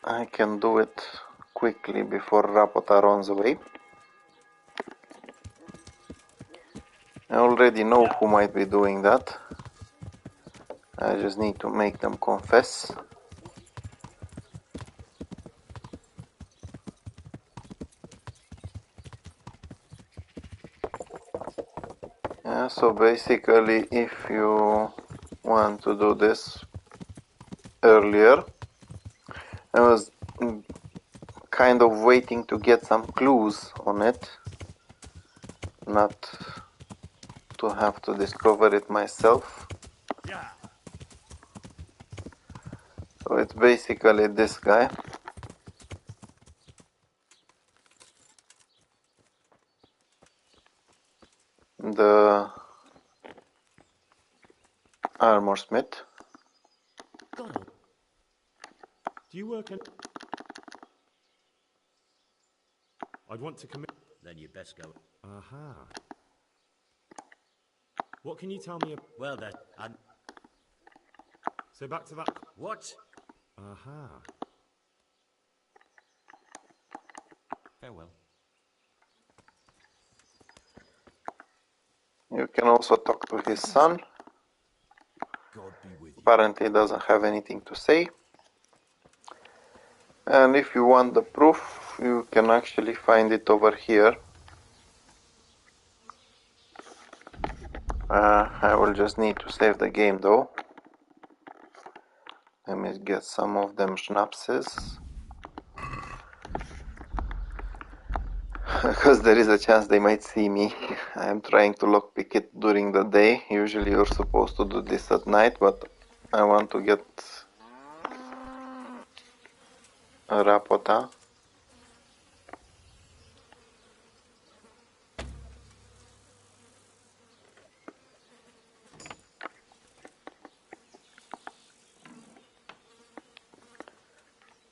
I can do it quickly before Rapota runs away. I already know who might be doing that. I just need to make them confess. Yeah, so basically if you want to do this earlier, I was kind of waiting to get some clues on it, not to have to discover it myself. Yeah. So it's basically this guy. The armor smith. Do you work in... I'd want to commit... Then you best go. Aha. What can you tell me about... Well, then, and... So back to that... What? Aha. Farewell. You can also talk to his son. God be with you. Apparently doesn't have anything to say. And if you want the proof, you can actually find it over here. I will just need to save the game though. Let me get some of them schnapses. Because there is a chance they might see me. I am trying to lockpick it during the day. Usually you're supposed to do this at night, but I want to get a Rapota.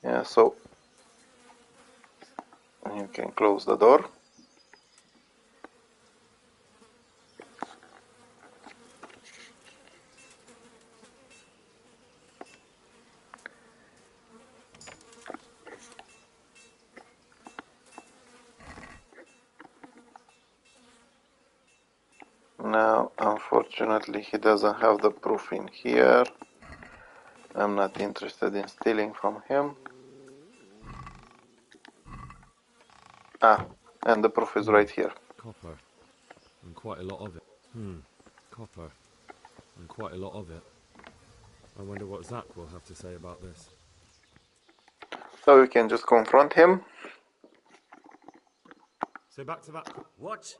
Yeah, so you can close the door. Now, unfortunately, he doesn't have the proof in here. I'm not interested in stealing from him. Ah, and the proof is right here. Copper. And quite a lot of it. Copper. And quite a lot of it. I wonder what Zach will have to say about this. So you can just confront him. So back to that... What?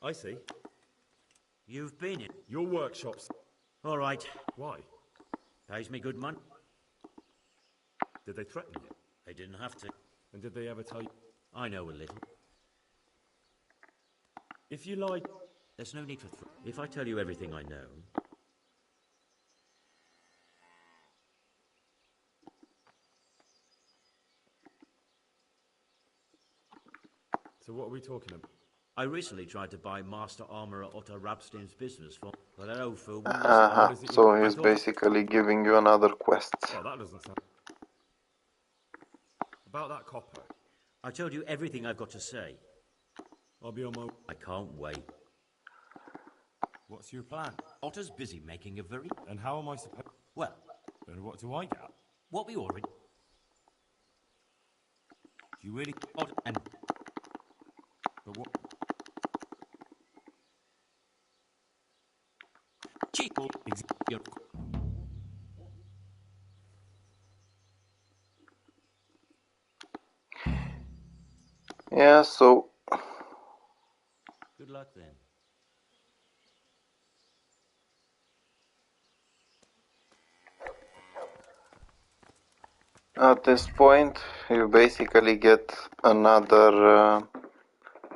I see. You've been in... Your workshops... All right. Why? Pays me good money. Did they threaten you? They didn't have to. And did they ever tell you... I know a little. If you lie... There's no need for... If I tell you everything I know... So what are we talking about? I recently tried to buy Master Armourer Otto Rabstein's business for... But that old fool... So he's basically giving you another quest. Oh, that doesn't sound... About that copper. I told you everything I've got to say. I'll be on my... I can't wait. What's your plan? Otter's busy making a very... And how am I supposed... Well... And what do I get? What we already... Do you really... Otter and... But what... Cheaple... Yeah, so... Good luck then. At this point, you basically get another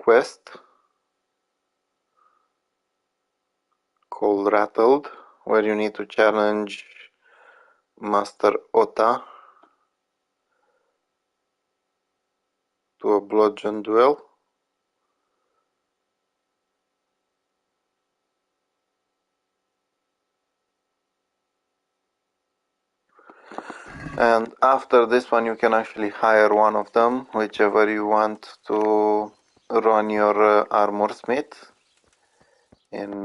quest called Rattled, where you need to challenge Master Ota to a bludgeon duel. And after this one you can actually hire one of them, whichever you want, to run your armor smith in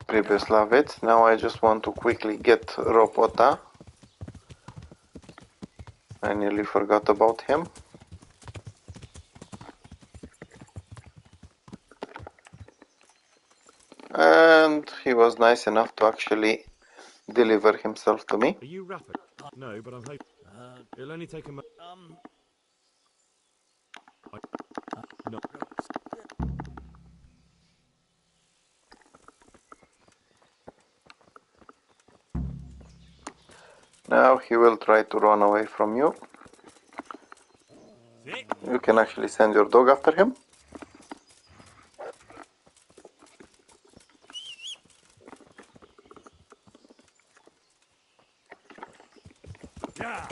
previous Lavit. Now I just want to quickly get Ropota. I nearly forgot about him. And he was nice enough to actually deliver himself to me. Are you rapid? No, but I'm hoping. It'll only take a moment. No. Now he will try to run away from you. You can actually send your dog after him. Yeah.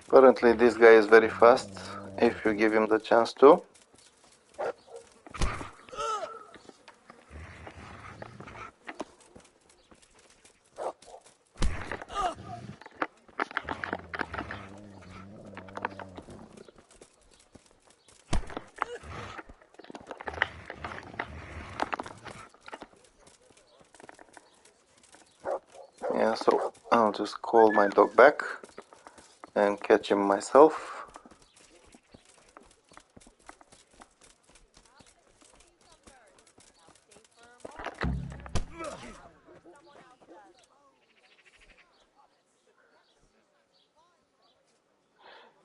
Apparently this guy is very fast, if you give him the chance to. Yeah, so I'll just call my dog back and catch him myself.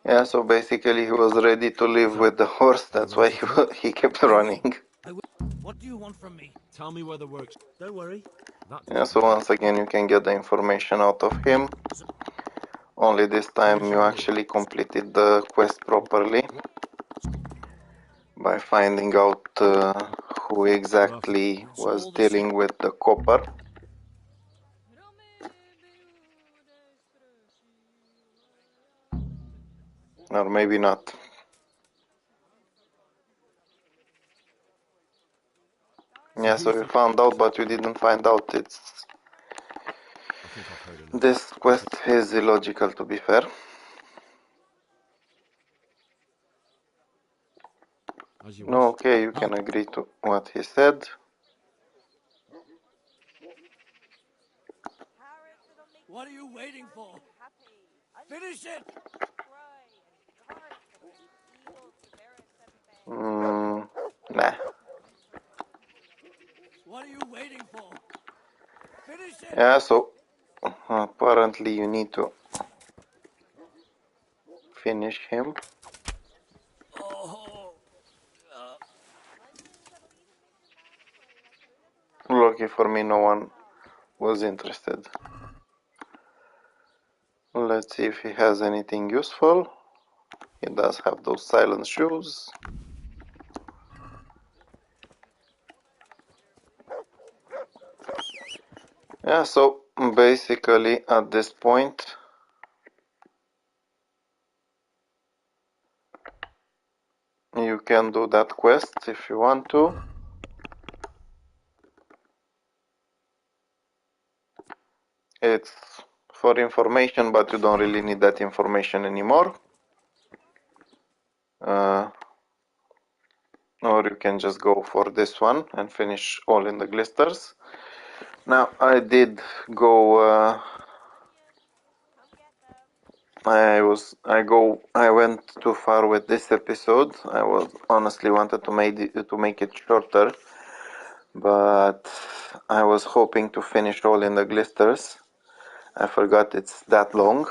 Yeah, so basically he was ready to live with the horse, that's why he kept running. What do you want from me? Tell me where the works. Don't worry. Yeah, so once again you can get the information out of him. Only this time you actually completed the quest properly by finding out who exactly was dealing with the copper. Or maybe not. Yeah, so you found out, but you didn't find out. It's... I think I've heard enough. This quest is illogical, to be fair. As you No, wish. okay, you can agree to what he said. What are you waiting for? Finish it! Nah. What are you waiting for? Finish it! Yeah, so apparently you need to finish him. Lucky for me, no one was interested. Let's see if he has anything useful. He does have those silent shoes. Yeah, so basically at this point you can do that quest if you want to. It's for information, but you don't really need that information anymore. Or you can just go for this one and finish all in the glisters. Now I did go I went too far with this episode. I was honestly wanted to make it shorter, but I was hoping to finish all in the glisters. I forgot it's that long.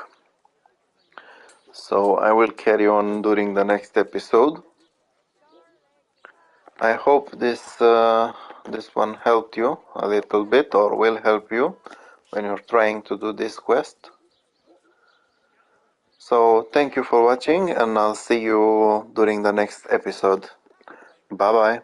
So I will carry on during the next episode. I hope this one helped you a little bit, or will help you when you're trying to do this quest. So thank you for watching, and I'll see you during the next episode. Bye bye.